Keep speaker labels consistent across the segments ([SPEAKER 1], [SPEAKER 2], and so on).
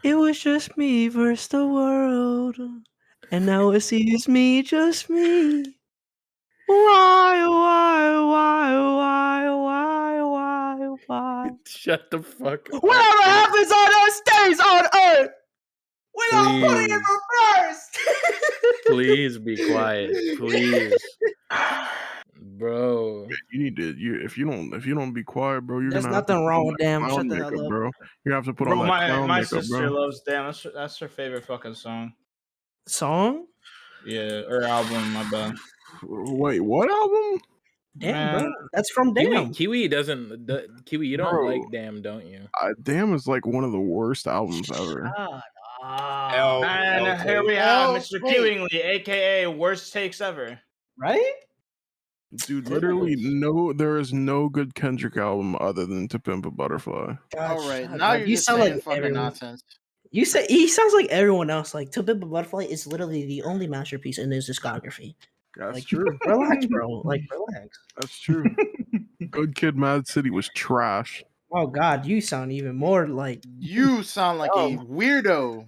[SPEAKER 1] It was just me versus the world. And now it sees me, just me. Why?
[SPEAKER 2] Shut the fuck up.
[SPEAKER 1] Whatever happens on earth stays on earth. We don't put it in reverse.
[SPEAKER 2] Please be quiet, please, bro.
[SPEAKER 3] You need to. If you don't be quiet, bro, you're
[SPEAKER 1] There's
[SPEAKER 3] gonna have to
[SPEAKER 1] nothing
[SPEAKER 3] put
[SPEAKER 1] wrong
[SPEAKER 3] on
[SPEAKER 1] with
[SPEAKER 3] that
[SPEAKER 1] them.
[SPEAKER 3] clown
[SPEAKER 1] Shut the
[SPEAKER 3] makeup,
[SPEAKER 1] hell up.
[SPEAKER 3] bro. You have to put
[SPEAKER 4] Bro,
[SPEAKER 3] on that clown
[SPEAKER 4] my
[SPEAKER 3] makeup,
[SPEAKER 4] sister
[SPEAKER 3] bro.
[SPEAKER 4] loves Damn. That's her favorite fucking song.
[SPEAKER 1] Song?
[SPEAKER 4] Yeah, or album. My bad.
[SPEAKER 3] Wait, what album?
[SPEAKER 1] Damn,
[SPEAKER 4] Man.
[SPEAKER 1] bro. That's from Damn.
[SPEAKER 2] Kiwi doesn't. Kiwi, you don't
[SPEAKER 3] Bro.
[SPEAKER 2] like Damn, don't you?
[SPEAKER 3] Damn is like one of the worst albums ever.
[SPEAKER 4] And here we have Mr. Kiwingly, aka worst takes ever.
[SPEAKER 1] Right?
[SPEAKER 3] Dude, literally there is no good Kendrick album other than To Pimp a Butterfly.
[SPEAKER 5] All right, now you're just
[SPEAKER 1] sound
[SPEAKER 5] saying
[SPEAKER 1] like
[SPEAKER 5] fucking
[SPEAKER 1] everyone.
[SPEAKER 5] nonsense.
[SPEAKER 1] You say he sounds like everyone else. Like To Pimp a Butterfly is literally the only masterpiece in his discography.
[SPEAKER 3] That's true.
[SPEAKER 1] Relax, bro. Like relax.
[SPEAKER 3] That's true. Good Kid, Mad City was trash.
[SPEAKER 1] Oh God, you sound even more like
[SPEAKER 5] You sound like a weirdo.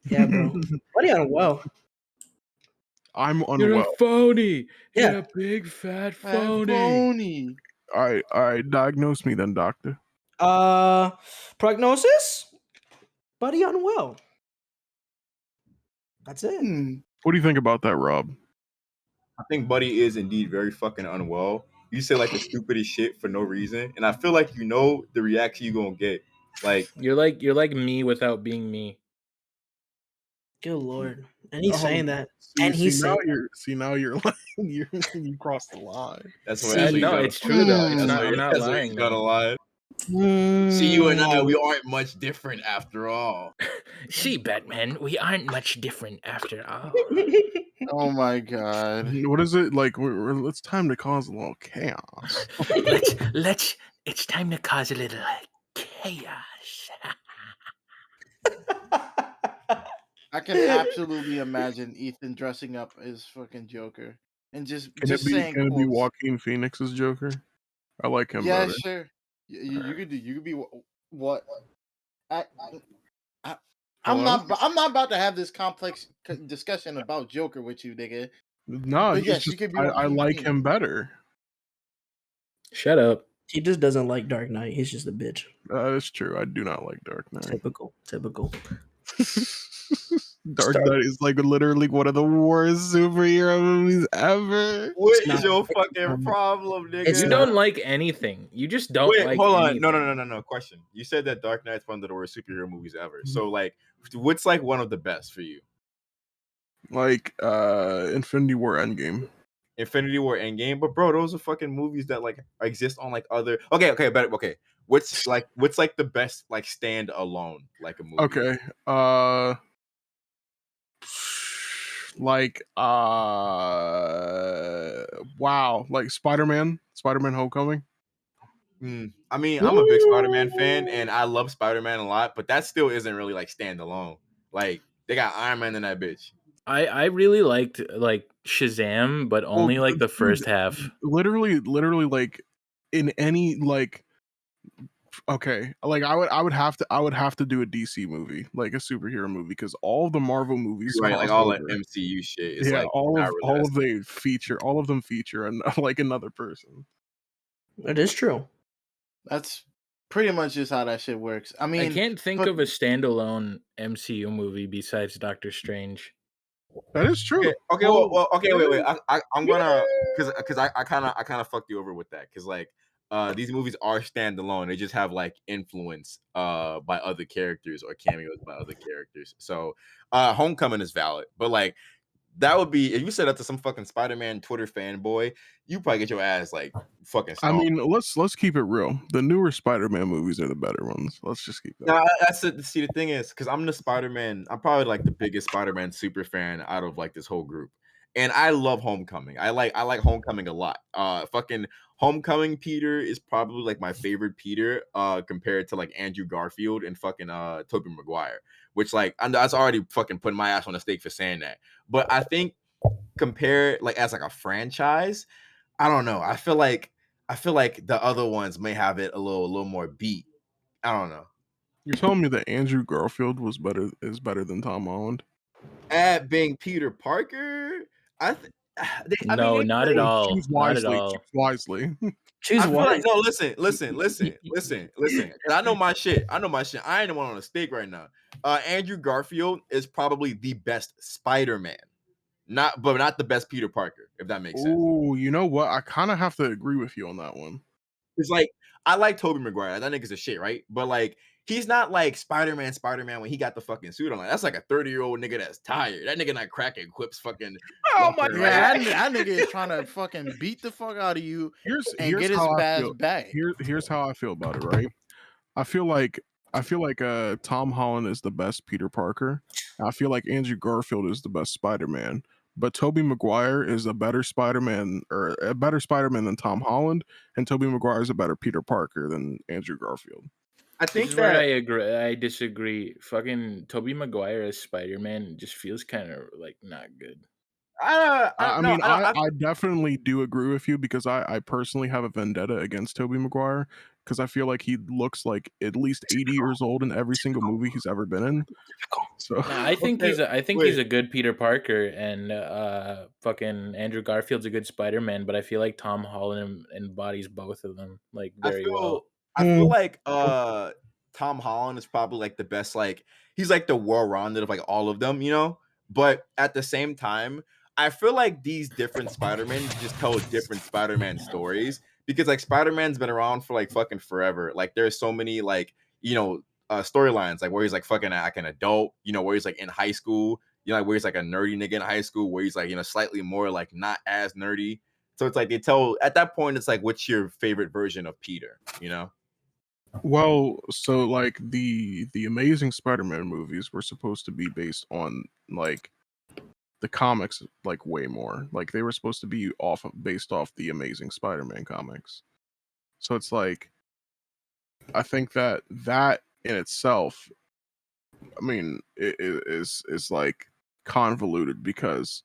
[SPEAKER 1] Yeah, bro. Buddy unwell.
[SPEAKER 3] I'm unwell.
[SPEAKER 2] You're a phony.
[SPEAKER 1] Yeah.
[SPEAKER 2] You're a big fat phony.
[SPEAKER 3] All right. Diagnose me then, doctor.
[SPEAKER 1] Prognosis? Buddy unwell. That's it.
[SPEAKER 3] What do you think about that, Rob?
[SPEAKER 6] I think Buddy is indeed very fucking unwell. You say like the stupidest shit for no reason, and I feel like you know the reaction you gonna get. Like
[SPEAKER 2] you're like me without being me.
[SPEAKER 1] Good Lord, and he's saying that, and he's
[SPEAKER 3] now
[SPEAKER 1] saying
[SPEAKER 3] you're lying. You crossed the line.
[SPEAKER 6] That's what.
[SPEAKER 2] No, it's true though. I'm not lying.
[SPEAKER 6] You gotta lie. See, you and I, we aren't much different after all.
[SPEAKER 2] See, Batman, we aren't much different after all.
[SPEAKER 5] Oh my God!
[SPEAKER 3] What is it like? It's time to cause a little chaos.
[SPEAKER 2] Let's. It's time to cause a little chaos.
[SPEAKER 5] I can absolutely imagine Ethan dressing up as fucking Joker and just saying.
[SPEAKER 3] Can it be Joaquin Phoenix's Joker? I like him.
[SPEAKER 5] Yeah,
[SPEAKER 3] better.
[SPEAKER 5] sure. You could do. You could be what? I'm not about to have this complex discussion about Joker with you, nigga.
[SPEAKER 3] No,
[SPEAKER 5] yes, you could be.
[SPEAKER 3] I like him better.
[SPEAKER 2] Shut up.
[SPEAKER 1] He just doesn't like Dark Knight. He's just a bitch.
[SPEAKER 3] That's true. I do not like Dark Knight.
[SPEAKER 1] Typical.
[SPEAKER 3] Dark Knight is like literally one of the worst superhero movies ever.
[SPEAKER 6] What is your fucking problem, nigga?
[SPEAKER 2] You don't like anything. You just don't like
[SPEAKER 6] hold on.
[SPEAKER 2] anything.
[SPEAKER 6] No. Question. You said that Dark Knight's one of the worst superhero movies ever. So, like, what's like one of the best for you?
[SPEAKER 3] Like, Infinity War Endgame.
[SPEAKER 6] Infinity War Endgame, but bro, those are fucking movies that like exist on like other. Okay. What's like the best like stand alone like a movie?
[SPEAKER 3] Okay. Wow, like Spider-Man Homecoming.
[SPEAKER 6] I mean, I'm a big Spider-Man fan and I love Spider-Man a lot, but that still isn't really like standalone. Like they got Iron Man in that bitch.
[SPEAKER 2] I really liked like Shazam, but only like the first half.
[SPEAKER 3] Literally like in any like okay, like I would have to do a DC movie, like a superhero movie, because all of the Marvel movies,
[SPEAKER 6] right? Like all that MCU shit. Is like
[SPEAKER 3] all of them feature like another person.
[SPEAKER 1] It is true.
[SPEAKER 5] That's pretty much just how that shit works. I mean,
[SPEAKER 2] I can't think of a standalone MCU movie besides Doctor Strange.
[SPEAKER 3] That is true.
[SPEAKER 6] Okay. Wait. I'm gonna because I kind of fucked you over with that because like these movies are standalone. They just have like influence by other characters or cameos by other characters. So Homecoming is valid, but like that would be if you said that to some fucking Spider-Man Twitter fanboy, you probably get your ass like fucking stomped.
[SPEAKER 3] I mean, let's keep it real. The newer Spider-Man movies are the better ones. Let's just keep that.
[SPEAKER 6] No, that's it. See, the thing is, because I'm probably like the biggest Spider-Man super fan out of like this whole group. And I love Homecoming. I like Homecoming a lot. Fucking Homecoming Peter is probably like my favorite Peter compared to like Andrew Garfield and fucking Tobey Maguire. Which like that's already fucking putting my ass on the stake for saying that. But I think compare like as like a franchise, I don't know. I feel like the other ones may have it a little more beat. I don't know.
[SPEAKER 3] You're telling me that Andrew Garfield is better than Tom Holland?
[SPEAKER 6] At being Peter Parker, I
[SPEAKER 2] No, not at all.
[SPEAKER 3] Choose
[SPEAKER 2] Not at
[SPEAKER 3] wisely.
[SPEAKER 2] all.
[SPEAKER 3] Choose wisely.
[SPEAKER 1] Choose
[SPEAKER 6] I feel
[SPEAKER 1] one.
[SPEAKER 6] like no. Listen. And I know my shit. I ain't the one on the stake right now. Andrew Garfield is probably the best Spider-Man, not the best Peter Parker. If that makes sense.
[SPEAKER 3] Oh, you know what? I kind of have to agree with you on that one.
[SPEAKER 6] It's like I like Tobey Maguire. That nigga's a shit, right? But like he's not like Spider-Man when he got the fucking suit on. Like, that's like a 30-year-old nigga that's tired. That nigga not cracking quips fucking.
[SPEAKER 4] Oh my
[SPEAKER 5] Yeah, that nigga is trying to fucking beat the fuck out of you and get his ass back.
[SPEAKER 3] Here's how I feel about it, right? I feel like Tom Holland is the best Peter Parker. I feel like Andrew Garfield is the best Spider-Man. But Tobey Maguire is a better Spider-Man than Tom Holland, and Tobey Maguire is a better Peter Parker than Andrew Garfield.
[SPEAKER 6] I think
[SPEAKER 2] This is where I agree. I disagree. Fucking Tobey Maguire as Spider-Man just feels kind of like not good.
[SPEAKER 3] I definitely do agree with you because I personally have a vendetta against Tobey Maguire because I feel like he looks like at least 80 years old in every single movie he's ever been in. So
[SPEAKER 2] I think he's a good Peter Parker, and fucking Andrew Garfield's a good Spider-Man, but I feel like Tom Holland embodies both of them like very well.
[SPEAKER 6] I feel like Tom Holland is probably like the best, like he's like the well-rounded of like all of them, you know? But at the same time, I feel like these different Spider-Men just tell different Spider-Man stories because like Spider-Man's been around for like fucking forever. Like there's so many like, you know, storylines like where he's like fucking like an adult, you know, where he's like in high school, you know, like where he's like a nerdy nigga in high school, where he's like, you know, slightly more like not as nerdy. So it's like they tell at that point, it's like, what's your favorite version of Peter, you know?
[SPEAKER 3] well, so like the Amazing Spider-Man movies were supposed to be based on like the comics like way more. Like they were supposed to be based off the Amazing Spider-Man comics. So it's like I think that in itself, I mean, it is like convoluted because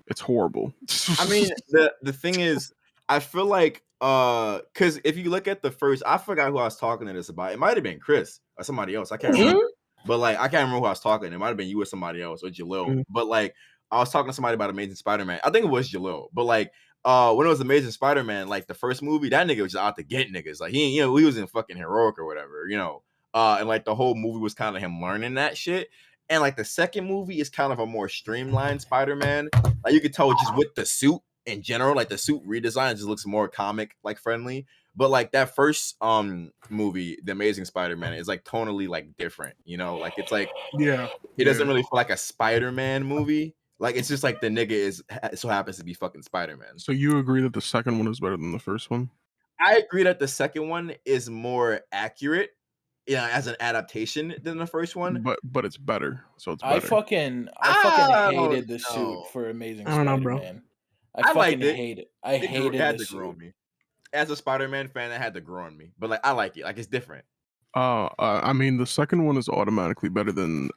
[SPEAKER 3] it's horrible.
[SPEAKER 6] I mean, the thing is, I feel like because if you look at the first, I forgot who I was talking to this about. It might have been Chris or somebody else. I can't remember. But like I can't remember who I was talking to. It might have been you or somebody else or Jalil. But like I was talking to somebody about Amazing Spider-Man. I think it was Jalil. But like when it was Amazing Spider-Man, like the first movie, that nigga was just out to get niggas. Like he was in fucking heroic or whatever, you know. And like the whole movie was kind of him learning that shit. And like the second movie is kind of a more streamlined Spider-Man. Like you could tell just with the suit in general, like the suit redesign just looks more comic like friendly. But like that first movie, The Amazing Spider-Man, is like tonally like different, you know, like it's like it doesn't really feel like a Spider-Man movie. Like it's just like the nigga so happens to be fucking Spider-Man.
[SPEAKER 3] So you agree that the second one is better than the first one?
[SPEAKER 6] I agree that the second one is more accurate, yeah, as an adaptation than the first one.
[SPEAKER 3] But it's better. So it's better.
[SPEAKER 2] I fucking hated the suit for Amazing Spider-Man. I
[SPEAKER 6] liked it.
[SPEAKER 2] hate it. I hated the suit.
[SPEAKER 6] Me. As a Spider-Man fan, that had to grow on me. But like I like it. Like it's different.
[SPEAKER 3] I mean, the second one is automatically better than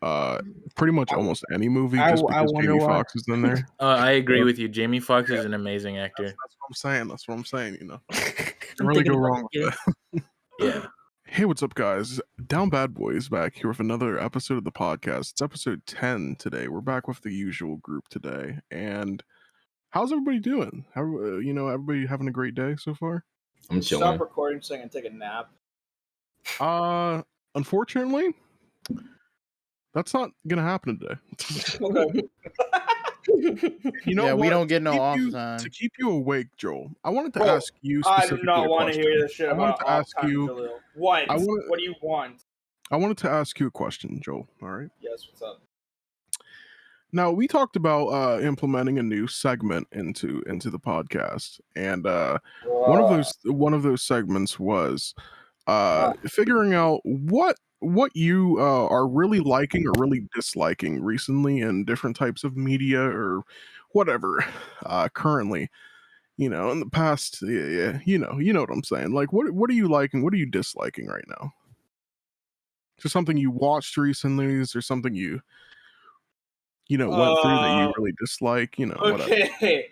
[SPEAKER 3] pretty much almost any movie just because Jamie Foxx is in there.
[SPEAKER 2] I agree with you. Jamie Foxx is an amazing actor.
[SPEAKER 3] That's what I'm saying. You know, can't really go wrong with that.
[SPEAKER 2] Yeah.
[SPEAKER 3] Hey, what's up, guys? DownBadBoys back here with another episode of the podcast. It's episode 10 today. We're back with the usual group today. And how's everybody doing? How everybody having a great day so far?
[SPEAKER 6] I'm chilling.
[SPEAKER 4] Stop recording so I can take a nap.
[SPEAKER 3] Unfortunately, that's not gonna happen today. You know,
[SPEAKER 5] we don't get no off time
[SPEAKER 3] to keep you awake, Joel. I wanted to ask you specifically.
[SPEAKER 4] I do not want to hear this shit about off time, Jalil. What? What do you want?
[SPEAKER 3] I wanted to ask you a question, Joel. All right.
[SPEAKER 4] Yes. What's up?
[SPEAKER 3] Now we talked about implementing a new segment into the podcast, and one of those segments was figuring out what you are really liking or really disliking recently in different types of media or whatever currently, you know, in the past. Yeah, you know what I'm saying. Like, what are you liking? What are you disliking right now? Is there something you watched recently? Is there something you went through that you really dislike? You know,
[SPEAKER 4] okay.
[SPEAKER 3] whatever.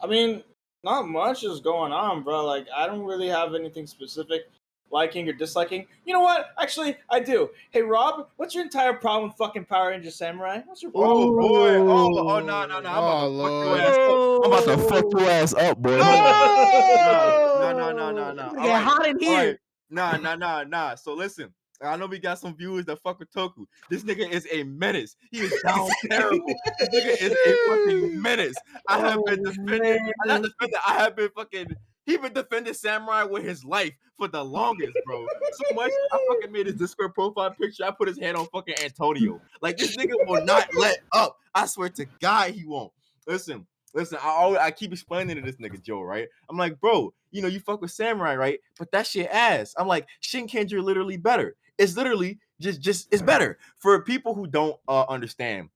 [SPEAKER 4] I mean, not much is going on, bro. Like, I don't really have anything specific. liking or disliking. You know what? Actually, I do. Hey, Rob, what's your entire problem with fucking Power Ranger Samurai? What's your problem?
[SPEAKER 6] Oh boy! Oh no! I'm about to fuck your ass up. I'm about to fuck your ass up, boy. Hold on. No.
[SPEAKER 1] Get hot in here.
[SPEAKER 6] Nah. So listen, I know we got some viewers that fuck with Toku. This nigga is a menace. He is down terrible. This nigga is a fucking menace. I have been defending. I have been fucking. He been defending Samurai with his life for the longest, bro. So much. I fucking made his Discord profile picture. I put his hand on fucking Antonio. Like, this nigga will not let up. I swear to God, he won't. Listen. I keep explaining to this nigga Joe, right? I'm like, bro, you know, you fuck with Samurai, right? But that shit ass. I'm like, Shinkenger literally better. It's literally just it's better for people who don't understand.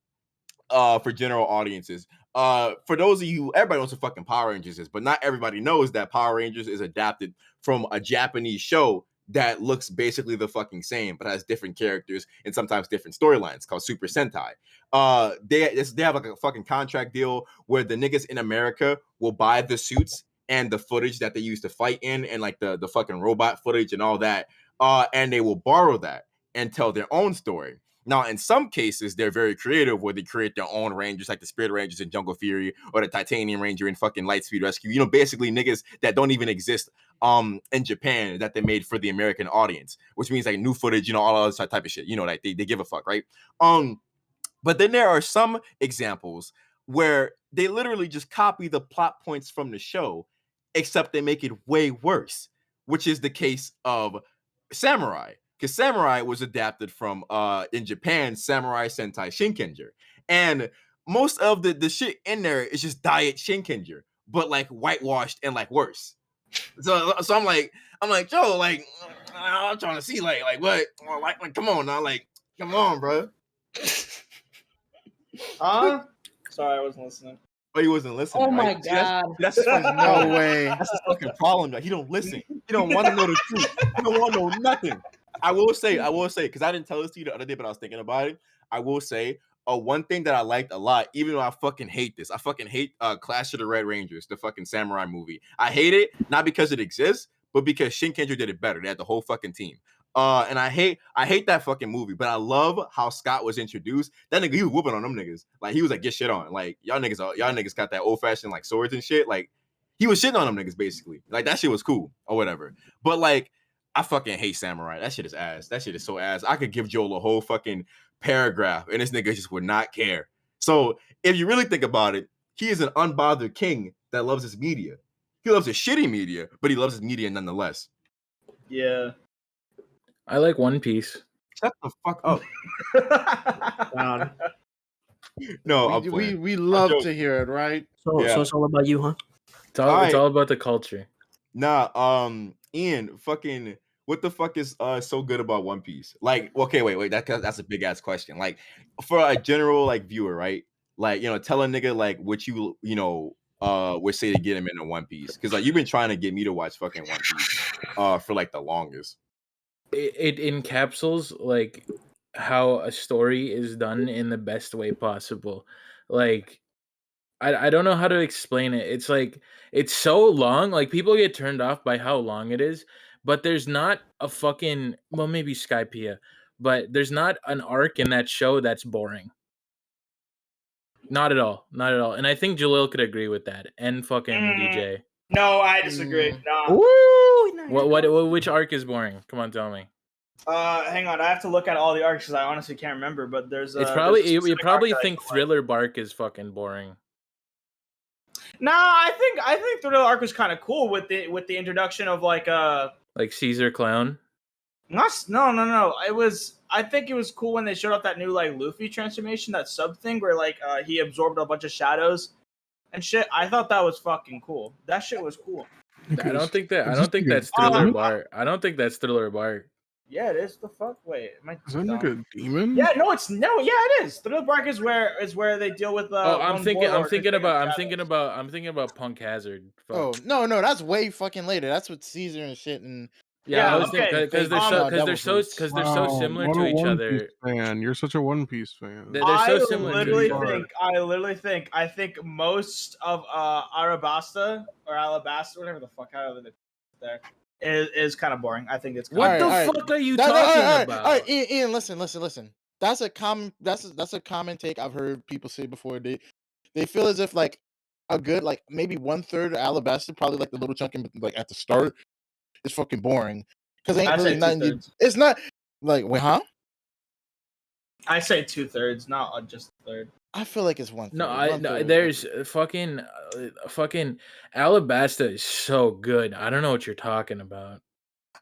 [SPEAKER 6] For general audiences. For those of you, everybody knows what fucking Power Rangers is, but not everybody knows that Power Rangers is adapted from a Japanese show that looks basically the fucking same, but has different characters and sometimes different storylines called Super Sentai. They have like a fucking contract deal where the niggas in America will buy the suits and the footage that they use to fight in, and like the fucking robot footage and all that, and they will borrow that and tell their own story. Now, in some cases, they're very creative where they create their own Rangers, like the Spirit Rangers in Jungle Fury or the Titanium Ranger in fucking Lightspeed Rescue. You know, basically niggas that don't even exist in Japan that they made for the American audience, which means like new footage, you know, all other type of shit. You know, like they give a fuck, right? But then there are some examples where they literally just copy the plot points from the show, except they make it way worse, which is the case of Samurai. Because Samurai was adapted from in Japan, Samurai Sentai Shinkenger. And most of the shit in there is just diet Shinkenger, but like whitewashed and like worse. So I'm like, Joe, like, I'm trying to see like what? Like come on now, like, come on, bro.
[SPEAKER 4] Huh? Sorry, I wasn't listening.
[SPEAKER 6] Oh, he wasn't listening.
[SPEAKER 7] Oh my
[SPEAKER 6] right?
[SPEAKER 7] God.
[SPEAKER 6] That's his fucking
[SPEAKER 5] No way.
[SPEAKER 6] That's his fucking problem. Like, he don't listen. He don't want to know the truth. He don't want to know nothing. I will say, because I didn't tell this to you the other day, but I was thinking about it. I will say, one thing that I liked a lot, even though I fucking hate this. I fucking hate Clash of the Red Rangers, the fucking samurai movie. I hate it, not because it exists, but because Shinkenger did it better. They had the whole fucking team. And I hate that fucking movie, but I love how Scott was introduced. That nigga, he was whooping on them niggas. Like, he was like, get shit on. Like, y'all niggas got that old fashioned like swords and shit. Like, he was shitting on them niggas basically. Like, that shit was cool or whatever. But like, I fucking hate Samurai. That shit is ass. That shit is so ass. I could give Joel a whole fucking paragraph, and this nigga just would not care. So if you really think about it, he is an unbothered king that loves his media. He loves his shitty media, but he loves his media nonetheless.
[SPEAKER 4] Yeah.
[SPEAKER 2] I like One Piece.
[SPEAKER 6] Shut the fuck up. No,
[SPEAKER 5] we love to hear it, right?
[SPEAKER 1] So it's all about you, huh?
[SPEAKER 2] It's all about the culture.
[SPEAKER 6] Nah, Ian, fucking, what the fuck is so good about One Piece? Like, okay, wait, that's a big ass question. Like, for a general like viewer, right? Like, you know, tell a nigga like what you know would say to get him into One Piece, because like you've been trying to get me to watch fucking One Piece for like the longest.
[SPEAKER 2] It encapsulates like how a story is done in the best way possible. Like, I don't know how to explain it. It's like, it's so long. Like, people get turned off by how long it is, but there's not a fucking, well, maybe Skypea, but there's not an arc in that show that's boring. Not at all. And I think Jalil could agree with that. And fucking DJ.
[SPEAKER 4] No, I disagree. Nah.
[SPEAKER 2] What? Which arc is boring? Come on, tell me.
[SPEAKER 4] Hang on. I have to look at all the arcs because I honestly can't remember. But there's.
[SPEAKER 2] It's probably you probably think Thriller Bark is fucking boring.
[SPEAKER 4] Nah, I think Thriller arc was kind of cool with the introduction of like
[SPEAKER 2] Caesar Clown.
[SPEAKER 4] No. I think it was cool when they showed off that new like Luffy transformation, that sub thing where like he absorbed a bunch of shadows and shit. I thought that was fucking cool. That shit was cool.
[SPEAKER 2] I don't think that's Thriller Bark. I don't think that's Thriller Bark.
[SPEAKER 4] Yeah, it is. The fuck? Wait,
[SPEAKER 3] is that like a demon?
[SPEAKER 4] Yeah, it is. Thriller Bark is where they deal with.
[SPEAKER 2] I'm thinking about Punk Hazard. Fuck.
[SPEAKER 5] Oh no, that's way fucking later. That's with Caesar and shit and.
[SPEAKER 2] Yeah, I was thinking because they're so similar to each other.
[SPEAKER 3] Man, you're such a One Piece fan.
[SPEAKER 2] They're so similar to each other.
[SPEAKER 4] I think most of Arabasta or Alabasta, whatever the fuck, how are they there? is kind of boring. I think it's
[SPEAKER 2] What
[SPEAKER 4] kinda
[SPEAKER 2] the
[SPEAKER 5] Alright,
[SPEAKER 2] fuck are you
[SPEAKER 5] All
[SPEAKER 2] talking
[SPEAKER 5] right,
[SPEAKER 2] about?
[SPEAKER 5] all right, Ian, listen. That's a common take I've heard people say before. They feel as if like a good like maybe 1/3 of Alabasta, probably like the little chunk in, like at the start, is fucking boring because ain't
[SPEAKER 4] I
[SPEAKER 5] really
[SPEAKER 4] say
[SPEAKER 5] nothing.
[SPEAKER 4] 2/3.
[SPEAKER 5] It's not like wait, huh?
[SPEAKER 4] I say 2/3, not just a third.
[SPEAKER 5] I feel like it's 1/3.
[SPEAKER 2] No, there's fucking Alabasta is so good. I don't know what you're talking about.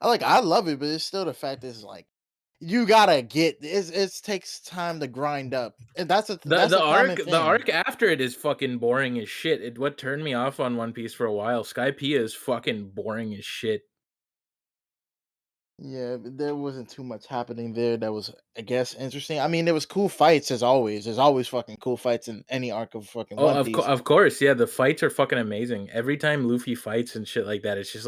[SPEAKER 5] I love it, but it's still the fact is like you gotta get it takes time to grind up, and that's a common thing.
[SPEAKER 2] The arc after it is fucking boring as shit. What turned me off on One Piece for a while. Skypiea is fucking boring as shit.
[SPEAKER 5] Yeah, but there wasn't too much happening there that was, I guess, interesting. I mean, there was cool fights as always. There's always fucking cool fights in any arc of fucking
[SPEAKER 2] Oh,
[SPEAKER 5] One Piece.
[SPEAKER 2] of course, yeah. The fights are fucking amazing. Every time Luffy fights and shit like that, it's just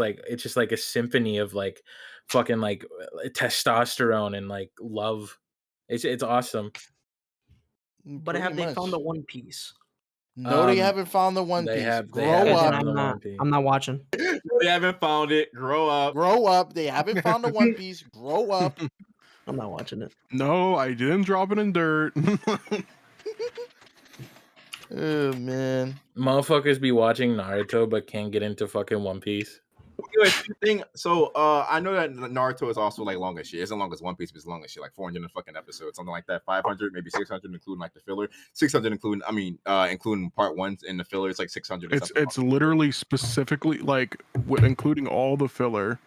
[SPEAKER 2] like a symphony of like fucking like testosterone and like love. It's awesome.
[SPEAKER 1] But have
[SPEAKER 5] Pretty
[SPEAKER 1] they found the
[SPEAKER 5] much.
[SPEAKER 1] One Piece?
[SPEAKER 5] No, they
[SPEAKER 2] Um,
[SPEAKER 5] haven't found the One
[SPEAKER 2] they
[SPEAKER 5] Piece.
[SPEAKER 2] have- they
[SPEAKER 5] Grow
[SPEAKER 2] haven't
[SPEAKER 1] Okay, then
[SPEAKER 5] up.
[SPEAKER 2] found
[SPEAKER 1] I'm
[SPEAKER 2] the
[SPEAKER 1] not.
[SPEAKER 2] One Piece.
[SPEAKER 1] I'm not watching.
[SPEAKER 6] They haven't found it. Grow up.
[SPEAKER 5] Grow up. They haven't found the One Piece. Grow up.
[SPEAKER 1] I'm not watching it.
[SPEAKER 3] No, I didn't drop it in dirt.
[SPEAKER 5] Oh man.
[SPEAKER 2] Motherfuckers be watching Naruto but can't get into fucking One Piece.
[SPEAKER 6] So I know that Naruto is also like long as shit. It's as long as One Piece, but it's long as shit, like 400 fucking episodes, something like that. 500, maybe 600, including like the filler. 600 including, including part ones in the filler. It's like 600.
[SPEAKER 3] It's literally specifically like including all the filler.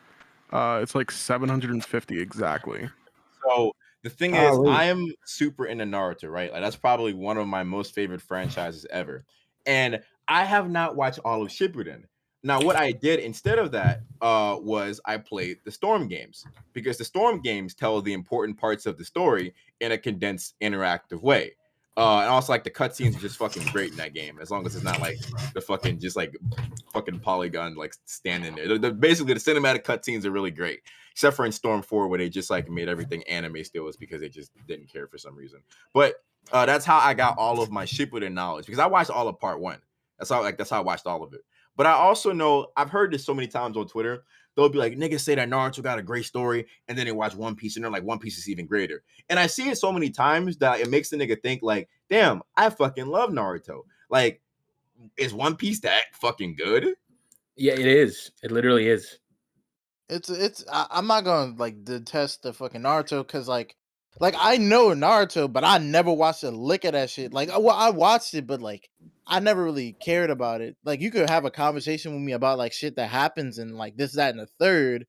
[SPEAKER 3] It's like 750 exactly.
[SPEAKER 6] So the thing is,
[SPEAKER 1] Golly.
[SPEAKER 6] I am super into Naruto, right? Like that's probably one of my most favorite franchises ever. And I have not watched all of Shippuden. Now, what I did instead of that was I played the Storm games because the Storm games tell the important parts of the story in a condensed, interactive way. And also, like the cutscenes are just fucking great in that game, as long as it's not like the fucking just like fucking polygon like standing there. Basically, the cinematic cutscenes are really great, except for in Storm 4 where they just like made everything anime still, was because they just didn't care for some reason. But that's how I got all of my Shippuden knowledge because I watched all of part 1. That's how I watched all of it. But I also know, I've heard this so many times on Twitter, they'll be like, niggas say that Naruto got a great story, and then they watch One Piece, and they're like, One Piece is even greater. And I see it so many times that it makes the nigga think like, damn, I fucking love Naruto. Like, is One Piece that fucking good?
[SPEAKER 2] Yeah, it is. It literally is.
[SPEAKER 5] I'm not gonna like detest the fucking Naruto because like I know Naruto, but I never watched a lick of that shit. Like, well, I watched it, but like I never really cared about it. Like, you could have a conversation with me about like shit that happens and like this, that, and the third,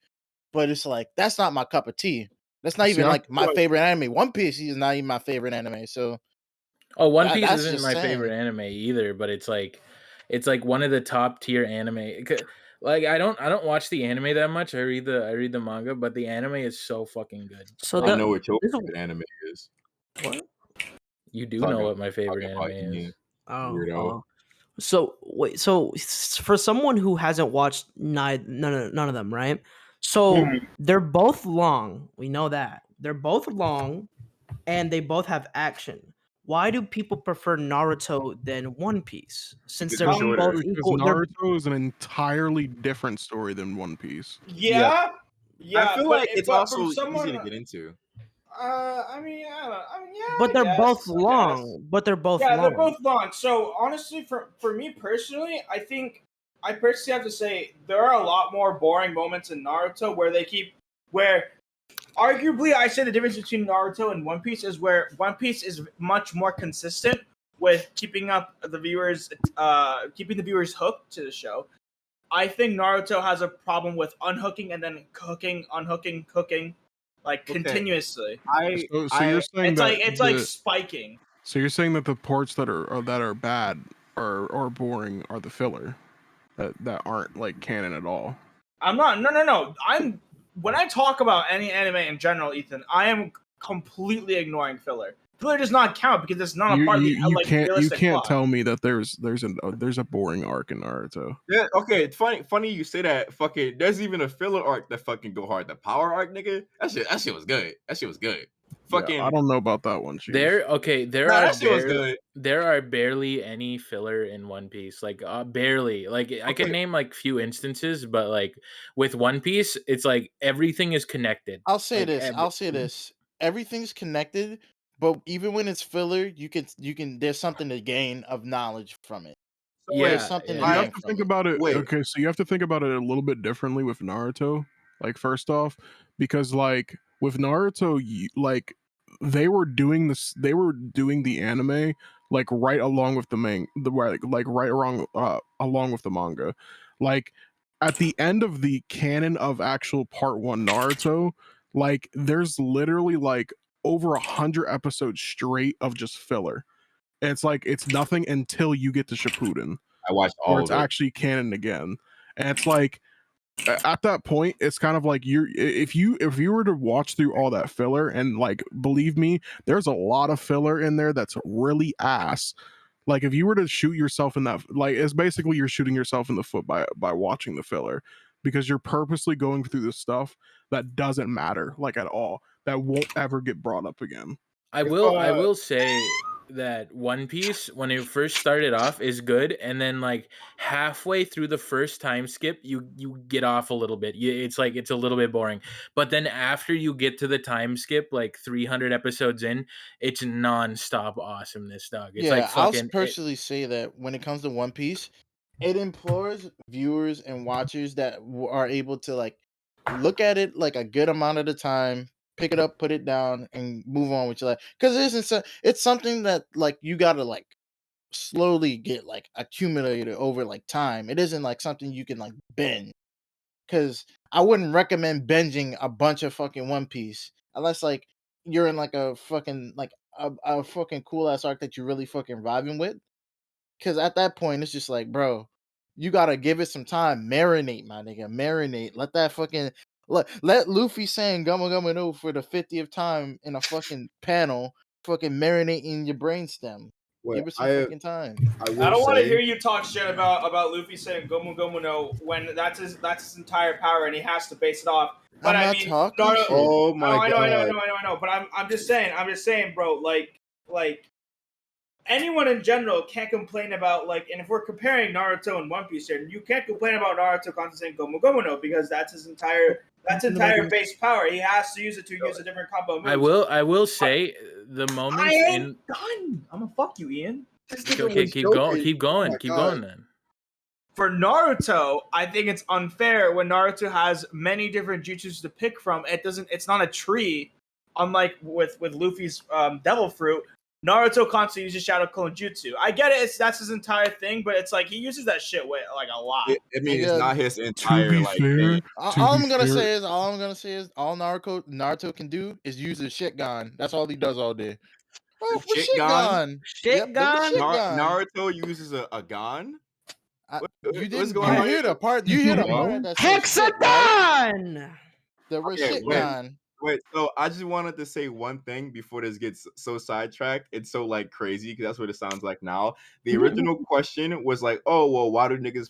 [SPEAKER 5] but it's like that's not my cup of tea. That's not
[SPEAKER 3] See,
[SPEAKER 5] even
[SPEAKER 3] I
[SPEAKER 5] like my
[SPEAKER 6] feel
[SPEAKER 5] favorite anime. One Piece is not even my favorite anime. So
[SPEAKER 2] Oh, One Piece
[SPEAKER 5] that's
[SPEAKER 2] isn't
[SPEAKER 5] just
[SPEAKER 2] my
[SPEAKER 5] saying.
[SPEAKER 2] favorite anime either, but it's like one of the top tier anime. Like I don't watch the anime that much. I read the manga, but the anime is so fucking good.
[SPEAKER 1] So
[SPEAKER 6] I know what your
[SPEAKER 1] this is-
[SPEAKER 6] favorite anime is.
[SPEAKER 1] what?
[SPEAKER 2] You do
[SPEAKER 6] Talking-
[SPEAKER 2] know what my favorite
[SPEAKER 6] talking
[SPEAKER 2] anime
[SPEAKER 6] about you.
[SPEAKER 2] is.
[SPEAKER 1] Oh,
[SPEAKER 6] Weirdo.
[SPEAKER 1] So wait. So for someone who hasn't watched none of them, right? So they're both long. We know that they're both long, and they both have action. Why do people prefer Naruto than One Piece? Since
[SPEAKER 6] Because
[SPEAKER 1] they're
[SPEAKER 6] it's shorter.
[SPEAKER 1] both
[SPEAKER 3] Because
[SPEAKER 1] equal. They're,
[SPEAKER 3] Naruto is an entirely different story than One Piece.
[SPEAKER 4] Yeah, yeah.
[SPEAKER 6] I feel
[SPEAKER 4] but
[SPEAKER 6] like it's
[SPEAKER 4] but
[SPEAKER 6] also
[SPEAKER 4] from someone,
[SPEAKER 6] easy to get into.
[SPEAKER 4] I mean, I don't know. I mean, yeah.
[SPEAKER 1] but
[SPEAKER 4] I
[SPEAKER 1] they're
[SPEAKER 4] guess,
[SPEAKER 1] both
[SPEAKER 4] I
[SPEAKER 1] long.
[SPEAKER 4] guess.
[SPEAKER 1] But they're both
[SPEAKER 4] Yeah,
[SPEAKER 1] long.
[SPEAKER 4] they're both long. So honestly, for me personally, I think I personally have to say there are a lot more boring moments in Naruto where arguably I say the difference between Naruto and One Piece is where One Piece is much more consistent with keeping the viewers hooked to the show. I think Naruto has a problem with unhooking and then cooking, like
[SPEAKER 6] Okay.
[SPEAKER 4] continuously.
[SPEAKER 3] So you're saying
[SPEAKER 4] It's
[SPEAKER 3] that
[SPEAKER 4] like it's like spiking.
[SPEAKER 3] so you're saying that the parts that are bad or boring are the filler that aren't like canon at all.
[SPEAKER 4] I'm not. No. When I talk about any anime in general, Ethan, I am completely ignoring filler. Filler does not count because it's not a part of the realistic
[SPEAKER 3] can't
[SPEAKER 4] plot.
[SPEAKER 3] tell me that there's a boring arc in Naruto.
[SPEAKER 6] Yeah, okay, it's funny you say that. Fucking, there's even a filler arc that fucking go hard. The power arc, nigga. That shit was good. That shit was good. Fucking
[SPEAKER 3] I don't know about that one, Chief.
[SPEAKER 2] There
[SPEAKER 6] Nah, that shit was good.
[SPEAKER 2] there are barely any filler in One Piece. Like barely. Like I could
[SPEAKER 6] Okay.
[SPEAKER 2] name like few instances, but like with One Piece, it's like everything is connected.
[SPEAKER 5] I'll say
[SPEAKER 2] Like,
[SPEAKER 5] this. I'll say this. Everything's connected, but even when it's filler, you can. There's something to gain of knowledge from it.
[SPEAKER 6] So
[SPEAKER 2] Yeah,
[SPEAKER 5] There's something
[SPEAKER 2] yeah.
[SPEAKER 5] to
[SPEAKER 3] You
[SPEAKER 5] gain
[SPEAKER 3] have to
[SPEAKER 5] from
[SPEAKER 3] think
[SPEAKER 5] it.
[SPEAKER 3] about it.
[SPEAKER 6] Wait.
[SPEAKER 3] Okay, so you have to think about it a little bit differently with Naruto. Like, first off, because like with Naruto, like they were doing this, they were doing the anime like right along with the right along with the manga. Like at the end of the canon of actual part one Naruto, like there's literally like over 100 episodes straight of just filler. And it's like it's nothing until you get to Shippuden,
[SPEAKER 6] I watched
[SPEAKER 3] where
[SPEAKER 6] all
[SPEAKER 3] it's
[SPEAKER 6] of it.
[SPEAKER 3] actually canon again. And it's like at that point, it's kind of like if you were to watch through all that filler, and like believe me, there's a lot of filler in there that's really ass. Like if you were to shoot yourself in that, like it's basically you're shooting yourself in the foot by watching the filler, because you're purposely going through the stuff that doesn't matter like at all, that won't ever get brought up again.
[SPEAKER 2] I will say that One Piece, when it first started off, is good, and then like halfway through the first time skip, you get off a little bit. It's like it's a little bit boring, but then after you get to the time skip, like 300 episodes in, it's nonstop awesomeness, dog. It's like
[SPEAKER 5] I'll
[SPEAKER 2] fucking.
[SPEAKER 5] personally say that when it comes to One Piece, it implores viewers and watchers that are able to like look at it like a good amount of the time, pick it up, put it down, and move on with your life. Because it's something that like you gotta like slowly get like accumulated over like time. It isn't like something you can like binge. Because I wouldn't recommend binging a bunch of fucking One Piece unless like you're in like a fucking like a fucking cool ass arc that you're really fucking vibing with. Because at that point, it's just like, bro, you gotta give it some time. Marinate, my nigga. Marinate. Let that fucking let Luffy saying Gumma Gumma No for the 50th time in a fucking panel fucking marinate in your brainstem.
[SPEAKER 6] What
[SPEAKER 5] Give it some fucking time.
[SPEAKER 6] I
[SPEAKER 4] I
[SPEAKER 6] will
[SPEAKER 4] don't want to
[SPEAKER 6] say,
[SPEAKER 4] hear you talk shit about Luffy saying Gomu Gomu no when that's his entire power and he has to base it off. But
[SPEAKER 5] I'm
[SPEAKER 4] I
[SPEAKER 5] not
[SPEAKER 4] mean,
[SPEAKER 5] talking
[SPEAKER 4] Naruto-
[SPEAKER 5] shit.
[SPEAKER 6] oh my
[SPEAKER 4] I know,
[SPEAKER 6] god,
[SPEAKER 4] I know. But I'm just saying, bro. Like anyone in general can't complain about like, and if we're comparing Naruto and One Piece here, you can't complain about Naruto constantly saying Gomu Gomu no because that's his entire base power. He has to use it to use a different combo move.
[SPEAKER 2] I will say the moments
[SPEAKER 4] I ain't
[SPEAKER 2] in.
[SPEAKER 4] done. I'm gonna fuck you, Ian.
[SPEAKER 2] Okay, keep going then.
[SPEAKER 4] For Naruto, I think it's unfair when Naruto has many different jutsus to pick from. It's not a tree, unlike with Luffy's Devil Fruit. Naruto constantly uses Shadow Clone Jutsu. I get it; that's his entire thing, but it's like he uses that shit like a lot.
[SPEAKER 6] I mean, it's
[SPEAKER 5] Nigga,
[SPEAKER 6] not his
[SPEAKER 3] To
[SPEAKER 6] entire
[SPEAKER 3] be
[SPEAKER 6] like
[SPEAKER 3] fair,
[SPEAKER 6] thing.
[SPEAKER 5] all I'm gonna say is all Naruto can do is use his shit gun. That's all he does all day. Oh, the
[SPEAKER 6] Shit
[SPEAKER 5] shit
[SPEAKER 6] gun?
[SPEAKER 5] gun.
[SPEAKER 1] Shit
[SPEAKER 5] Yep, the
[SPEAKER 1] gun?
[SPEAKER 5] shit gun.
[SPEAKER 6] Naruto uses a gun.
[SPEAKER 5] You
[SPEAKER 6] What's
[SPEAKER 5] didn't.
[SPEAKER 6] going
[SPEAKER 5] You
[SPEAKER 6] on?
[SPEAKER 5] hear the part? You
[SPEAKER 3] You
[SPEAKER 5] hear
[SPEAKER 3] don't
[SPEAKER 5] the part
[SPEAKER 3] know?
[SPEAKER 5] that says shit, right?
[SPEAKER 1] Hexagon!
[SPEAKER 5] The
[SPEAKER 6] Okay,
[SPEAKER 5] shit gun.
[SPEAKER 6] Wait, so I just wanted to say one thing before this gets so sidetracked. It's so like crazy because that's what it sounds like now. The original question was like, oh well, why do niggas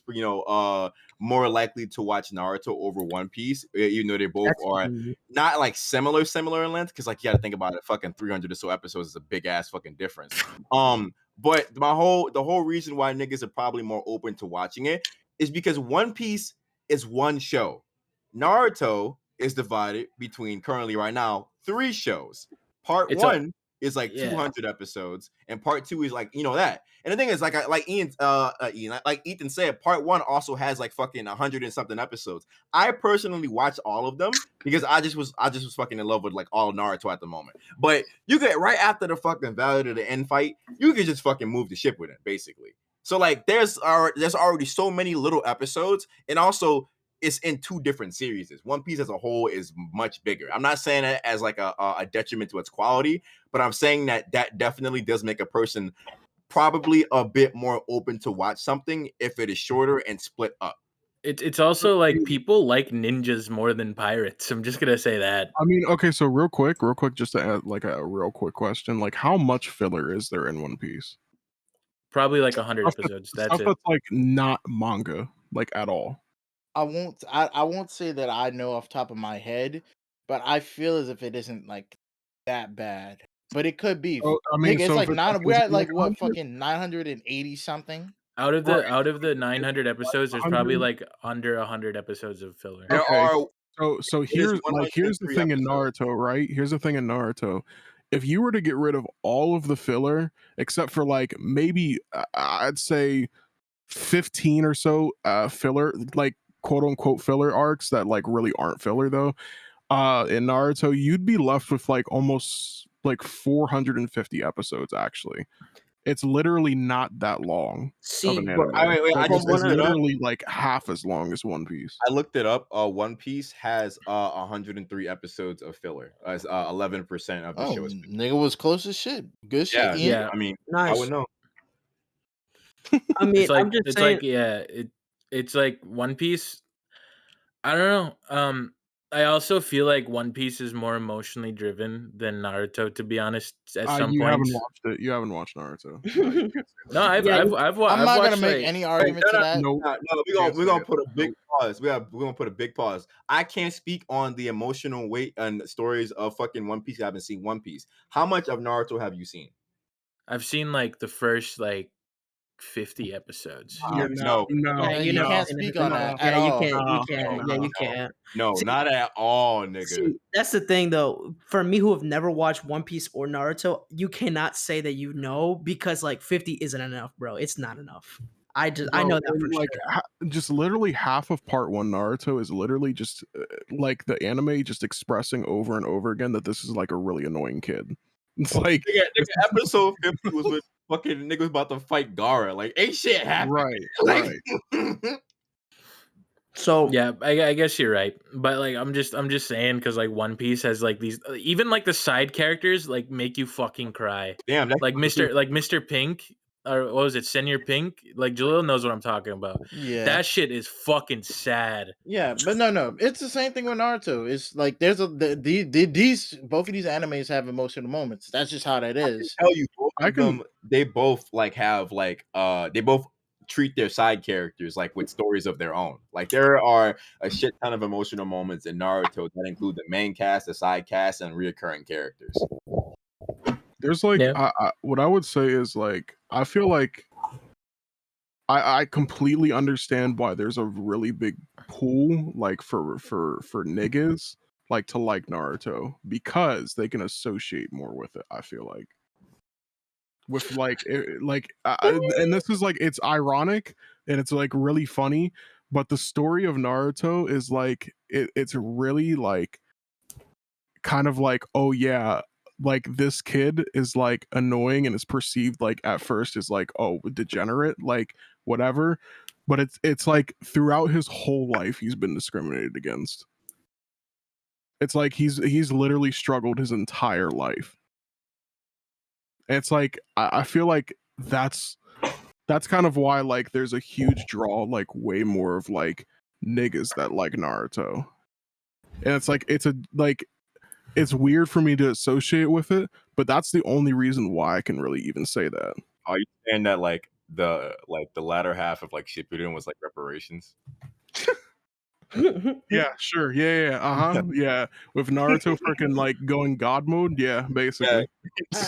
[SPEAKER 6] more likely to watch Naruto over One Piece? Even though they both are not like similar in length, because like you got to think about it, fucking 300 or so episodes is a big ass fucking difference. But the whole reason why niggas are probably more open to watching it is because One Piece is one show. Naruto is divided between currently right now 3 shows. Part
[SPEAKER 2] It's
[SPEAKER 6] 1 is like
[SPEAKER 2] yeah.
[SPEAKER 6] 200 episodes, and part 2 is like that. And the thing is, like Ethan said, part 1 also has like fucking 100 and something episodes. I personally watch all of them because I just was fucking in love with like all Naruto at the moment. But you get right after the fucking Valley to the End fight, you can just fucking move the ship with it, basically. So like there's already so many little episodes, and also it's in 2 different series. One Piece as a whole is much bigger. I'm not saying that as like a detriment to its quality, but I'm saying that definitely does make a person probably a bit more open to watch something if it is shorter and split up.
[SPEAKER 2] It's also like people like ninjas more than pirates. I'm just gonna say that.
[SPEAKER 3] I mean, okay, so real quick, just to add like a real quick question, like how much filler is there in One Piece?
[SPEAKER 2] Probably like 100
[SPEAKER 3] Stuff
[SPEAKER 2] episodes.
[SPEAKER 3] stuff
[SPEAKER 2] That's it.
[SPEAKER 3] that's like not manga, like at all.
[SPEAKER 5] I won't say that I know off the top of my head, but I feel as if it isn't like that bad, but it could be.
[SPEAKER 3] Oh, I mean,
[SPEAKER 5] Nigga, it's
[SPEAKER 3] so
[SPEAKER 5] like
[SPEAKER 3] if
[SPEAKER 5] nine. We're at like what
[SPEAKER 3] 100,
[SPEAKER 5] fucking 980 something.
[SPEAKER 2] Out of
[SPEAKER 3] Right.
[SPEAKER 2] the 900 episodes, there's probably
[SPEAKER 3] 100.
[SPEAKER 2] like under 100 episodes of filler.
[SPEAKER 6] There
[SPEAKER 3] Okay.
[SPEAKER 6] are
[SPEAKER 3] So
[SPEAKER 6] it is
[SPEAKER 3] here's the
[SPEAKER 6] 103
[SPEAKER 3] thing in
[SPEAKER 6] episodes.
[SPEAKER 3] Naruto, right? Here's the thing in Naruto. If you were to get rid of all of the filler, except for like maybe I'd say 15 or so filler, like quote unquote filler arcs that like really aren't filler though, in Naruto, you'd be left with like almost like 450 episodes actually. It's literally not that long of
[SPEAKER 1] See,
[SPEAKER 3] an
[SPEAKER 1] bro,
[SPEAKER 3] anime.
[SPEAKER 6] wait, I
[SPEAKER 3] Like,
[SPEAKER 6] just
[SPEAKER 3] it's
[SPEAKER 6] looked it up.
[SPEAKER 3] literally like half as long as One Piece.
[SPEAKER 6] I looked it up. One Piece has 103 episodes of filler. As 11% of the show is filler.
[SPEAKER 5] Nigga was close as shit. Good shit,
[SPEAKER 6] Yeah,
[SPEAKER 5] Ian.
[SPEAKER 2] Yeah.
[SPEAKER 6] I mean, I
[SPEAKER 1] nice.
[SPEAKER 6] would know.
[SPEAKER 1] I mean,
[SPEAKER 2] It's like
[SPEAKER 1] I'm just
[SPEAKER 2] it's
[SPEAKER 1] saying.
[SPEAKER 2] like it's like One Piece. I don't know. I also feel like One Piece is more emotionally driven than Naruto, to be honest. At some
[SPEAKER 3] You haven't
[SPEAKER 2] points,
[SPEAKER 3] watched it. You haven't watched Naruto. No, you can't say
[SPEAKER 2] no,
[SPEAKER 3] that.
[SPEAKER 2] I've
[SPEAKER 1] Yeah,
[SPEAKER 2] I've I've, wa-
[SPEAKER 5] I'm
[SPEAKER 2] I've
[SPEAKER 5] not
[SPEAKER 2] watched
[SPEAKER 5] gonna make
[SPEAKER 2] like
[SPEAKER 5] any argument to that.
[SPEAKER 3] Nope.
[SPEAKER 6] No,
[SPEAKER 3] Can't
[SPEAKER 6] we're
[SPEAKER 3] say
[SPEAKER 6] gonna
[SPEAKER 3] it.
[SPEAKER 6] put a big
[SPEAKER 3] Nope.
[SPEAKER 6] pause. We're gonna put a big pause. I can't speak on the emotional weight and stories of fucking One Piece. I haven't seen One Piece. How much of Naruto have you seen?
[SPEAKER 2] I've seen like the first like 50 episodes.
[SPEAKER 3] You're
[SPEAKER 6] No,
[SPEAKER 3] no,
[SPEAKER 1] Yeah,
[SPEAKER 5] you
[SPEAKER 1] never
[SPEAKER 5] can't
[SPEAKER 1] seen
[SPEAKER 5] speak
[SPEAKER 1] anything.
[SPEAKER 5] on that
[SPEAKER 1] Yeah,
[SPEAKER 5] at
[SPEAKER 1] you
[SPEAKER 5] all.
[SPEAKER 1] can't. You
[SPEAKER 3] No,
[SPEAKER 1] can't.
[SPEAKER 3] no,
[SPEAKER 1] Yeah, you
[SPEAKER 3] no.
[SPEAKER 1] can't.
[SPEAKER 6] no,
[SPEAKER 1] See-
[SPEAKER 6] not at all, nigga.
[SPEAKER 1] See, that's the thing, though. For me, who have never watched One Piece or Naruto, you cannot say that you know because like 50 isn't enough, bro. It's not enough. I
[SPEAKER 3] Bro,
[SPEAKER 1] know that
[SPEAKER 3] and,
[SPEAKER 1] for
[SPEAKER 3] like
[SPEAKER 1] sure.
[SPEAKER 3] just literally half of part one Naruto is literally just like the anime just expressing over and over again that this is like a really annoying kid. It's like
[SPEAKER 6] Nigga, episode 50 was with fucking niggas about to fight Gaara. Like, ain't shit happened.
[SPEAKER 3] right,
[SPEAKER 6] Like,
[SPEAKER 3] right.
[SPEAKER 1] So
[SPEAKER 2] Yeah, I guess you're right, but like I'm just saying because like One Piece has like these even like the side characters like make you fucking cry.
[SPEAKER 6] damn, that's
[SPEAKER 2] Like Mr. Pink or what was it, Senior Pink? Like Jalil knows what I'm talking about.
[SPEAKER 5] Yeah.
[SPEAKER 2] That shit is fucking sad.
[SPEAKER 5] Yeah, but no, it's the same thing with Naruto. It's like there's these both of these animes have emotional moments. That's just how that is.
[SPEAKER 6] tell you both
[SPEAKER 3] I
[SPEAKER 6] of
[SPEAKER 3] can-
[SPEAKER 6] them, they both like have like they both treat their side characters like with stories of their own. Like there are a shit ton of emotional moments in Naruto that include the main cast, the side cast, and reoccurring characters.
[SPEAKER 3] There's like
[SPEAKER 2] Yeah.
[SPEAKER 3] what I would say is like I feel like I completely understand why there's a really big pool like for niggas like to like Naruto because they can associate more with it. I feel like with like and this is like it's ironic and it's like really funny, but the story of Naruto is like it's really like kind of like, oh yeah, like this kid is like annoying and is perceived like at first as like, oh, degenerate, like whatever, but it's like throughout his whole life he's been discriminated against. It's like he's literally struggled his entire life. And it's like I feel like that's kind of why like there's a huge draw, like way more of like niggas that like Naruto. And it's like it's weird for me to associate with it, but that's the only reason why I can really even say that.
[SPEAKER 6] Are you saying that like the latter half of like Shippuden was like reparations?
[SPEAKER 3] Yeah, sure. Yeah. Uh-huh. Yeah. With Naruto freaking like going god mode, yeah, basically.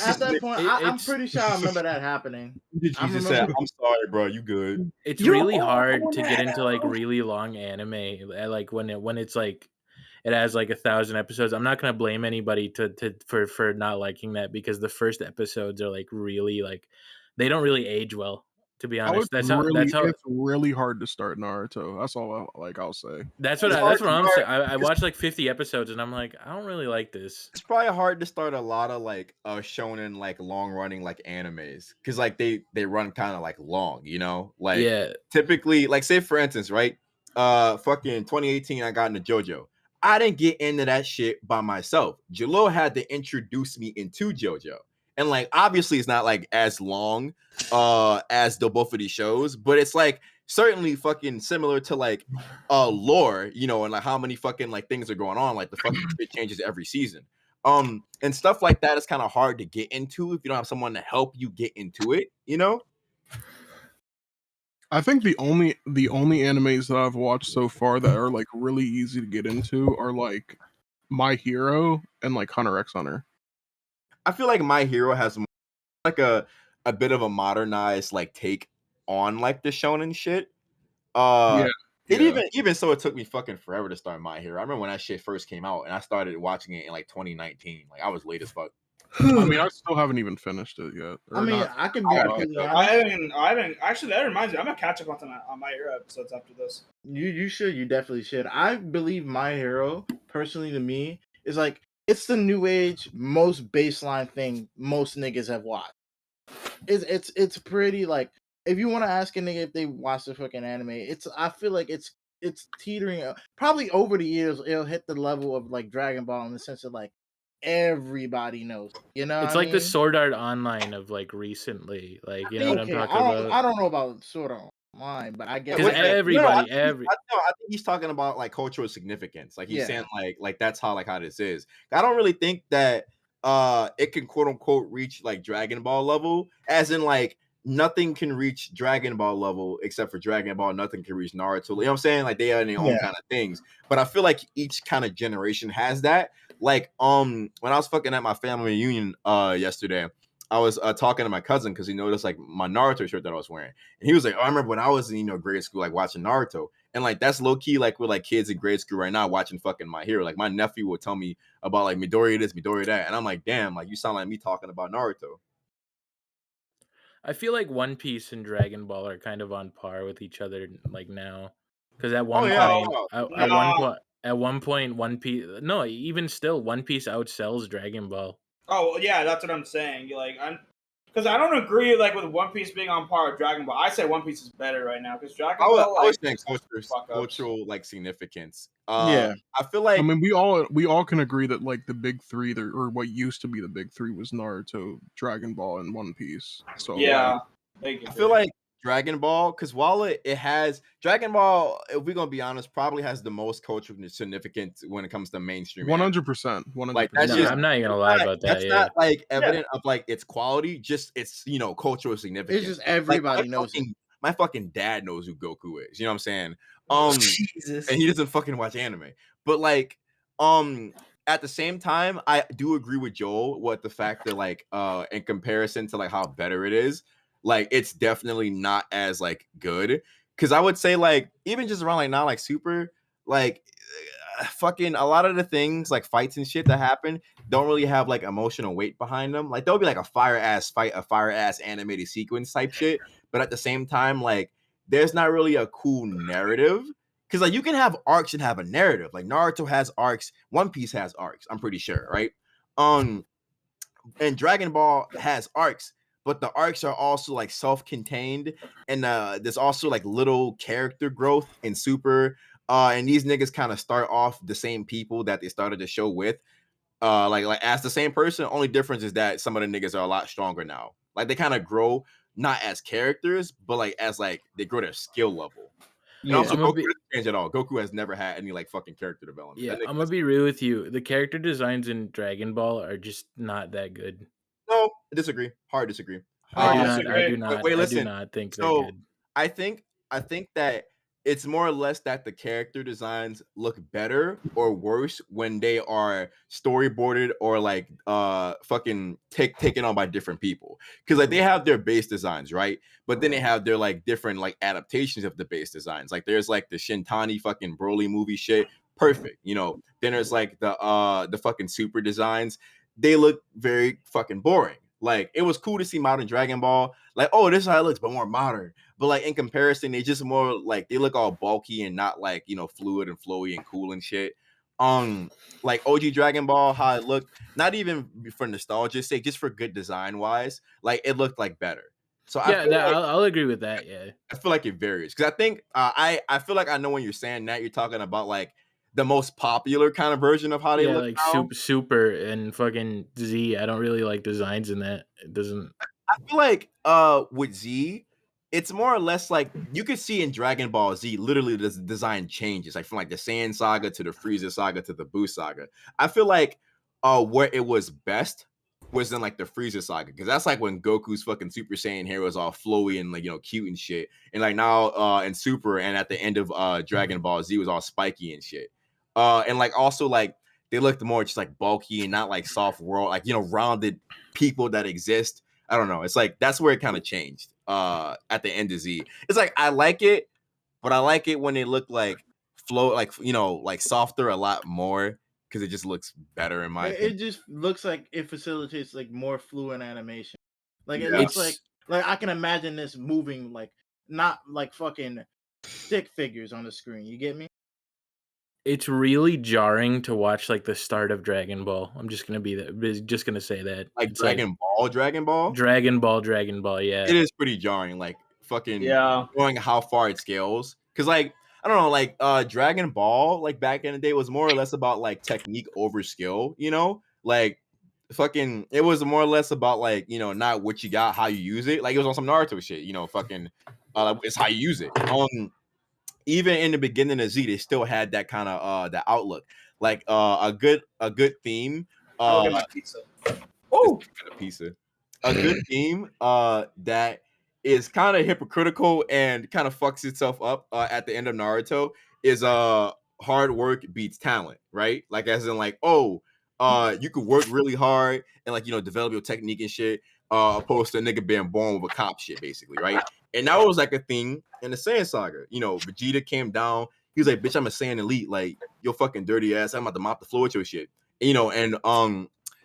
[SPEAKER 5] At that point, I'm
[SPEAKER 2] It's-
[SPEAKER 5] pretty sure I remember that happening.
[SPEAKER 6] Jesus said, "I'm sorry, bro. You good?"
[SPEAKER 2] It's
[SPEAKER 1] You're
[SPEAKER 2] really
[SPEAKER 1] all
[SPEAKER 2] hard to get
[SPEAKER 1] right.
[SPEAKER 2] into like really long anime like when it's like it has like 1,000 episodes. I'm not gonna blame anybody for not liking that because the first episodes are like really like they don't really age well, to be honest. That's how
[SPEAKER 3] it's really hard to start Naruto. That's all I'll say.
[SPEAKER 2] that's
[SPEAKER 6] It's
[SPEAKER 2] what
[SPEAKER 6] hard
[SPEAKER 2] I'm
[SPEAKER 6] to
[SPEAKER 2] saying.
[SPEAKER 6] start.
[SPEAKER 2] I watched like 50 episodes and I'm like, I don't really like this.
[SPEAKER 6] It's probably hard to start a lot of like shonen like long running like animes because like they run kind of like long, you know, like
[SPEAKER 2] Yeah.
[SPEAKER 6] typically like say for instance, right? Fucking 2018, I got into JoJo. I didn't get into that shit by myself. Jalil had to introduce me into JoJo. And like obviously it's not like as long as the both of these shows, but it's like certainly fucking similar to like lore, you know, and like how many fucking like things are going on, like the fucking shit changes every season. And stuff like that is kind of hard to get into if you don't have someone to help you get into it, you know?
[SPEAKER 3] I think the only animes that I've watched so far that are like really easy to get into are like My Hero and like Hunter x Hunter.
[SPEAKER 6] I feel like My Hero has like a bit of a modernized like take on like the shonen shit.
[SPEAKER 3] Yeah.
[SPEAKER 6] It even so, it took me fucking forever to start My Hero. I remember when that shit first came out, and I started watching it in like 2019. Like I was late as fuck.
[SPEAKER 3] I mean, I still haven't even finished it yet.
[SPEAKER 5] I mean, I can be
[SPEAKER 6] I
[SPEAKER 5] completely honest.
[SPEAKER 4] I haven't. Actually, that reminds me. I'm gonna catch up on My Hero episodes after this.
[SPEAKER 5] You should. You definitely should. I believe My Hero, personally to me, is like it's the new age most baseline thing most niggas have watched. It's pretty like if you want to ask a nigga if they watch the fucking anime, I feel like it's teetering probably over the years it'll hit the level of like Dragon Ball in the sense of like everybody knows. You know,
[SPEAKER 2] It's
[SPEAKER 5] what
[SPEAKER 2] like
[SPEAKER 5] I
[SPEAKER 2] the
[SPEAKER 5] mean?
[SPEAKER 2] Sword Art Online of like recently. Like you know what I'm
[SPEAKER 5] Okay,
[SPEAKER 2] talking about?
[SPEAKER 5] I don't know about Sword Art Online, but I get
[SPEAKER 2] Because
[SPEAKER 5] what
[SPEAKER 2] everybody,
[SPEAKER 6] I think he's talking about like cultural significance. Like he's saying like that's how this is. I don't really think that it can quote unquote reach like Dragon Ball level, as in like nothing can reach Dragon Ball level except for Dragon Ball. Nothing can reach Naruto. You know what I'm saying? Like they are their own kind of things. But I feel like each kind of generation has that. Like when I was fucking at my family reunion yesterday, I was talking to my cousin because he noticed like my Naruto shirt that I was wearing, and he was like, "Oh, I remember when I was in grade school, like watching Naruto." And like that's low key like we're like kids in grade school right now watching fucking My Hero. Like my nephew would tell me about like Midori this, Midori that, and I'm like, damn, like you sound like me talking about Naruto.
[SPEAKER 2] I feel like One Piece and Dragon Ball are kind of on par with each other like now. Because at one at one point, One Piece, no, even still, One Piece outsells Dragon Ball.
[SPEAKER 4] Oh well, yeah, that's what I'm saying. Because I don't agree like with One Piece being on par with Dragon Ball. I say One Piece is better right now because Dragon Ball.
[SPEAKER 6] I was saying cultural like significance.
[SPEAKER 5] Yeah.
[SPEAKER 6] I feel like
[SPEAKER 3] I mean, we all can agree that like the big three, or what used to be the big three, was Naruto, Dragon Ball, and One Piece. So
[SPEAKER 4] yeah,
[SPEAKER 6] I feel like Dragon Ball, because while it has Dragon Ball, if we're gonna be honest, probably has the most cultural significance when it comes to mainstream.
[SPEAKER 3] 100%.
[SPEAKER 6] Like that's just,
[SPEAKER 2] I'm not even gonna lie about that.
[SPEAKER 6] That's not like evident of like its quality, just its cultural significance.
[SPEAKER 5] It's just everybody
[SPEAKER 6] like,
[SPEAKER 5] knows it.
[SPEAKER 6] My fucking dad knows who Goku is. You know what I'm saying?
[SPEAKER 1] Jesus.
[SPEAKER 6] And he doesn't fucking watch anime. But like, at the same time, I do agree with Joel with the fact that like, in comparison to like how better it is, like it's definitely not as like good. Because I would say like even just around like now like Super, like fucking a lot of the things like fights and shit that happen don't really have like emotional weight behind them. Like there'll be like a fire ass fight, a fire ass animated sequence type shit, but at the same time, like there's not really a cool narrative. Because like you can have arcs and have a narrative. Like Naruto has arcs, One Piece has arcs, I'm pretty sure, right? And Dragon Ball has arcs, but the arcs are also like self-contained, and there's also like little character growth in Super. And these niggas kind of start off the same people that they started the show with. Like as the same person. Only difference is that some of the niggas are a lot stronger now. Like they kind of grow not as characters, but like as like they grow their skill level. And also Goku doesn't change at all. Goku has never had any like fucking character development.
[SPEAKER 2] Yeah, I'm gonna be real with you. The character designs in Dragon Ball are just not that good.
[SPEAKER 6] No, I disagree. Hard disagree.
[SPEAKER 2] I do not.
[SPEAKER 6] Wait, listen.
[SPEAKER 2] I do not think
[SPEAKER 6] So,
[SPEAKER 2] they're good.
[SPEAKER 6] I think that it's more or less that the character designs look better or worse when they are storyboarded or like fucking taken on by different people. Because like they have their base designs, right? But then they have their like different like adaptations of the base designs. Like there's like the Shintani fucking Broly movie shit. Perfect. Then there's like the fucking Super designs. They look very fucking boring. Like it was cool to see modern Dragon Ball. Like, oh, this is how it looks, but more modern. But like in comparison, they just more like they look all bulky and not like fluid and flowy and cool and shit. Like OG Dragon Ball, how it looked, not even for nostalgia's sake, just for good design wise, like it looked like better. So
[SPEAKER 2] yeah, I'll agree with that. Yeah,
[SPEAKER 6] I feel like it varies because I think I feel like I know when you're saying that you're talking about like the most popular kind of version of how they look
[SPEAKER 2] like
[SPEAKER 6] now.
[SPEAKER 2] Super and fucking Z. I don't really like designs in that. It doesn't.
[SPEAKER 6] I feel like with Z, it's more or less like you could see in Dragon Ball Z, literally the design changes, like from like the Saiyan saga to the Frieza saga to the Buu saga. I feel like where it was best was in like the Frieza saga, because that's like when Goku's fucking Super Saiyan hair was all flowy and like cute and shit, and like now in Super and at the end of Dragon Ball Z was all spiky and shit. And like also like they looked more just like bulky and not like soft world, like rounded people that exist. I don't know. It's like that's where it kind of changed at the end of Z. It's like I like it, but I like it when they look like flow, like like softer a lot more because it just looks better in my
[SPEAKER 5] It
[SPEAKER 6] opinion.
[SPEAKER 5] just looks like it facilitates like more fluent animation. Like it
[SPEAKER 6] Yeah.
[SPEAKER 5] looks
[SPEAKER 2] It's
[SPEAKER 5] like I can imagine this moving like not like fucking stick figures on the screen. You get me?
[SPEAKER 2] it's really jarring to watch like the start of Dragon Ball. I'm just gonna say that.
[SPEAKER 6] Like
[SPEAKER 2] It's like
[SPEAKER 6] Dragon Ball.
[SPEAKER 2] Dragon Ball, yeah.
[SPEAKER 6] It is pretty jarring, like fucking
[SPEAKER 4] Yeah.
[SPEAKER 6] knowing how far it scales. Cause like I don't know, like Dragon Ball, like back in the day, was more or less about like technique over skill. Like fucking, it was more or less about like not what you got, how you use it. Like it was on some Naruto shit. Fucking, it's how you use it. Even in the beginning of Z, they still had that kind of that outlook. Like a good theme.
[SPEAKER 4] I'll get my pizza.
[SPEAKER 6] Oh, a pizza. A good theme that is kind of hypocritical and kind of fucks itself up at the end of Naruto is hard work beats talent, right? Like as in like, oh, you could work really hard and like develop your technique and shit, opposed to a nigga being born with a cop shit, basically, right? And that was like a thing in the Saiyan saga. Vegeta came down, he was like, bitch, I'm a Saiyan elite, like yo fucking dirty ass, I'm about to mop the floor with your shit. And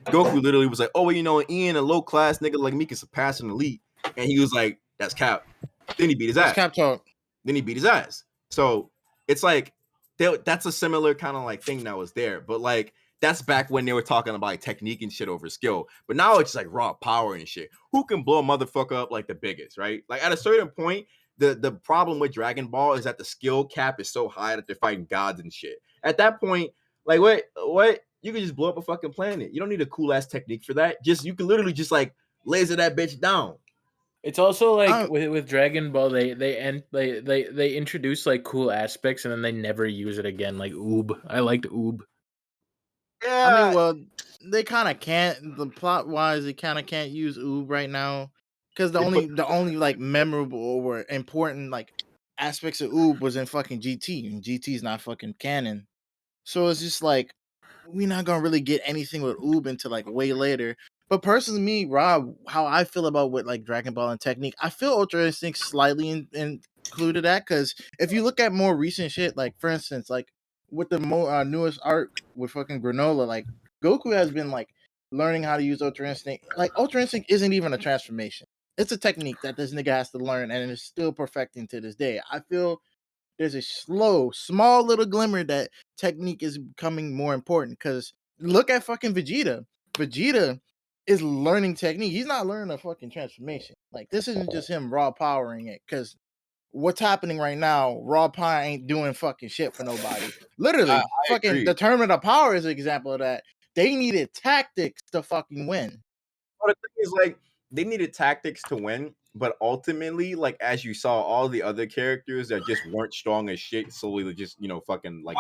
[SPEAKER 6] Goku literally was like, oh, well, Ian, a low class nigga like me can surpass an elite. And he was like, that's cap. Then he beat his ass.
[SPEAKER 5] Cap talk.
[SPEAKER 6] Then he beat his ass. So it's like, that's a similar kind of like thing that was there. But like, that's back when they were talking about like, technique and shit over skill. But now it's like raw power and shit. Who can blow a motherfucker up like the biggest, right? Like at a certain point, the problem with Dragon Ball is that the skill cap is so high that they're fighting gods and shit. At that point, like what? You can just blow up a fucking planet. You don't need a cool ass technique for that. You can literally just like laser that bitch down.
[SPEAKER 2] It's also like with Dragon Ball, they introduce like cool aspects and then they never use it again. Like Oob, I liked Oob.
[SPEAKER 6] Yeah,
[SPEAKER 5] I mean, well, they kind of can't. The plot wise, they kind of can't use Oob right now because the only like memorable or important like aspects of Oob was in fucking GT, and GT's not fucking canon. So it's just like we're not gonna really get anything with Oob until like way later. But personally, me, Rob, how I feel about with like Dragon Ball and technique, I feel Ultra Instinct slightly included that because if you look at more recent shit, like for instance, like with the newest arc with fucking Granola, like Goku has been like learning how to use Ultra Instinct. Like Ultra Instinct isn't even a transformation; it's a technique that this nigga has to learn, and is still perfecting to this day. I feel there's a small little glimmer that technique is becoming more important because look at fucking Vegeta. Vegeta is learning technique. He's not learning a fucking transformation. Like this isn't just him raw powering it because what's happening right now, raw power ain't doing fucking shit for nobody. Literally,
[SPEAKER 6] I
[SPEAKER 5] fucking
[SPEAKER 6] agree.
[SPEAKER 5] the tournament of power is an example of that. They needed tactics to fucking win.
[SPEAKER 6] But the thing is, like, they needed tactics to win, but ultimately, like, as you saw, all the other characters that just weren't strong as shit slowly just, fucking like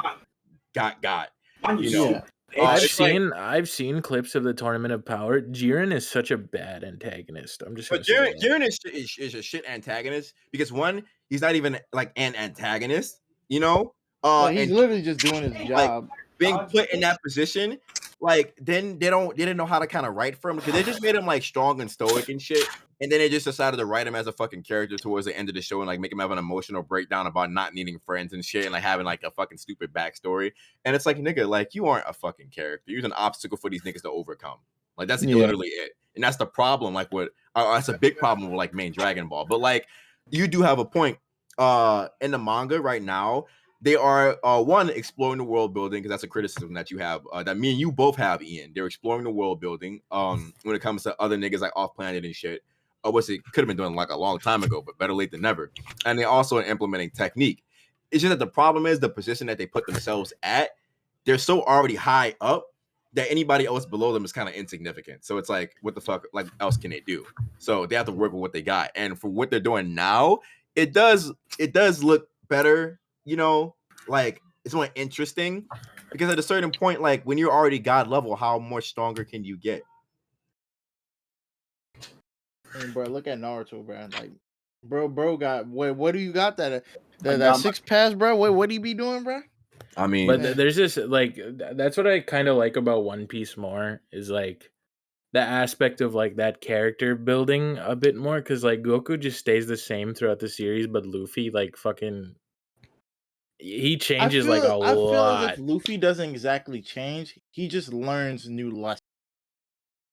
[SPEAKER 6] got.
[SPEAKER 5] Yeah.
[SPEAKER 2] I've seen clips of the Tournament of Power. Jiren is such a bad antagonist. I'm just
[SPEAKER 6] But
[SPEAKER 2] gonna say that.
[SPEAKER 6] Jiren is a shit antagonist because one, he's not even like an antagonist,
[SPEAKER 5] Like, he's
[SPEAKER 6] and
[SPEAKER 5] literally just doing his job.
[SPEAKER 6] being put in that position, like then they didn't know how to kind of write for him because they just made him like strong and stoic and shit, and then they just decided to write him as a fucking character towards the end of the show and like make him have an emotional breakdown about not needing friends and shit and like having like a fucking stupid backstory. And it's like, nigga, like you aren't a fucking character. You're an obstacle for these niggas to overcome. Like that's literally it, and that's the problem. Like what? That's a big problem with like main Dragon Ball. But like you do have a point. In the manga right now, they are one exploring the world building because that's a criticism that you have that me and you both have, Ian. They're exploring the world building when it comes to other niggas like off planet and shit. Which it could have been doing like a long time ago, but better late than never. And they also are implementing technique. It's just that the problem is the position that they put themselves at. They're so already high up that anybody else below them is kind of insignificant. So it's like, what the fuck like else can they do? So they have to work with what they got. And for what they're doing now, it does look better, like it's more interesting because at a certain point, like when you're already god level, how much stronger can you get?
[SPEAKER 5] I mean, bro, look at Naruto, bro. Like, bro got what do you got that
[SPEAKER 4] got
[SPEAKER 5] six pass, bro? What do you be doing, bro?
[SPEAKER 6] I mean,
[SPEAKER 2] But there's this like that's what I kind of like about One Piece more is like the aspect of like that character building a bit more because like Goku just stays the same throughout the series, but Luffy like fucking he changes like a
[SPEAKER 5] I feel as if
[SPEAKER 2] lot.
[SPEAKER 5] Luffy doesn't exactly change. He just learns new lessons.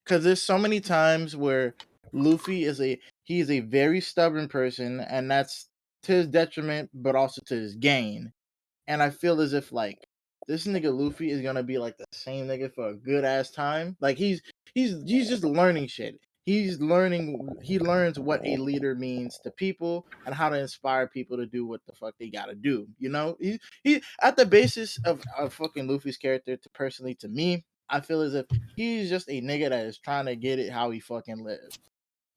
[SPEAKER 5] Because there's so many times where Luffy is a very stubborn person, and that's to his detriment, but also to his gain. And I feel as if like this nigga Luffy is gonna be like the same nigga for a good ass time. Like he's just learning shit. He learns what a leader means to people and how to inspire people to do what the fuck they gotta do. You know, he at the basis of fucking Luffy's character to me, I feel as if he's just a nigga that is trying to get it how he fucking lives.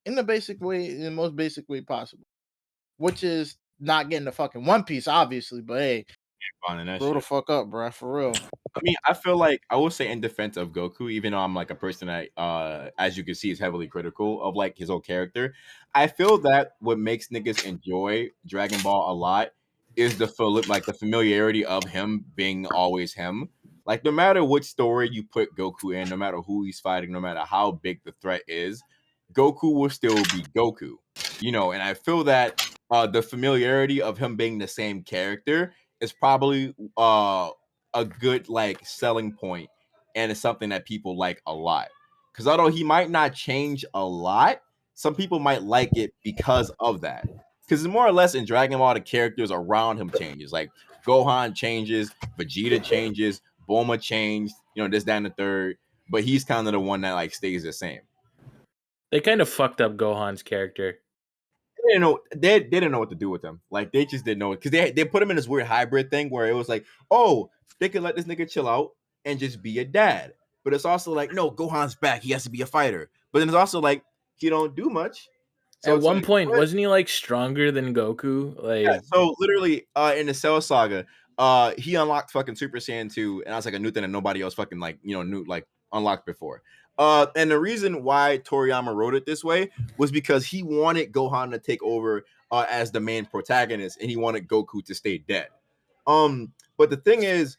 [SPEAKER 5] In the most basic way possible. Which is not getting the fucking One Piece, obviously, but hey,
[SPEAKER 6] finding that
[SPEAKER 5] grow the
[SPEAKER 6] shit.
[SPEAKER 5] fuck up, bro, for real.
[SPEAKER 6] I mean, I feel like I will say in defense of Goku, even though I'm like a person that, as you can see, is heavily critical of like his whole character. I feel that what makes niggas enjoy Dragon Ball a lot is the familiarity of him being always him. Like no matter which story you put Goku in, no matter who he's fighting, no matter how big the threat is, Goku will still be Goku. You know, and I feel that the familiarity of him being the same character is probably a good like selling point, and it's something that people like a lot. Because although he might not change a lot, some people might like it because of that. Because more or less in Dragon Ball, the characters around him changes. Like Gohan changes, Vegeta changes, Bulma changed, you know, this, that, and the third. But he's kind of the one that like stays the same.
[SPEAKER 2] They kind of fucked up Gohan's character.
[SPEAKER 6] They didn't know what to do with him. Like they just didn't know it because they put him in this weird hybrid thing where it was like, oh, they could let this nigga chill out and just be a dad. But it's also like, no, Gohan's back. He has to be a fighter. But then it's also like he don't do much. So
[SPEAKER 2] At
[SPEAKER 6] it's
[SPEAKER 2] one
[SPEAKER 6] like,
[SPEAKER 2] point,
[SPEAKER 6] what?
[SPEAKER 2] wasn't he like stronger than Goku? Like
[SPEAKER 6] Yeah, so literally in the Cell Saga, he unlocked fucking Super Saiyan 2, and that's like a new thing that nobody else fucking like, you know, knew like unlocked before. And the reason why Toriyama wrote it this way was because he wanted Gohan to take over as the main protagonist, and he wanted Goku to stay dead. But the thing is,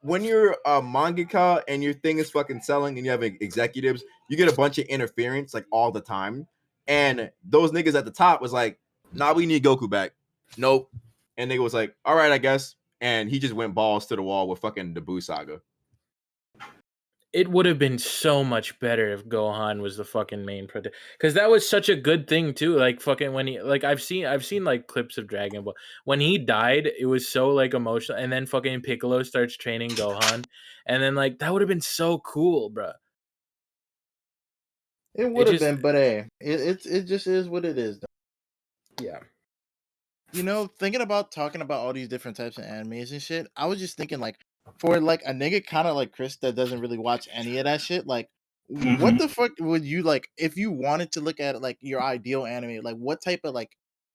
[SPEAKER 6] when you're a mangaka and your thing is fucking selling and you have executives, you get a bunch of interference like all the time. And those niggas at the top was like, nah, we need Goku back. Nope. And nigga was like, all right, I guess. And he just went balls to the wall with fucking the Buu saga.
[SPEAKER 2] it would have been so much better if Gohan was the fucking main protagonist, because that was such a good thing too. Like fucking when he like I've seen like clips of Dragon Ball when he died. It was so like emotional, and then fucking Piccolo starts training Gohan, and then like that would have been so cool, bro.
[SPEAKER 5] It would have
[SPEAKER 2] just-
[SPEAKER 5] been, but hey, it just is what it is. Though.
[SPEAKER 2] Yeah.
[SPEAKER 5] You know, thinking about talking about all these different types of animes and shit, I was just thinking like for like a nigga kind of like Chris that doesn't really watch any of that shit, like what the fuck would you like if you wanted to look at like your ideal anime, like what type of like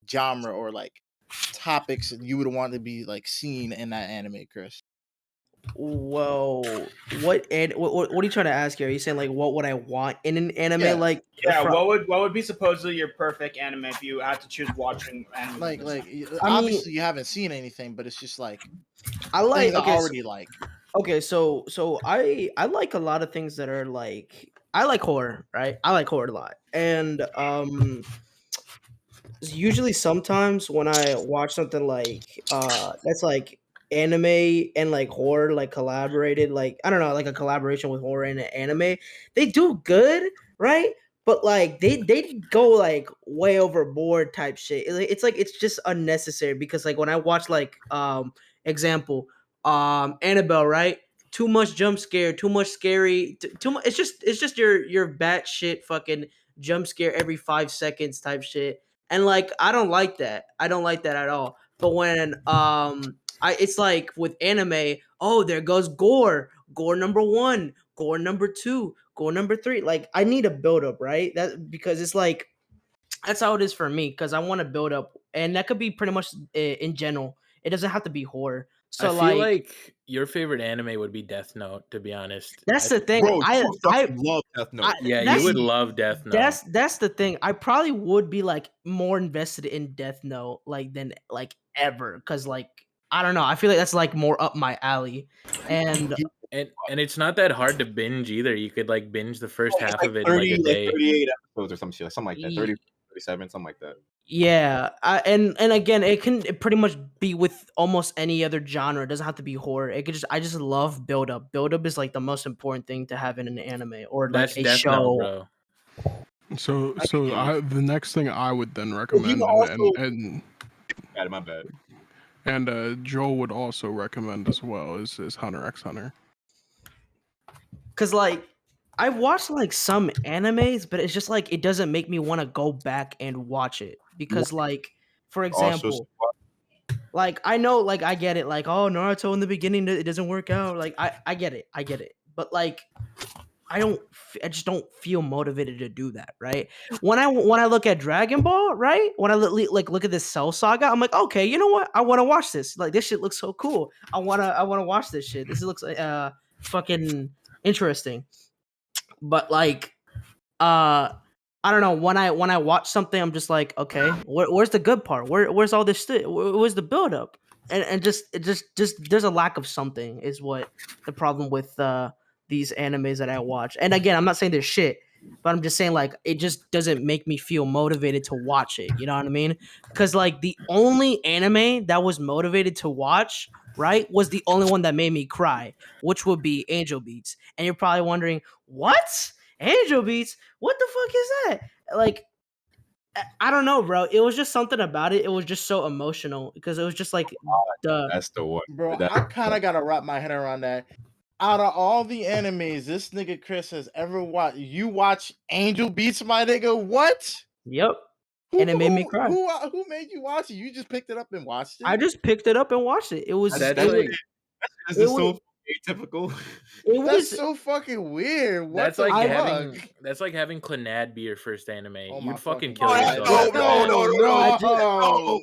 [SPEAKER 5] genre or like topics you would want to be like seen in that anime, Chris?
[SPEAKER 1] Well, what are you trying to ask here? Are you saying like what would I want in an anime?
[SPEAKER 5] Yeah.
[SPEAKER 1] Like
[SPEAKER 4] Yeah,
[SPEAKER 1] from-
[SPEAKER 4] what would be supposedly your perfect anime if you had to choose watching anime?
[SPEAKER 5] Like
[SPEAKER 1] I mean-
[SPEAKER 5] obviously you haven't seen anything, but it's just like
[SPEAKER 1] I like
[SPEAKER 5] things I
[SPEAKER 1] okay,
[SPEAKER 5] already like.
[SPEAKER 1] okay, so I like a lot of things that are like I like horror, right? I like horror a lot, and usually sometimes when I watch something like that's like anime and like horror like collaborated, like I don't know, like a collaboration with horror and anime, they do good, right? But like they go like way overboard type shit. It's like it's just unnecessary because like when I watch like example Annabelle, right? Too much jump scare, too much scary, too much. It's just your bat shit fucking jump scare every 5 seconds type shit, and like I don't like that. I don't like that at all. But when it's like with anime, oh there goes gore number 1, gore number 2, gore number 3. Like I need a build up, right? That because it's like that's how it is for me because I want to build up, and that could be pretty much in general. It doesn't have to be horror. So
[SPEAKER 2] I feel like your favorite anime would be Death Note, to be honest.
[SPEAKER 1] that's the thing.
[SPEAKER 6] Bro,
[SPEAKER 1] I
[SPEAKER 6] you fucking love Death Note.
[SPEAKER 2] Yeah,
[SPEAKER 1] that's-
[SPEAKER 2] you would love Death Note.
[SPEAKER 1] That's the thing. I probably would be like more invested in Death Note like than like ever because like I don't know. I feel like that's like more up my alley. And
[SPEAKER 2] And it's not that hard to binge either. You could like binge the first
[SPEAKER 6] It's
[SPEAKER 2] half
[SPEAKER 6] like
[SPEAKER 2] of it
[SPEAKER 6] 30,
[SPEAKER 2] in like a day.
[SPEAKER 6] 38 episodes or some shit, something like that.
[SPEAKER 1] Ye-
[SPEAKER 6] 30, 37, something like that.
[SPEAKER 1] yeah, and again, it can pretty much be with almost any other genre. It doesn't have to be horror. It could just I just love build up. Build up is like the most important thing to have in an anime or like
[SPEAKER 2] That's
[SPEAKER 1] a
[SPEAKER 2] Death Note,
[SPEAKER 1] show.
[SPEAKER 2] bro.
[SPEAKER 3] So the next thing I would then
[SPEAKER 6] You
[SPEAKER 3] recommend,
[SPEAKER 6] also-
[SPEAKER 3] and
[SPEAKER 6] my bad.
[SPEAKER 3] Joel would also recommend as well is Hunter x Hunter.
[SPEAKER 1] Cause like I've watched like some animes, but it's just like it doesn't make me want to go back and watch it. Because like, for example, like I know, like I get it, like oh Naruto in the beginning it doesn't work out. Like I get it, but like I just don't feel motivated to do that, right? When I look at Dragon Ball, right? When I look at this Cell Saga, I'm like, okay, you know what? I want to watch this. Like this shit looks so cool. I wanna watch this shit. This looks fucking interesting. But like I don't know, when I watch something I'm just like, okay, where's the good part? Where's all this where's the build up? And it just there's a lack of something is what the problem with these animes that I watch. And again, I'm not saying they're shit, but I'm just saying like it just doesn't make me feel motivated to watch it. You know what I mean? Cuz like the only anime that was motivated to watch, right, was the only one that made me cry, which would be Angel Beats. And you're probably wondering, "What? Angel Beats? What the fuck is that?" Like I don't know, bro. It was just something about it. It was just so emotional because it was just like
[SPEAKER 6] That's the one.
[SPEAKER 5] Bro, I kind of gotta wrap my head around that. Out of all the animes this nigga Chris has ever watched, you watch Angel Beats, my nigga. What?
[SPEAKER 1] Yep. And it made me cry.
[SPEAKER 5] Who made you watch it? You just picked it up and watched it.
[SPEAKER 1] I just picked it up and watched it. It was
[SPEAKER 2] That's
[SPEAKER 1] it
[SPEAKER 2] like
[SPEAKER 1] was,
[SPEAKER 6] This
[SPEAKER 1] it
[SPEAKER 6] is so
[SPEAKER 1] was-
[SPEAKER 6] atypical.
[SPEAKER 1] it
[SPEAKER 5] That's
[SPEAKER 1] was
[SPEAKER 5] so fucking weird. What
[SPEAKER 2] that's
[SPEAKER 5] the
[SPEAKER 2] like
[SPEAKER 5] fuck?
[SPEAKER 2] having Clannad be your first anime.
[SPEAKER 5] Oh my
[SPEAKER 2] You'd fucking
[SPEAKER 5] fucking
[SPEAKER 2] kill
[SPEAKER 5] God.
[SPEAKER 2] yourself.
[SPEAKER 5] No.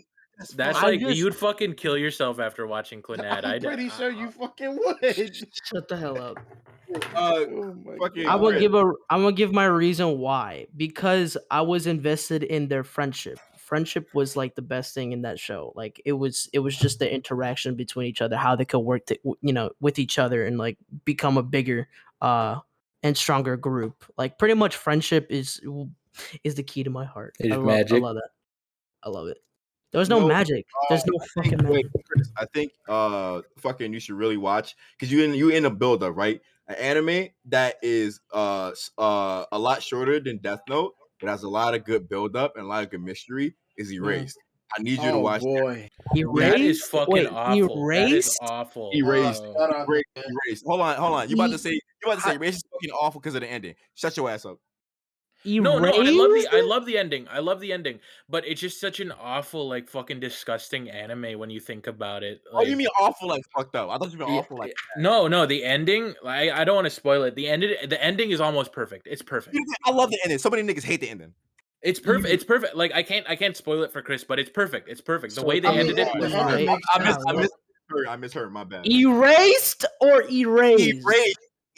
[SPEAKER 2] That's
[SPEAKER 1] I
[SPEAKER 2] like
[SPEAKER 1] just-
[SPEAKER 2] you'd fucking kill yourself after watching Clannad.
[SPEAKER 5] I'm pretty sure you fucking would.
[SPEAKER 1] shut the hell up.
[SPEAKER 5] Oh my
[SPEAKER 6] fucking-
[SPEAKER 5] God.
[SPEAKER 1] I'm gonna give my reason why. Because I was invested in their friendship. Friendship was like the best thing in that show. Like it was just the interaction between each other, how they could work with each other and like become a bigger and stronger group. Like pretty much friendship is the key to my heart.
[SPEAKER 2] It's
[SPEAKER 1] I
[SPEAKER 2] magic.
[SPEAKER 1] love that. I love it. There was no
[SPEAKER 6] No,
[SPEAKER 1] magic. There's no fucking
[SPEAKER 6] Wait,
[SPEAKER 1] magic.
[SPEAKER 6] Chris, I think fucking you should really watch because you in a build up, right? An anime that is a lot shorter than Death Note, but has a lot of good build up and a lot of good mystery is Erased. I need you to watch
[SPEAKER 5] boy.
[SPEAKER 1] Erased?
[SPEAKER 2] That is fucking
[SPEAKER 1] Wait,
[SPEAKER 2] awful. That is
[SPEAKER 1] Erased?
[SPEAKER 2] awful.
[SPEAKER 6] Erased.
[SPEAKER 2] bro.
[SPEAKER 5] Shut up.
[SPEAKER 6] Erased. Hold on. You about to say Erased is fucking awful because of the ending. Shut your ass up.
[SPEAKER 2] No, I
[SPEAKER 1] Erased?
[SPEAKER 2] love the ending. But it's just such an awful, like fucking disgusting anime when you think about it.
[SPEAKER 6] Oh, you mean awful like fucked up? I thought you meant awful like
[SPEAKER 2] No, the ending. I don't want to spoil it. The ending is almost perfect. It's perfect.
[SPEAKER 6] I love the ending. So many niggas hate the ending.
[SPEAKER 2] It's perfect. It's perfect. Like I can't spoil it for Chris, but it's perfect. It's perfect. The
[SPEAKER 1] So
[SPEAKER 2] way they ended it was perfect.
[SPEAKER 6] I misheard. My bad.
[SPEAKER 1] Erased or erased?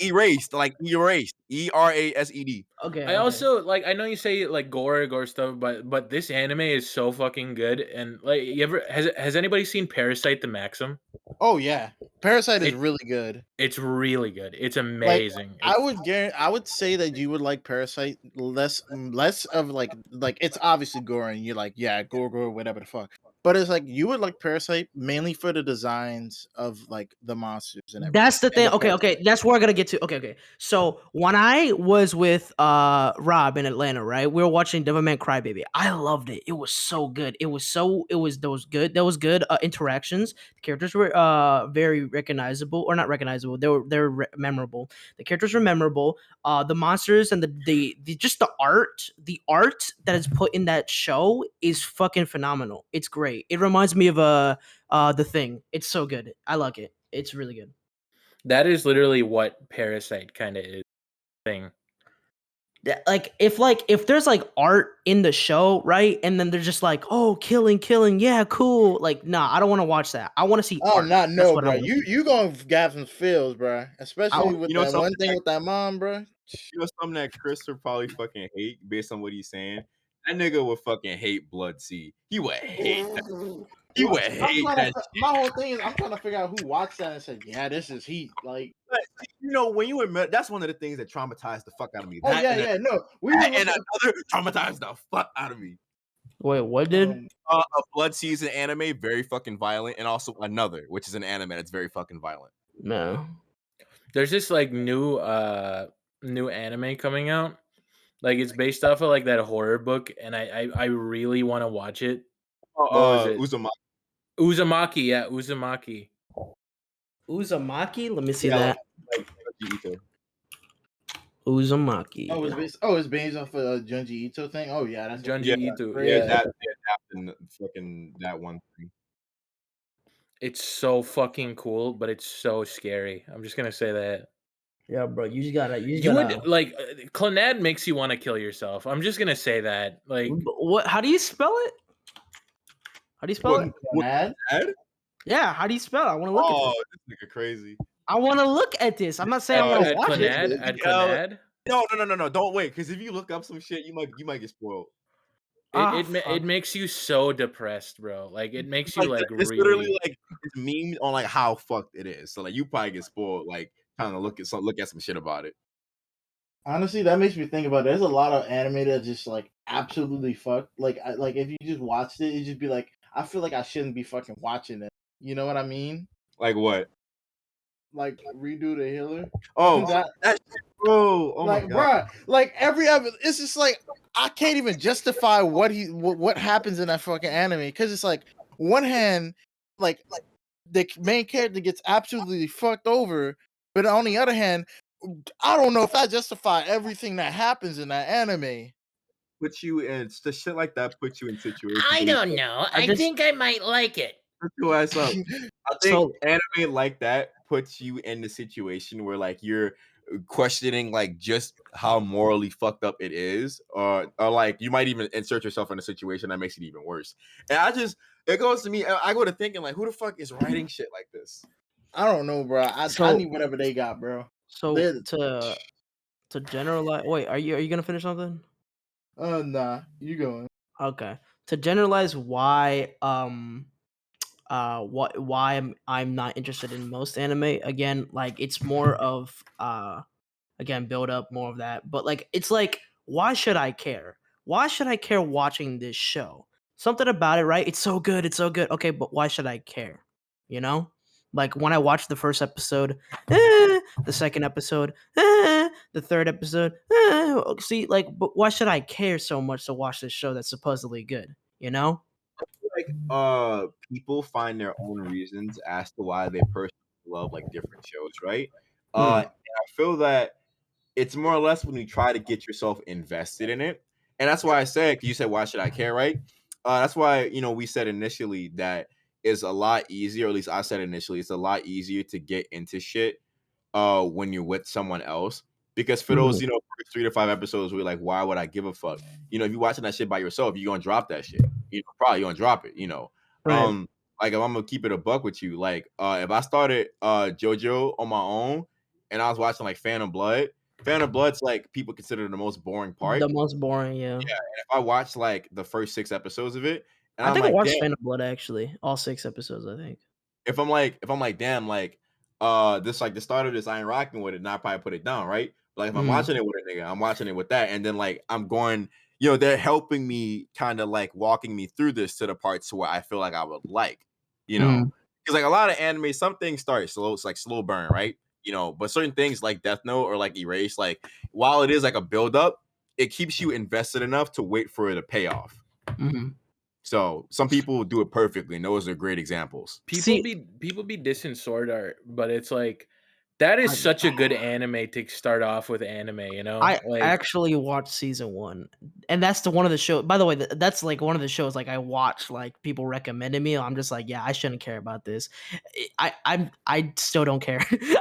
[SPEAKER 6] Erased. Like erased. ERASED.
[SPEAKER 1] Okay.
[SPEAKER 2] I also like. I know you say like gore stuff, but this anime is so fucking good. And like, you ever has anybody seen Parasite the Maxim?
[SPEAKER 5] Oh yeah. Parasite is really good.
[SPEAKER 2] It's really good. It's amazing.
[SPEAKER 5] I would say that you would like Parasite less of like it's obviously gore and you're like, yeah, gore, whatever the fuck. But it's like you would like Parasite mainly for the designs of like the monsters and everything.
[SPEAKER 1] That's the thing.
[SPEAKER 5] And the
[SPEAKER 1] Okay. That's where I gotta get to. Okay. So when I was with Rob in Atlanta, right, we were watching Devilman Crybaby. I loved it. It was so good. There was good interactions. The characters were very recognizable, or not recognizable. They were memorable. The characters were memorable. The monsters and the just the art that is put in that show is fucking phenomenal. It's great. It reminds me of The Thing. It's so good. I like it. It's really good.
[SPEAKER 2] That is literally what Parasite kind of is. Thing.
[SPEAKER 1] Like if there's like art in the show, right, and then they're just like, oh, killing, yeah, cool. Like, nah, I don't want to watch that. I want to see.
[SPEAKER 5] Oh,
[SPEAKER 1] art.
[SPEAKER 5] not no,
[SPEAKER 1] what I
[SPEAKER 5] bro.
[SPEAKER 1] wanna see.
[SPEAKER 5] You gonna have some feels, bro. Especially with that one thing with that mom, bro.
[SPEAKER 6] You know something that Chris would probably fucking hate based on what he's saying? That nigga would fucking hate Blood Sea. He would hate that. You would hate that.
[SPEAKER 5] My whole thing is I'm trying to figure out who watched that and said, "Yeah, this is heat." Like,
[SPEAKER 6] You know, when you were that's one of the things that traumatized the fuck out of me.
[SPEAKER 5] oh
[SPEAKER 6] That
[SPEAKER 5] yeah,
[SPEAKER 6] and
[SPEAKER 5] yeah, no, we
[SPEAKER 6] that
[SPEAKER 5] were
[SPEAKER 6] and
[SPEAKER 5] looking-
[SPEAKER 6] another traumatized the fuck out of me.
[SPEAKER 1] Wait, what did?
[SPEAKER 6] A blood season anime, very fucking violent, and also another, which is an anime that's very fucking violent.
[SPEAKER 1] No.
[SPEAKER 2] There's this like new anime coming out. Like it's based off of like that horror book, and I really want to watch it. What was it? Uzumaki, yeah, Uzumaki.
[SPEAKER 1] Uzumaki? Let me see
[SPEAKER 6] Yeah,
[SPEAKER 1] that.
[SPEAKER 6] like Ito.
[SPEAKER 1] Uzumaki.
[SPEAKER 5] it's based off of a Junji Ito thing. Oh yeah, that's
[SPEAKER 2] Junji Ito.
[SPEAKER 5] crazy.
[SPEAKER 2] Yeah,
[SPEAKER 6] that happened. Fucking that one thing.
[SPEAKER 2] it's so fucking cool, but it's so scary. I'm just gonna say that.
[SPEAKER 1] Yeah, bro, you just gotta.
[SPEAKER 2] You would like Clannad makes you want to kill yourself. I'm just gonna say that. Like,
[SPEAKER 1] what? How do you spell it? How do you spell it?
[SPEAKER 5] Mad?
[SPEAKER 1] Yeah, how do you spell it? I want to look at
[SPEAKER 6] Oh,
[SPEAKER 1] this.
[SPEAKER 6] this nigga crazy.
[SPEAKER 1] I want to look at this. I'm not saying I want to
[SPEAKER 2] at
[SPEAKER 1] watch it.
[SPEAKER 2] Clannad, at Clannad,
[SPEAKER 6] No. Don't wait, because if you look up some shit, you might get spoiled.
[SPEAKER 2] it makes you so depressed, bro. Like it makes you like
[SPEAKER 6] it's
[SPEAKER 2] really
[SPEAKER 6] literally like it's memed on like how fucked it is. So like you probably get spoiled, like kind of look at some shit about it.
[SPEAKER 5] Honestly, that makes me think about it. There's a lot of anime that just like absolutely fucked. Like if you just watched it, you just be like, I feel like I shouldn't be fucking watching it. You know what I mean?
[SPEAKER 6] Like what?
[SPEAKER 5] Like Redo the Healer.
[SPEAKER 6] Oh,
[SPEAKER 5] That-
[SPEAKER 6] that shit, bro. Oh
[SPEAKER 5] like,
[SPEAKER 6] my god.
[SPEAKER 5] bruh, like every other, it's just like I can't even justify what happens in that fucking anime because it's like one hand, like the main character gets absolutely fucked over, but on the other hand, I don't know if I justify everything that happens in that anime.
[SPEAKER 6] Put you in the shit like that. Put you in situations.
[SPEAKER 2] I don't know. I think I might like it.
[SPEAKER 6] Shut your ass up. I think
[SPEAKER 1] So-
[SPEAKER 6] anime like that puts you in the situation where like you're questioning like just how morally fucked up it is, or like you might even insert yourself in a situation that makes it even worse. And it goes to me. I go to thinking like, who the fuck is writing shit like this?
[SPEAKER 5] I don't know, bro. I need whatever they got, bro.
[SPEAKER 1] So
[SPEAKER 5] They're-
[SPEAKER 1] to generalize. Wait, are you gonna finish something?
[SPEAKER 5] Nah, you going?
[SPEAKER 1] Okay. To generalize why I'm not interested in most anime, again, like it's more of again build up more of that, but like it's like, why should I care? Why should I care watching this show? Something about it, right? It's so good, okay, but why should I care? You know, like when I watched the first episode, the second episode, the third episode, see, like, but why should I care so much to watch this show that's supposedly good? You know?
[SPEAKER 6] Like people find their own reasons as to why they personally love like different shows, right? And I feel that it's more or less when you try to get yourself invested in it. And that's why I said, you said, why should I care, right? That's why, we said initially that it's a lot easier, or at least I said initially, it's a lot easier to get into shit when you're with someone else. Because for those, first 3 to 5 episodes, we're like, why would I give a fuck? If you're watching that shit by yourself, you're gonna drop that shit. Probably gonna drop it,
[SPEAKER 1] Right.
[SPEAKER 6] Like if I'm gonna keep it a buck with you, like if I started JoJo on my own and I was watching like Phantom Blood's like people consider the most boring part.
[SPEAKER 1] The most boring, yeah.
[SPEAKER 6] Yeah, and if I watch like the first 6 episodes of it, and
[SPEAKER 1] I think I watched
[SPEAKER 6] damn,
[SPEAKER 1] Phantom Blood actually, all 6 episodes, I think.
[SPEAKER 6] if I'm like, damn, like this like the start of this, I ain't rocking with it, and I probably put it down, right? But like if I'm watching it with a nigga, I'm watching it with that, and then like I'm going, they're helping me kind of like walking me through this to the parts where I feel like I would like, because like a lot of anime, some things start slow, it's like slow burn, right? But certain things like Death Note or like Erase, like while it is like a build up, it keeps you invested enough to wait for it to pay off. So some people do it perfectly, and those are great examples.
[SPEAKER 2] People be dissing Sword Art, but it's like that is such a good anime to start off with anime,
[SPEAKER 1] I actually watched season 1, and that's one of the show. By the way, that's like one of the shows like I watch, like people recommended me. I'm just like, yeah, I shouldn't care about this. I still don't care.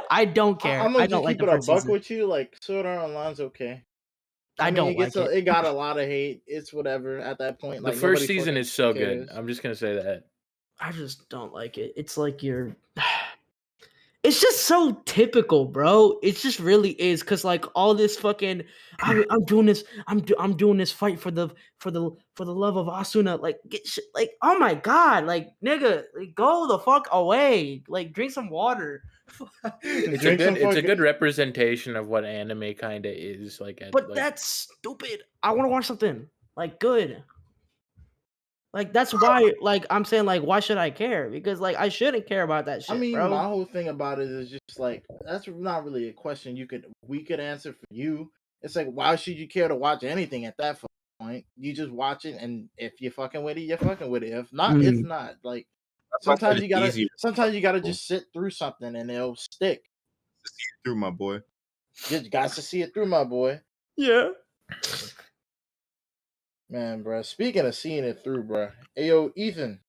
[SPEAKER 1] I don't care.
[SPEAKER 5] I'm gonna
[SPEAKER 1] I don't
[SPEAKER 5] just
[SPEAKER 1] like
[SPEAKER 5] keep
[SPEAKER 1] the
[SPEAKER 5] it a
[SPEAKER 1] first
[SPEAKER 5] buck
[SPEAKER 1] season.
[SPEAKER 5] with you. Like Sword Art Online's okay.
[SPEAKER 1] I don't like it.
[SPEAKER 5] It got a lot of hate. It's whatever at that point.
[SPEAKER 2] The
[SPEAKER 5] Like
[SPEAKER 2] first
[SPEAKER 5] nobody
[SPEAKER 2] season
[SPEAKER 5] fucking
[SPEAKER 2] is so
[SPEAKER 5] cares.
[SPEAKER 2] good. I'm just gonna say that.
[SPEAKER 1] I just don't like it. It's like It's just so typical, bro. It just really is, cause like all this fucking, I'm doing this, I'm doing this fight for the love of Asuna. Like, get shit, like, oh my god, like nigga, like, go the fuck away. Like, drink some water.
[SPEAKER 2] It's a good representation of what anime kind of is like.
[SPEAKER 1] But that's stupid. I want to watch something like good. Like that's why, like I'm saying, like why should I care? Because like I shouldn't care about that shit,
[SPEAKER 5] I mean,
[SPEAKER 1] bro.
[SPEAKER 5] my whole thing about it is just like that's not really a question we could answer for you. It's like why should you care to watch anything at that point? You just watch it, and if you're fucking with it, you're fucking with it. If not, it's not. Like sometimes you gotta just sit through something and it'll stick.
[SPEAKER 6] See it through, my boy.
[SPEAKER 5] You got to see it through, my boy.
[SPEAKER 1] Yeah.
[SPEAKER 5] Man, bro. Speaking of seeing it through, bro. Ayo, Ethan.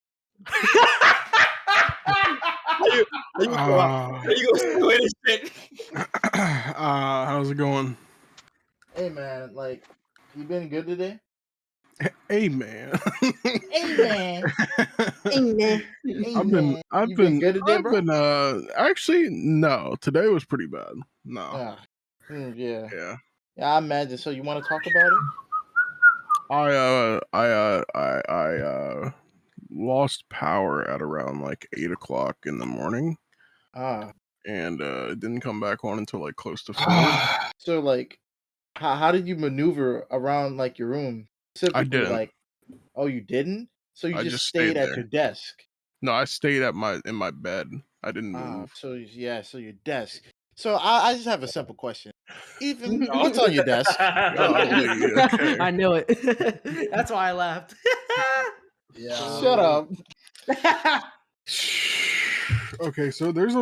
[SPEAKER 3] How's it going?
[SPEAKER 5] Hey, man. Like, you been good today?
[SPEAKER 3] Hey, man.
[SPEAKER 5] Hey, man. Hey, man.
[SPEAKER 3] I've
[SPEAKER 5] been good today, bro?
[SPEAKER 3] Actually, no. Today was pretty bad. No.
[SPEAKER 5] Yeah.
[SPEAKER 3] Yeah.
[SPEAKER 5] Yeah, I imagine. So you want to talk about it?
[SPEAKER 3] I lost power at around like 8 o'clock in the morning. And it didn't come back on until like close to 4.
[SPEAKER 5] So like, how did you maneuver around like your room?
[SPEAKER 3] I didn't.
[SPEAKER 5] Like, oh, you didn't? So you just stayed at your desk?
[SPEAKER 3] No, I stayed in my bed. I didn't move.
[SPEAKER 5] So your desk. So I just have a simple question. Even what's on your desk?
[SPEAKER 3] Okay.
[SPEAKER 1] I knew it. That's why I laughed.
[SPEAKER 5] Yeah. Shut up.
[SPEAKER 3] Okay, so there's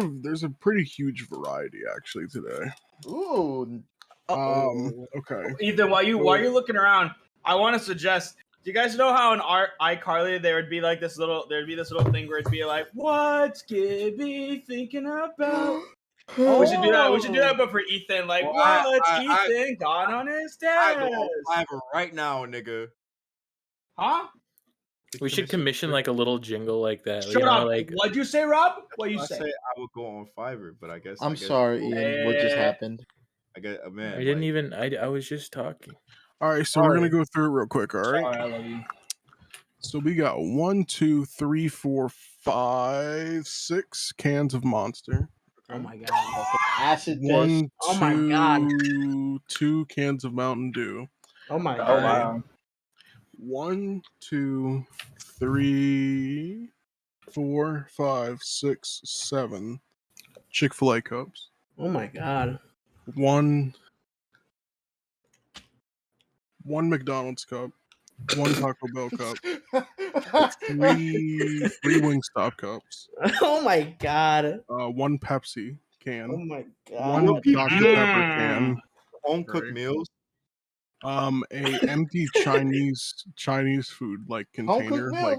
[SPEAKER 3] a pretty huge variety actually today.
[SPEAKER 5] Ooh.
[SPEAKER 3] Okay.
[SPEAKER 4] Ethan, while you're looking around, I want to suggest. Do you guys know how in iCarly there'd be this little thing where it'd be like, "What's Gibby thinking about?" We should do that. We should do that, but for Ethan, like, what's Ethan got on his desk?
[SPEAKER 6] I go Fiverr right now, nigga.
[SPEAKER 4] Huh?
[SPEAKER 2] We should commission like a little jingle like that.
[SPEAKER 4] Shut up. Like, what'd you say, Rob? What'd you say?
[SPEAKER 6] I would go on Fiverr, but I guess
[SPEAKER 5] I'm sorry, Ian. What just happened?
[SPEAKER 6] I guess, man.
[SPEAKER 2] I didn't even. I was just talking.
[SPEAKER 3] All right, so we're gonna go through it real quick. All right.
[SPEAKER 4] Sorry, I love you.
[SPEAKER 3] So we got 1, 2, 3, 4, 5, 6 cans of Monster.
[SPEAKER 1] Oh my god.
[SPEAKER 5] Acid test.
[SPEAKER 3] 1,
[SPEAKER 1] Oh my god.
[SPEAKER 3] 2 cans of Mountain Dew.
[SPEAKER 1] Oh my god.
[SPEAKER 4] Wow.
[SPEAKER 3] 1, 2, 3, 4, 5, 6, 7 Chick-fil-A cups.
[SPEAKER 1] Oh my god.
[SPEAKER 3] One McDonald's cup. 1 Taco Bell cup. 3 Wingstop cups.
[SPEAKER 1] Oh my god.
[SPEAKER 3] 1 Pepsi can.
[SPEAKER 1] Oh my god.
[SPEAKER 3] 1 Dr. Pepper can.
[SPEAKER 6] Home cooked meals.
[SPEAKER 3] A empty Chinese food like container, like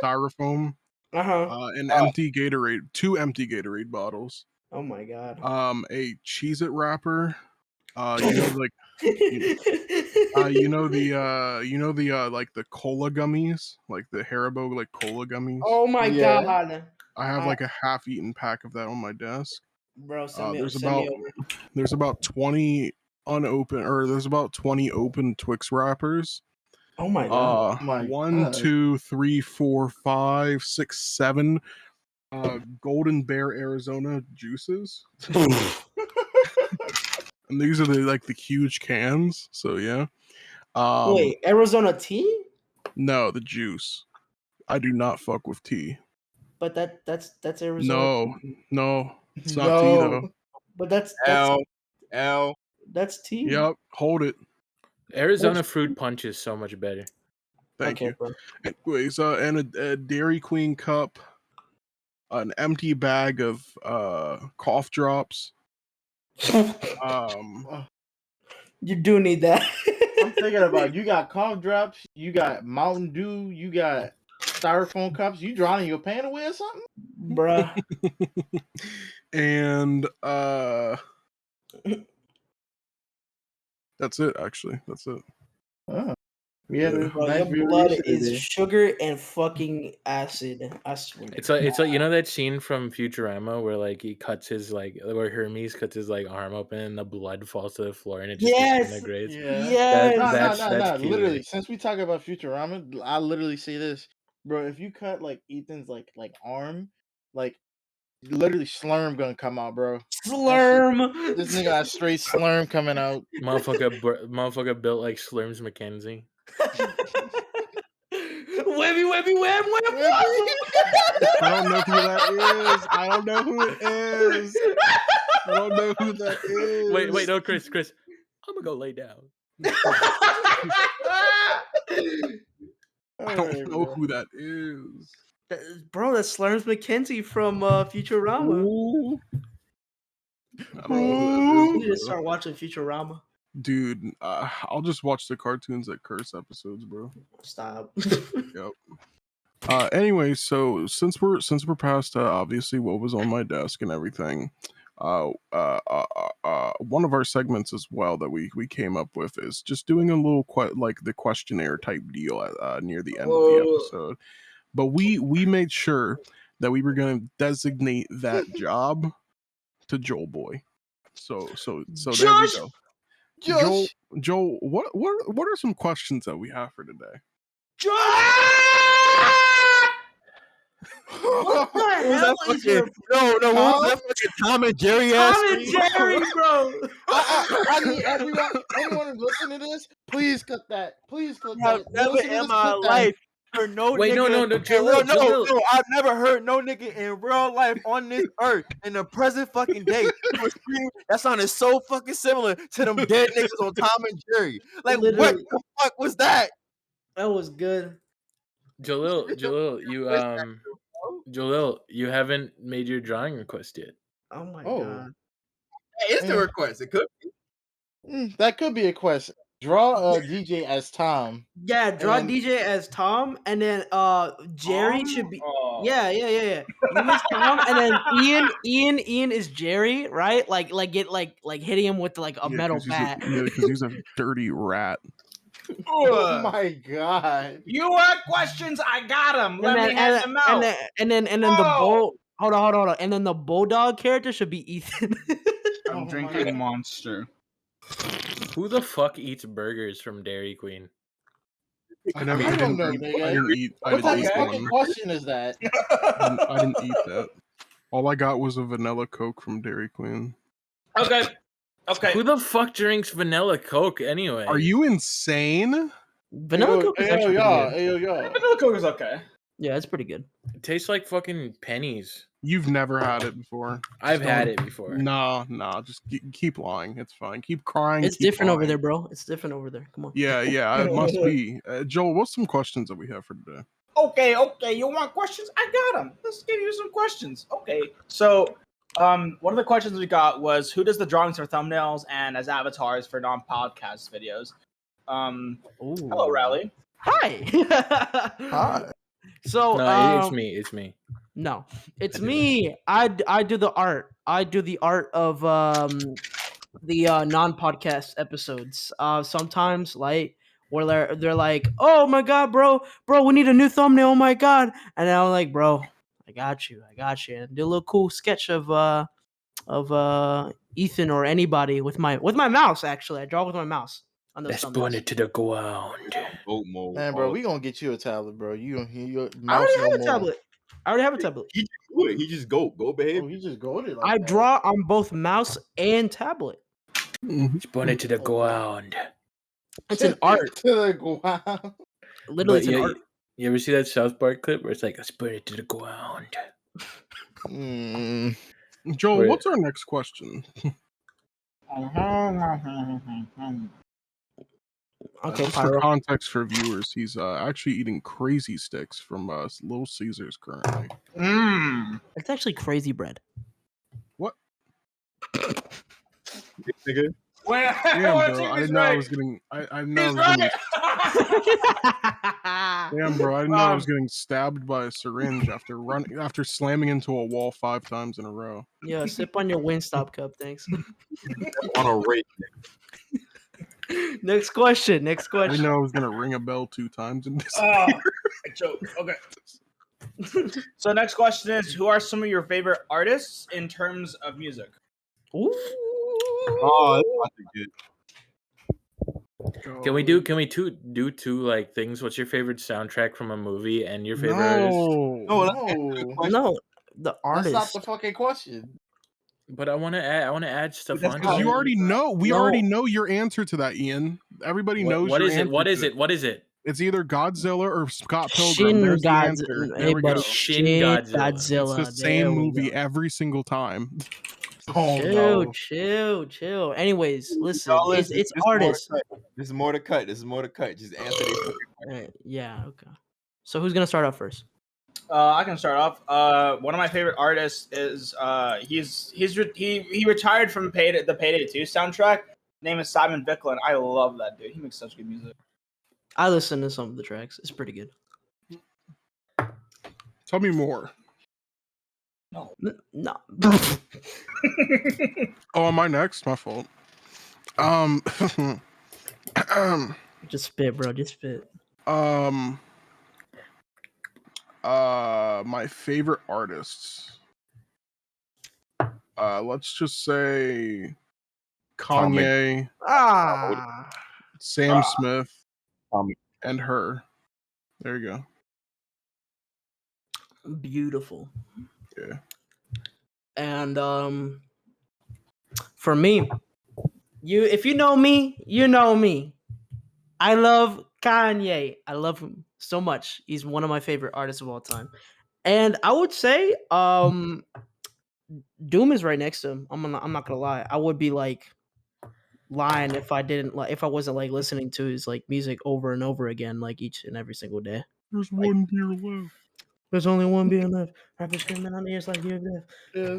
[SPEAKER 3] styrofoam. An empty Gatorade, 2 empty Gatorade bottles.
[SPEAKER 1] Oh my god.
[SPEAKER 3] A Cheez-It wrapper. You know the like the cola gummies, like the Haribo like cola gummies.
[SPEAKER 1] Oh my god.
[SPEAKER 3] I have like a half-eaten pack of that on my desk.
[SPEAKER 1] Bro,
[SPEAKER 3] there's about 20 unopened, or there's about 20 open Twix wrappers.
[SPEAKER 1] Oh my god.
[SPEAKER 3] 1, 2, 3, 4, 5, 6, 7 Golden Bear Arizona juices. And these are the huge cans. So yeah.
[SPEAKER 1] Wait, Arizona tea?
[SPEAKER 3] No, the juice. I do not fuck with tea.
[SPEAKER 1] But that's Arizona.
[SPEAKER 3] No, it's not tea though.
[SPEAKER 1] But that's
[SPEAKER 6] L.
[SPEAKER 1] That's tea.
[SPEAKER 3] Yep, hold it.
[SPEAKER 2] Arizona fruit punch is so much better.
[SPEAKER 3] Thank you. Bro. Anyways, and a Dairy Queen cup, an empty bag of cough drops.
[SPEAKER 1] You do need that.
[SPEAKER 5] I'm thinking about you got cough drops, you got Mountain Dew, you got styrofoam cups. You drowning your pan away or something,
[SPEAKER 1] bruh?
[SPEAKER 3] And that's it. Actually, that's it.
[SPEAKER 5] We had
[SPEAKER 3] Yeah.
[SPEAKER 5] a
[SPEAKER 1] Bro,
[SPEAKER 5] nice
[SPEAKER 1] your
[SPEAKER 5] view
[SPEAKER 1] blood
[SPEAKER 5] yesterday.
[SPEAKER 1] is sugar and fucking acid. I swear.
[SPEAKER 2] It's like you know that scene from Futurama where like he cuts his like where Hermes cuts his like arm open and the blood falls to the floor and it just
[SPEAKER 1] Yes.
[SPEAKER 2] disintegrates.
[SPEAKER 5] Yeah.
[SPEAKER 1] Yes.
[SPEAKER 2] That's
[SPEAKER 5] Literally,
[SPEAKER 2] Kiwi.
[SPEAKER 5] since we talk about Futurama, I literally say this, bro. If you cut like Ethan's like arm, like literally slurm gonna come out, bro.
[SPEAKER 1] Slurm.
[SPEAKER 5] This nigga got straight slurm coming out.
[SPEAKER 2] Motherfucker built like Slurms McKenzie.
[SPEAKER 1] Webby, webby, web, web,
[SPEAKER 3] I don't know who that is. I don't know who it is. I don't know who that is.
[SPEAKER 2] Wait, no, Chris, I'm gonna go lay down.
[SPEAKER 3] I don't know who that is.
[SPEAKER 1] Bro, that's Slurms McKenzie from Futurama.
[SPEAKER 3] Ooh. I don't know who
[SPEAKER 1] You
[SPEAKER 3] that
[SPEAKER 1] need to
[SPEAKER 3] is, bro.
[SPEAKER 1] start watching Futurama.
[SPEAKER 3] Dude, I'll just watch the cartoons that curse episodes, bro.
[SPEAKER 1] Stop.
[SPEAKER 3] Yep. Anyway, so since we're past obviously what was on my desk and everything, one of our segments as well that we came up with is just doing a little like the questionnaire type deal near the end of the episode. But we made sure that we were going to designate that job to Joel Boy. So there we go. Joel, what are some questions that we have for today?
[SPEAKER 1] What the hell is your
[SPEAKER 6] What was that fucking Tom and Jerry ass?
[SPEAKER 1] Tom and Jerry, bro?
[SPEAKER 5] I need anyone who's listening to this, please cut that. Please click
[SPEAKER 6] Have
[SPEAKER 5] that.
[SPEAKER 6] never
[SPEAKER 5] Listen to
[SPEAKER 6] in
[SPEAKER 5] this,
[SPEAKER 6] my
[SPEAKER 5] click that.
[SPEAKER 6] life heard no
[SPEAKER 2] Wait,
[SPEAKER 6] nigga.
[SPEAKER 2] no, Jalil.
[SPEAKER 6] I've never heard no nigga in real life on this earth in the present fucking day who scream. That sounded so fucking similar to them dead niggas on Tom and Jerry. Like, what
[SPEAKER 1] Literally.
[SPEAKER 6] the fuck was that?
[SPEAKER 1] That was good.
[SPEAKER 2] Jalil, you haven't made your drawing request yet.
[SPEAKER 1] Oh my
[SPEAKER 5] Oh.
[SPEAKER 1] god.
[SPEAKER 6] Hey, it's the request. It could be.
[SPEAKER 5] That could be a question. Draw DJ as Tom.
[SPEAKER 1] Yeah, draw
[SPEAKER 5] And-
[SPEAKER 1] DJ as Tom, and then Jerry should be.
[SPEAKER 4] Oh.
[SPEAKER 1] Yeah. You as Tom, and then Ian is Jerry, right? Like hitting him with like a metal bat.
[SPEAKER 3] Because he's a dirty rat.
[SPEAKER 5] Oh my god.
[SPEAKER 4] You want questions? I got them. Let me hand them out.
[SPEAKER 1] And then the bull. Hold on. And then the bulldog character should be Ethan.
[SPEAKER 5] Oh
[SPEAKER 4] I'm
[SPEAKER 5] my
[SPEAKER 4] drinking
[SPEAKER 5] God.
[SPEAKER 4] Monster.
[SPEAKER 2] Who the fuck eats burgers from Dairy Queen?
[SPEAKER 3] I
[SPEAKER 5] I don't know, nigga.
[SPEAKER 3] I didn't eat
[SPEAKER 5] What type of
[SPEAKER 3] one.
[SPEAKER 5] fucking question is that?
[SPEAKER 3] I didn't eat that. All I got was a vanilla Coke from Dairy Queen.
[SPEAKER 4] Okay.
[SPEAKER 2] Who the fuck drinks vanilla Coke anyway?
[SPEAKER 3] Are you insane?
[SPEAKER 1] Vanilla Coke is actually pretty good.
[SPEAKER 5] Yo.
[SPEAKER 4] Vanilla Coke is okay.
[SPEAKER 1] Yeah, it's pretty good.
[SPEAKER 2] It tastes like fucking pennies.
[SPEAKER 3] You've never had it before.
[SPEAKER 2] I've
[SPEAKER 3] Just
[SPEAKER 2] had
[SPEAKER 3] don't-
[SPEAKER 2] it before.
[SPEAKER 3] No, just keep lying. It's fine. Keep crying.
[SPEAKER 1] It's
[SPEAKER 3] keep
[SPEAKER 1] different over
[SPEAKER 3] lying.
[SPEAKER 1] there, bro. It's different over there. Come on.
[SPEAKER 3] Yeah, it must be. Joel, what's some questions that we have for today?
[SPEAKER 4] Okay. You want questions? I got them. Let's give you some questions. Okay. So, one of the questions we got was who does the drawings for thumbnails and as avatars for non-podcast videos? Hello, Rally.
[SPEAKER 1] Hi.
[SPEAKER 5] Hi.
[SPEAKER 1] So
[SPEAKER 2] No, it's me.
[SPEAKER 1] No, it's me. I do the art. I do the art of the non-podcast episodes. Sometimes like where they're like, "Oh my god, bro, we need a new thumbnail. Oh my god!" And I'm like, "Bro, I got you." And do a little cool sketch of Ethan or anybody with my mouse. Actually, I draw with my mouse on those
[SPEAKER 2] Let's
[SPEAKER 1] thumbnails.
[SPEAKER 2] burn it to the ground.
[SPEAKER 6] Vote mode.
[SPEAKER 5] Man, bro, we gonna get you a tablet, bro. You don't hear your
[SPEAKER 1] I
[SPEAKER 5] mouse
[SPEAKER 1] already
[SPEAKER 5] no
[SPEAKER 1] have a
[SPEAKER 5] more.
[SPEAKER 1] tablet.
[SPEAKER 6] He just do it. He just go behave.
[SPEAKER 5] Oh, he just goaded like
[SPEAKER 1] I
[SPEAKER 5] that.
[SPEAKER 1] draw on both mouse and tablet.
[SPEAKER 2] Let's burn it to the ground.
[SPEAKER 1] It's an art.
[SPEAKER 5] To the ground.
[SPEAKER 1] Literally, it's
[SPEAKER 2] But
[SPEAKER 1] an
[SPEAKER 2] yeah,
[SPEAKER 1] art.
[SPEAKER 2] you ever see that South Park clip where it's like, let's burn it to the ground?
[SPEAKER 3] Joel,
[SPEAKER 2] Wait.
[SPEAKER 3] what's our next question?
[SPEAKER 1] Okay,
[SPEAKER 3] Just for
[SPEAKER 1] Pyro.
[SPEAKER 3] context for viewers, he's actually eating crazy sticks from Little Caesars currently.
[SPEAKER 1] It's actually crazy bread.
[SPEAKER 3] What?
[SPEAKER 6] Nigga.
[SPEAKER 3] Damn, bro. I didn't know I was getting. I didn't know I
[SPEAKER 4] He's
[SPEAKER 3] was getting.
[SPEAKER 4] right.
[SPEAKER 3] Damn, bro. I didn't know I was getting stabbed by a syringe after slamming into a wall 5 times in a row.
[SPEAKER 1] Yeah, sip on your Wingstop cup, thanks.
[SPEAKER 6] On a rate.
[SPEAKER 1] Next question. Next
[SPEAKER 3] I didn't
[SPEAKER 1] question.
[SPEAKER 3] know I was gonna ring a bell 2 times in this.
[SPEAKER 4] Joke. Okay. So next question is, who are some of your favorite artists in terms of music?
[SPEAKER 1] Ooh.
[SPEAKER 6] Oh, that's good.
[SPEAKER 2] Can we do two like things? What's your favorite soundtrack from a movie and your favorite artist?
[SPEAKER 6] No,
[SPEAKER 1] No, the
[SPEAKER 5] That's
[SPEAKER 1] artist.
[SPEAKER 5] not the fucking question.
[SPEAKER 2] But I want to add stuff
[SPEAKER 4] That's
[SPEAKER 2] on.
[SPEAKER 3] Because you already know. We
[SPEAKER 1] No.
[SPEAKER 3] already know your answer to that, Ian. Everybody knows
[SPEAKER 2] What
[SPEAKER 3] your
[SPEAKER 2] is it?
[SPEAKER 3] answer
[SPEAKER 2] What is
[SPEAKER 3] to
[SPEAKER 2] it? What is it?
[SPEAKER 3] It's either Godzilla or Scott Pilgrim.
[SPEAKER 1] Shin
[SPEAKER 3] There's the
[SPEAKER 1] Godzilla.
[SPEAKER 3] answer.
[SPEAKER 1] Hey,
[SPEAKER 3] There we
[SPEAKER 1] buddy.
[SPEAKER 3] go.
[SPEAKER 2] Shin
[SPEAKER 1] Shin
[SPEAKER 2] Godzilla.
[SPEAKER 1] Godzilla.
[SPEAKER 3] It's the
[SPEAKER 1] There
[SPEAKER 3] same
[SPEAKER 1] we
[SPEAKER 3] movie
[SPEAKER 1] go.
[SPEAKER 3] every single time.
[SPEAKER 5] Oh
[SPEAKER 1] Chill. Anyways, listen,
[SPEAKER 6] Y'all
[SPEAKER 1] it's
[SPEAKER 6] listen,
[SPEAKER 1] artists.
[SPEAKER 6] This is more to cut. Just answer these.
[SPEAKER 1] Yeah, okay. So who's gonna start off first?
[SPEAKER 4] I can start off. One of my favorite artists is he retired from the Payday 2 soundtrack. Name is Simon Viklin. I love that dude. He makes such good music.
[SPEAKER 1] I listened to some of the tracks. It's pretty good.
[SPEAKER 3] Tell me more.
[SPEAKER 1] No.
[SPEAKER 3] Oh, am I next? My fault.
[SPEAKER 1] Just spit, bro. Just spit.
[SPEAKER 3] My favorite artists. Let's just say Kanye, Sam Smith, and her. There you go.
[SPEAKER 1] Beautiful.
[SPEAKER 3] Yeah.
[SPEAKER 1] And for me, if you know me, you know me. I love Kanye. I love him so much. He's one of my favorite artists of all time. And I would say Doom is right next to him. I'm not gonna lie. I would be like lying if I wasn't like listening to his like music over and over again, like each and every single day.
[SPEAKER 3] There's one beer left.
[SPEAKER 1] There's only one beer left. Rappers screaming on the ears like you're deaf. Do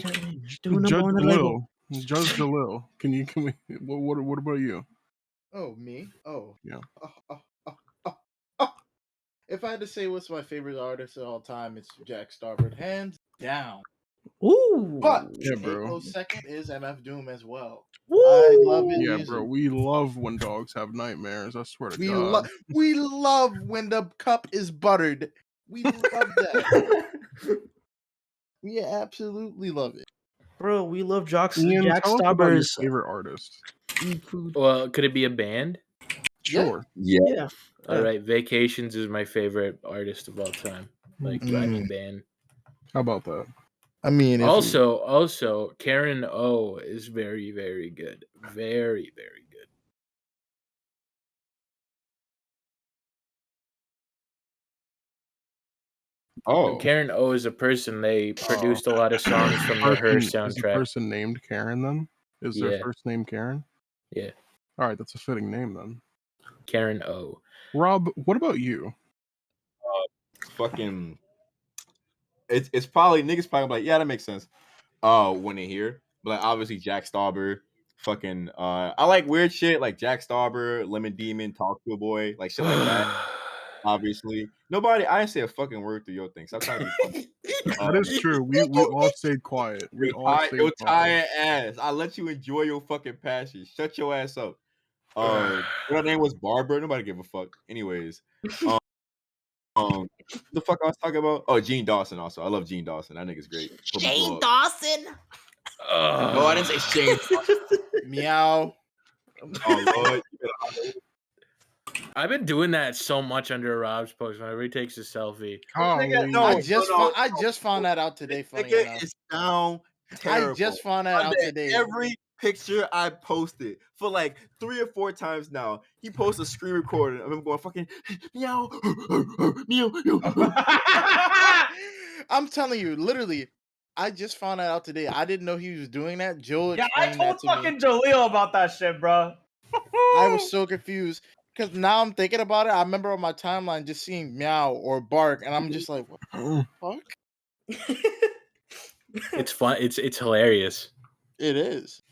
[SPEAKER 1] number
[SPEAKER 3] Judge
[SPEAKER 1] on the label.
[SPEAKER 3] Judge Jalil. Can we? What about you?
[SPEAKER 5] Oh, me? Oh.
[SPEAKER 3] Yeah.
[SPEAKER 5] If I had to say what's my favorite artist of all time, it's Jack Starboard, hands down.
[SPEAKER 1] Ooh.
[SPEAKER 5] But
[SPEAKER 3] Yeah,
[SPEAKER 5] a
[SPEAKER 3] bro.
[SPEAKER 5] close second is MF Doom as well.
[SPEAKER 1] Woo!
[SPEAKER 5] I love it.
[SPEAKER 3] Yeah,
[SPEAKER 5] music.
[SPEAKER 3] bro. We love when dogs have nightmares. I swear to
[SPEAKER 5] We
[SPEAKER 3] God.
[SPEAKER 5] we love when the cup is buttered. We love that. We absolutely love it.
[SPEAKER 1] Bro, we love Jack
[SPEAKER 3] Ian, tell us about your
[SPEAKER 1] Starbur's
[SPEAKER 3] favorite artist.
[SPEAKER 1] food.
[SPEAKER 2] Well, could it be a band?
[SPEAKER 3] Sure.
[SPEAKER 1] Yeah.
[SPEAKER 2] All right, Vacations is my favorite artist of all time. Like rapping band.
[SPEAKER 3] How about that?
[SPEAKER 5] I mean,
[SPEAKER 2] Also, Karen O is very, very good. Very, very good.
[SPEAKER 6] Oh,
[SPEAKER 2] Karen O is a person. They produced a lot of songs from the Her
[SPEAKER 3] Is the
[SPEAKER 2] soundtrack.
[SPEAKER 3] person named Karen then? Is their
[SPEAKER 2] Yeah.
[SPEAKER 3] first name Karen?
[SPEAKER 2] Yeah,
[SPEAKER 3] All right, that's a fitting name then.
[SPEAKER 2] Karen O.
[SPEAKER 3] Rob, what about you?
[SPEAKER 6] fucking. It's probably niggas probably like, yeah, that makes sense. When they hear, but like, obviously Jack Stauber, fucking. I like weird shit like Jack Stauber, Lemon Demon, Talk to a Boy, like shit like that. Obviously, I didn't say a fucking word through your thing. Stop trying to be funny.
[SPEAKER 3] That is true. We all stayed quiet. We all stayed
[SPEAKER 6] Your
[SPEAKER 3] quiet.
[SPEAKER 6] tired ass. I let you enjoy your fucking passion. Shut your ass up. Her name was Barbara. Nobody give a fuck. Anyways, what the fuck I was talking about? Oh, Gene Dawson. Also, I love Gene Dawson. That nigga's great.
[SPEAKER 1] Jane Dawson.
[SPEAKER 6] No, I didn't say Shane.
[SPEAKER 5] meow.
[SPEAKER 6] Oh Lord.
[SPEAKER 2] I've been doing that so much under Rob's post whenever he takes a selfie.
[SPEAKER 3] Golly.
[SPEAKER 6] No,
[SPEAKER 5] I just found that out today. Funny
[SPEAKER 6] Nigga
[SPEAKER 5] enough,
[SPEAKER 6] is down terrible.
[SPEAKER 5] I just found that out
[SPEAKER 6] Under
[SPEAKER 5] today.
[SPEAKER 6] Every picture I posted for like 3 or 4 times now, he posts a screen recording of him going fucking meow, meow, meow.
[SPEAKER 5] I'm telling you, literally, I just found that out today. I didn't know he was doing that. Joe
[SPEAKER 4] Yeah, I
[SPEAKER 5] explained
[SPEAKER 4] told
[SPEAKER 5] that to me.
[SPEAKER 4] fucking Jaleel about that shit, bro.
[SPEAKER 5] I was so confused because now I'm thinking about it. I remember on my timeline just seeing meow or bark, and I'm just like, what the fuck?
[SPEAKER 2] It's fun. It's hilarious.
[SPEAKER 5] It is.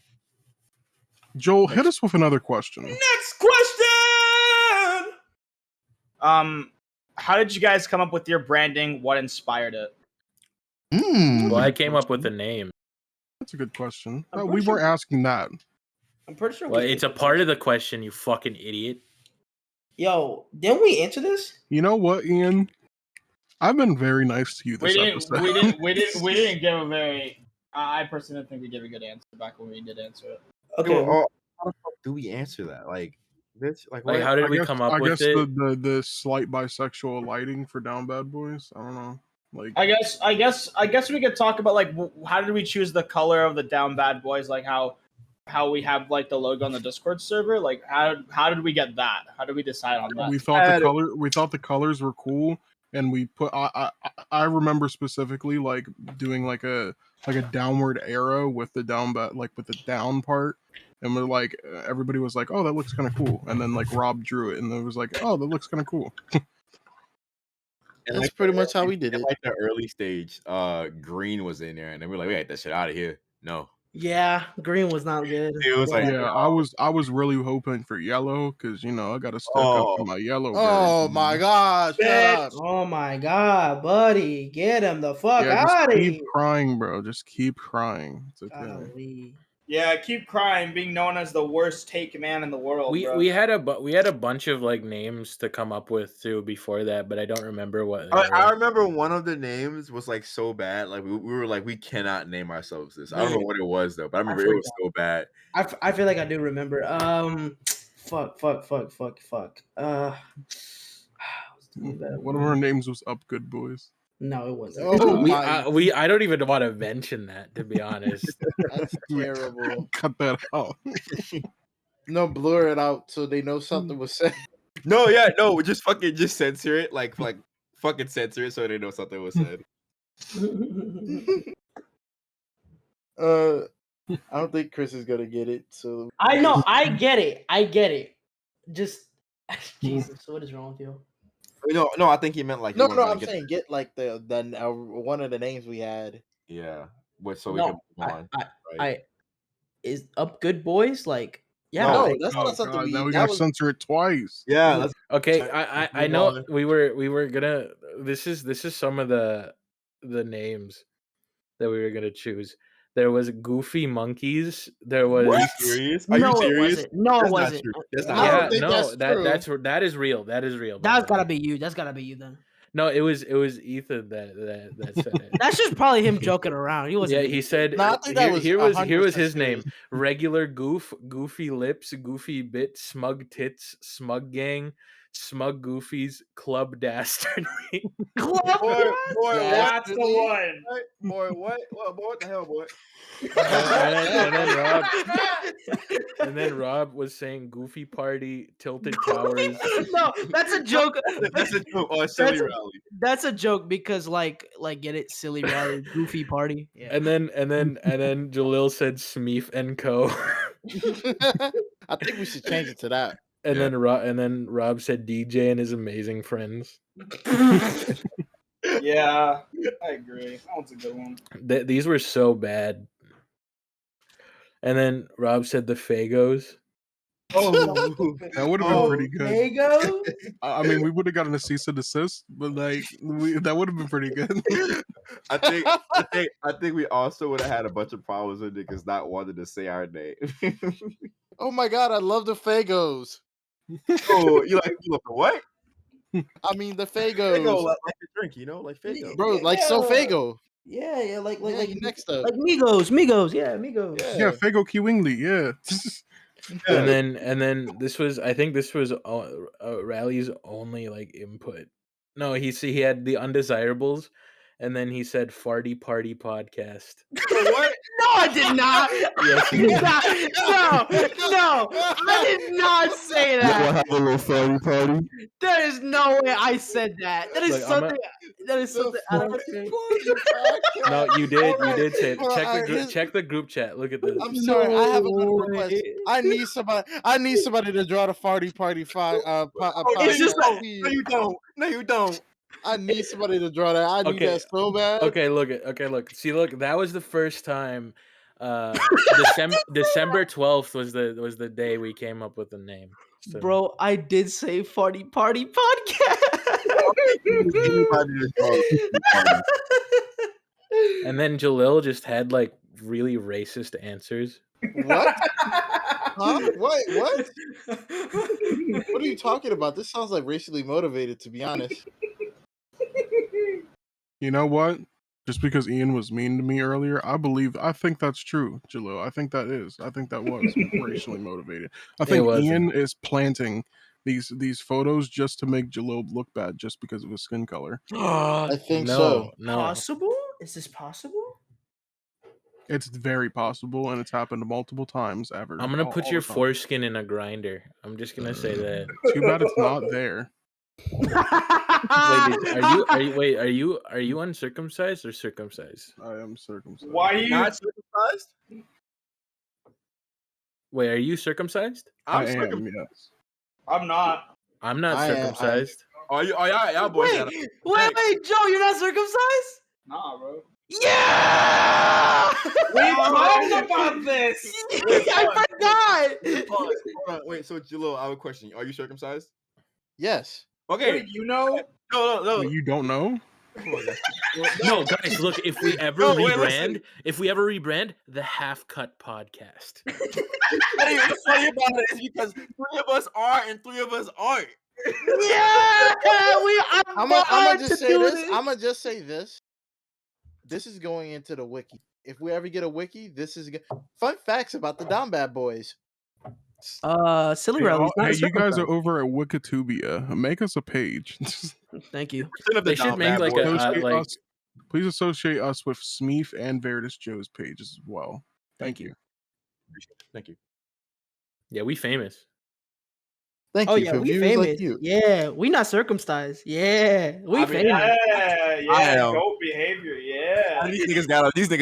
[SPEAKER 3] Joel, hit us with another question.
[SPEAKER 4] Next question. How did you guys come up with your branding? What inspired it?
[SPEAKER 2] Well, I came up with the name.
[SPEAKER 3] That's a good question.
[SPEAKER 4] I'm
[SPEAKER 3] We
[SPEAKER 4] pretty
[SPEAKER 3] weren't
[SPEAKER 4] sure-
[SPEAKER 3] asking that.
[SPEAKER 1] I'm pretty sure.
[SPEAKER 2] Well, it's a part of the question, you fucking idiot.
[SPEAKER 1] Yo, didn't we answer this?
[SPEAKER 3] You know what, Ian? I've been very nice to you this episode.
[SPEAKER 4] We didn't give a very. I personally don't think we gave a good answer back when we did answer it.
[SPEAKER 1] Okay.
[SPEAKER 6] Well, how the fuck do we answer that? Like, this, like
[SPEAKER 2] Like, how did we come up with it?
[SPEAKER 3] the slight bisexual lighting for DownBadBoys. I don't know. Like,
[SPEAKER 4] I guess we could talk about like how did we choose the color of the DownBadBoys? Like how we have like the logo on the Discord server. Like how did we get that? How did we decide on that?
[SPEAKER 3] we thought the colors were cool, and we put. I remember specifically like doing like a downward arrow with the with the down part. And we're like, everybody was like, "Oh, that looks kind of cool." And then like Rob drew it, and it was like, "Oh, that looks kind of cool."
[SPEAKER 5] That's pretty much how we did it.
[SPEAKER 6] Like the early stage, green was in there, and then we're like, "We got that shit out of here." No.
[SPEAKER 1] Yeah, green was not good.
[SPEAKER 6] It was like,
[SPEAKER 3] Yeah, I was really hoping for yellow because I got to stick up for my yellow.
[SPEAKER 5] Oh my gosh! Shut up.
[SPEAKER 1] Oh my god, buddy, get him the fuck
[SPEAKER 3] Yeah,
[SPEAKER 1] out of
[SPEAKER 3] keep
[SPEAKER 1] here!
[SPEAKER 3] crying, bro. Just keep crying. It's okay.
[SPEAKER 1] Golly.
[SPEAKER 4] Yeah, keep crying, being known as the worst take man in the world. Bro.
[SPEAKER 2] We had a bunch of like names to come up with too before that, but I don't remember what.
[SPEAKER 6] I remember one of the names was like so bad. Like we were like, we cannot name ourselves this. I don't know what it was though, but I remember it was so bad.
[SPEAKER 1] I feel like I do remember. Fuck.
[SPEAKER 3] One of our names was Up Good Boys.
[SPEAKER 1] No, it wasn't.
[SPEAKER 5] Oh,
[SPEAKER 2] I don't even want to mention that, to be honest.
[SPEAKER 5] That's terrible.
[SPEAKER 3] Cut that out.
[SPEAKER 5] No, blur it out so they know something was said.
[SPEAKER 6] No, just fucking censor it. Like fucking censor it so they know something was said.
[SPEAKER 5] I don't think Chris is gonna get it. So
[SPEAKER 1] I know, I get it. Just Jesus, what is wrong with you?
[SPEAKER 6] No, I think he meant like
[SPEAKER 5] no. I'm saying get like the one of the names we had.
[SPEAKER 6] Yeah, so we can move on.
[SPEAKER 1] Is Up Good Boys like? Yeah,
[SPEAKER 5] no, that's not something we.
[SPEAKER 3] Now we gotta censor it twice.
[SPEAKER 6] Yeah.
[SPEAKER 2] Okay, I know we were gonna. This is some of the names that we were gonna choose. There was Goofy Monkeys. There was.
[SPEAKER 6] Are you serious? Are you serious?
[SPEAKER 1] No, it
[SPEAKER 6] That's
[SPEAKER 1] wasn't.
[SPEAKER 6] That's
[SPEAKER 5] I
[SPEAKER 6] not
[SPEAKER 5] don't
[SPEAKER 6] true.
[SPEAKER 5] think
[SPEAKER 2] that is real. That is real.
[SPEAKER 1] That's gotta be you. That's gotta be you then.
[SPEAKER 2] No, it was Ethan that said it.
[SPEAKER 1] That's just probably him joking around. He wasn't.
[SPEAKER 2] Yeah, he said.
[SPEAKER 5] No, I think that was
[SPEAKER 2] here was his
[SPEAKER 5] 100%
[SPEAKER 2] name: Regular Goof, Goofy Lips, Goofy Bit, Smug Tits, Smug Gang, Smug Goofies, Club Dastardly.
[SPEAKER 4] Boy, that's the one.
[SPEAKER 6] Boy, what? What the hell, boy?
[SPEAKER 2] And then Rob was saying Goofy Party, Tilted Towers.
[SPEAKER 1] No, that's a joke.
[SPEAKER 6] That's a joke. Oh, Sillyrally.
[SPEAKER 1] That's a joke because like get it, Sillyrally, Goofy Party. Yeah.
[SPEAKER 2] And then Jalil said Smeef and Co.
[SPEAKER 5] I think we should change it to that.
[SPEAKER 2] And then Rob said DJ and his amazing friends.
[SPEAKER 4] Yeah, I agree. That one's a good one.
[SPEAKER 2] These were so bad. And then Rob said the Fagos.
[SPEAKER 3] Oh, that would have been pretty good.
[SPEAKER 1] Fago?
[SPEAKER 3] I mean, we would have gotten a cease and desist, but like that would have been pretty good.
[SPEAKER 6] I think we also would have had a bunch of problems with niggas not wanting to say our name.
[SPEAKER 5] Oh my god, I love the Fagos.
[SPEAKER 6] Oh, you love the what?
[SPEAKER 5] I mean the Fagos.
[SPEAKER 6] Fago, like a drink, like Fago.
[SPEAKER 5] Bro, like so Fago.
[SPEAKER 1] Yeah, like
[SPEAKER 5] next up.
[SPEAKER 1] like Migos, yeah, Migos.
[SPEAKER 3] Yeah, Fago Kiwingly, yeah.
[SPEAKER 2] And then this was, I think this was Rally's only like input. No, he had the undesirables, and then he said Farty Party Podcast.
[SPEAKER 6] What?
[SPEAKER 1] No, I did not.
[SPEAKER 2] Yes, you did.
[SPEAKER 1] No, I did not say that.
[SPEAKER 6] have a little farty party.
[SPEAKER 1] There is no way I said that. That is
[SPEAKER 2] Look,
[SPEAKER 1] something. That is something out of
[SPEAKER 2] No, you did say it. Check the group chat. Look at this.
[SPEAKER 5] I'm sorry, I have another request. I need somebody to draw the Farty Party
[SPEAKER 1] It's just
[SPEAKER 6] No, you don't.
[SPEAKER 5] I need somebody to draw that. I need that so bad.
[SPEAKER 2] Okay, look. See, look, that was the first time. December 12th was the day we came up with the name. So.
[SPEAKER 1] Bro, I did say Farty Party Podcast.
[SPEAKER 2] And then Jalil just had like really racist answers.
[SPEAKER 5] What? Huh? What? What are you talking about? This sounds like racially motivated, to be honest.
[SPEAKER 3] You know what? Just because Ian was mean to me earlier, I think that's true, Jalil. I think that was racially motivated. I think Ian is planting these photos just to make Jalil look bad just because of his skin color.
[SPEAKER 5] I think so.
[SPEAKER 2] No.
[SPEAKER 1] Possible? Is this possible?
[SPEAKER 3] It's very possible, and it's happened multiple times ever.
[SPEAKER 2] I'm gonna put your foreskin in a grinder. I'm just gonna say that.
[SPEAKER 3] Too bad it's not there.
[SPEAKER 2] Are you uncircumcised or circumcised?
[SPEAKER 3] I am circumcised.
[SPEAKER 4] Why are you
[SPEAKER 6] Not circumcised?
[SPEAKER 2] Wait, are you circumcised?
[SPEAKER 3] I am, yes.
[SPEAKER 4] I'm not.
[SPEAKER 2] I'm not circumcised.
[SPEAKER 6] Are you? Oh, y'all boys.
[SPEAKER 1] Wait, Joe, you're not circumcised?
[SPEAKER 4] Nah, bro.
[SPEAKER 1] Yeah!
[SPEAKER 4] We talked about this.
[SPEAKER 1] I forgot.
[SPEAKER 6] Hold on, wait. So, Jalil, I have a question. Are you circumcised?
[SPEAKER 5] Yes.
[SPEAKER 6] Okay.
[SPEAKER 4] Wait, you know?
[SPEAKER 6] No.
[SPEAKER 3] Wait, you don't know?
[SPEAKER 2] No, guys, look, if we ever rebrand the Half Cut Podcast.
[SPEAKER 6] What's funny about it is because 3 of us are and 3 of us aren't.
[SPEAKER 1] Yeah!
[SPEAKER 5] I'm gonna just say this. I'm gonna just say this. This is going into the wiki. If we ever get a wiki, this is fun facts about the DownBadBoys.
[SPEAKER 1] Sillyrally.
[SPEAKER 3] Hey, you guys are over at Wikitubia. Make us a page.
[SPEAKER 1] Thank you.
[SPEAKER 2] They should make like
[SPEAKER 3] please associate us with Smeef and Veridis Joe's pages as well. Thank you.
[SPEAKER 6] Thank you.
[SPEAKER 2] Yeah, we famous.
[SPEAKER 5] Thank you.
[SPEAKER 1] Yeah,
[SPEAKER 5] for
[SPEAKER 1] we
[SPEAKER 5] views
[SPEAKER 1] famous.
[SPEAKER 5] like you.
[SPEAKER 1] Yeah, we not circumcised. Yeah, we famous.
[SPEAKER 4] Yeah, goat behavior. Yeah.
[SPEAKER 6] These niggas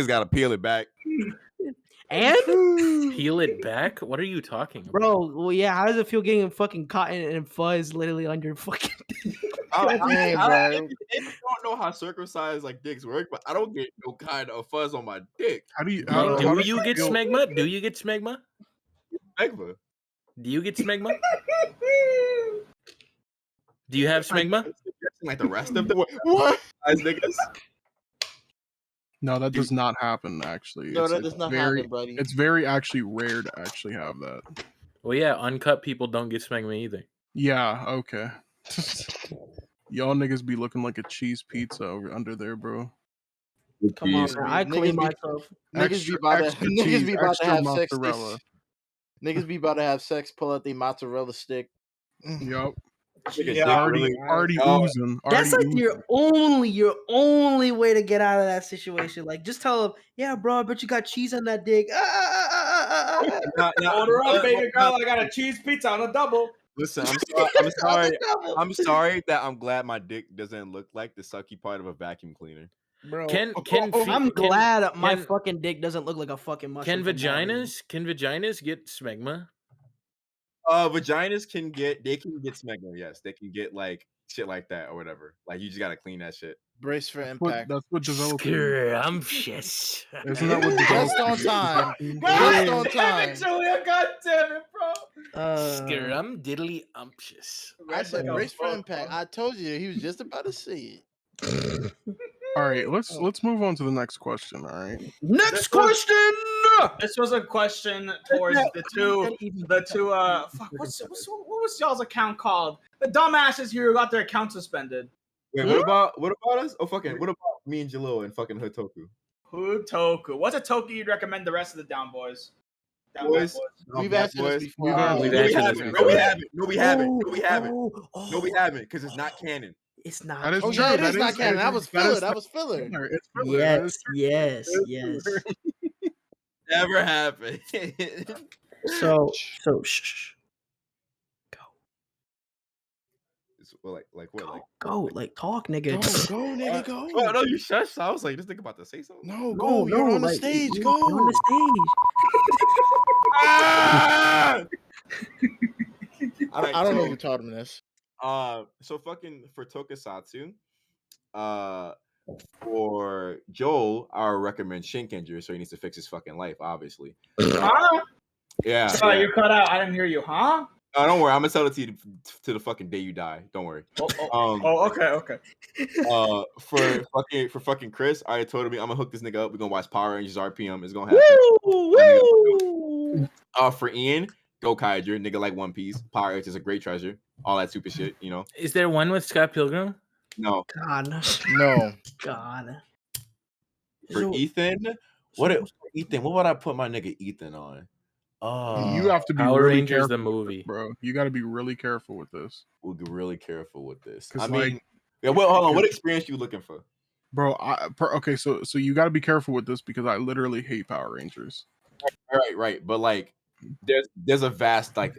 [SPEAKER 6] gotta peel it back.
[SPEAKER 1] And
[SPEAKER 2] peel it back? What are you talking about?
[SPEAKER 1] Bro, well, yeah, how does it feel getting fucking cotton and fuzz literally on your fucking
[SPEAKER 6] I don't know how circumcised like dicks work, but I don't get no kind of fuzz on my dick.
[SPEAKER 3] How do you
[SPEAKER 2] do you get smegma? Do you get smegma?
[SPEAKER 6] Smegma?
[SPEAKER 2] Do you get smegma? Do you have smegma?
[SPEAKER 6] Like the rest of the what? As niggas?
[SPEAKER 3] No, that does not happen. Actually,
[SPEAKER 5] No, that does not happen, buddy.
[SPEAKER 3] It's very actually rare to actually have that.
[SPEAKER 2] Well, yeah, uncut people don't get smegma either.
[SPEAKER 3] Yeah. Okay. Y'all niggas be looking like a cheese pizza over under there, bro.
[SPEAKER 1] Come on, man. I clean myself.
[SPEAKER 5] Niggas be about to have sex. Niggas be about to have sex. Pull out the mozzarella stick.
[SPEAKER 3] Yup.
[SPEAKER 1] Yeah,
[SPEAKER 3] already oozing.
[SPEAKER 1] That's like your only way to get out of that situation. Like, just tell them, yeah, bro, I bet you got cheese on that dick.
[SPEAKER 4] Order up, baby girl. I got a cheese pizza on a double.
[SPEAKER 6] Listen, I'm sorry that I'm glad my dick doesn't look like the sucky part of a vacuum cleaner.
[SPEAKER 1] Bro, I'm glad my fucking dick doesn't look like a fucking mushroom.
[SPEAKER 2] Can vaginas get smegma?
[SPEAKER 6] Vaginas can get smegma. Yes, they can get like shit like that or whatever. Like you just gotta clean that shit.
[SPEAKER 5] Brace for impact.
[SPEAKER 3] That's what developers.
[SPEAKER 2] Scrumptious.
[SPEAKER 3] Isn't that what
[SPEAKER 5] Just on time. Just on time.
[SPEAKER 4] Julia, God damn it, bro.
[SPEAKER 2] Scrum diddly umptious.
[SPEAKER 5] I said brace for impact. I told you he was just about to say it.
[SPEAKER 3] All right, let's move on to the next question. All right.
[SPEAKER 1] Next question.
[SPEAKER 4] This was a question towards the two. Fuck, what was y'all's account called? The dumbasses here who got their account suspended.
[SPEAKER 6] Wait, what about us? Oh, fucking, what about me and Jalil and fucking Hood Toku?
[SPEAKER 4] Hood Toku. What's a Toku you'd recommend the rest of the Down Boys?
[SPEAKER 6] Boys?
[SPEAKER 5] We've answered this before.
[SPEAKER 6] No, we haven't. No, we haven't, because it's not canon.
[SPEAKER 1] It's not.
[SPEAKER 5] It is not canon. That was filler.
[SPEAKER 1] Yes.
[SPEAKER 6] Never happened.
[SPEAKER 1] So shh. Go.
[SPEAKER 6] Like what? Like
[SPEAKER 1] go. Like talk, nigga.
[SPEAKER 5] Go, nigga, go.
[SPEAKER 6] Oh no, you shush. So I was like, just think about to say something.
[SPEAKER 5] No, go. You're on the stage. Go.
[SPEAKER 1] You're on the
[SPEAKER 5] stage. I don't know who taught him this.
[SPEAKER 6] So fucking for Tokusatsu, for Joel, I would recommend Shinkenger, so he needs to fix his fucking life, obviously. Yeah.
[SPEAKER 4] Sorry, you cut out. I didn't hear you, huh?
[SPEAKER 6] Oh, don't worry. I'm gonna tell it to you to the fucking day you die. Don't worry.
[SPEAKER 4] Okay.
[SPEAKER 6] For fucking Chris, I told him I'm gonna hook this nigga up. We're gonna watch Power Rangers RPM. It's gonna happen.
[SPEAKER 1] Woo!
[SPEAKER 6] For Ian, Go Kaiser, nigga like One Piece. Power Rangers is a great treasure. All that super shit, you know.
[SPEAKER 2] Is there one with Scott Pilgrim?
[SPEAKER 6] No.
[SPEAKER 1] God,
[SPEAKER 5] No.
[SPEAKER 1] God.
[SPEAKER 6] For
[SPEAKER 1] So-
[SPEAKER 6] Ethan, what would I put my nigga Ethan on?
[SPEAKER 3] You have to be
[SPEAKER 2] Power
[SPEAKER 3] really
[SPEAKER 2] Rangers the
[SPEAKER 3] careful,
[SPEAKER 2] movie.
[SPEAKER 3] bro. You got to be really careful with this,
[SPEAKER 6] We'll be really careful with this.
[SPEAKER 3] 'Cause,
[SPEAKER 6] I mean,
[SPEAKER 3] like,
[SPEAKER 6] yeah. Well, hold on. What experience you looking for?
[SPEAKER 3] bro. Okay, so you got to be careful with this because I literally hate Power Rangers.
[SPEAKER 6] Right. But like, there's a vast like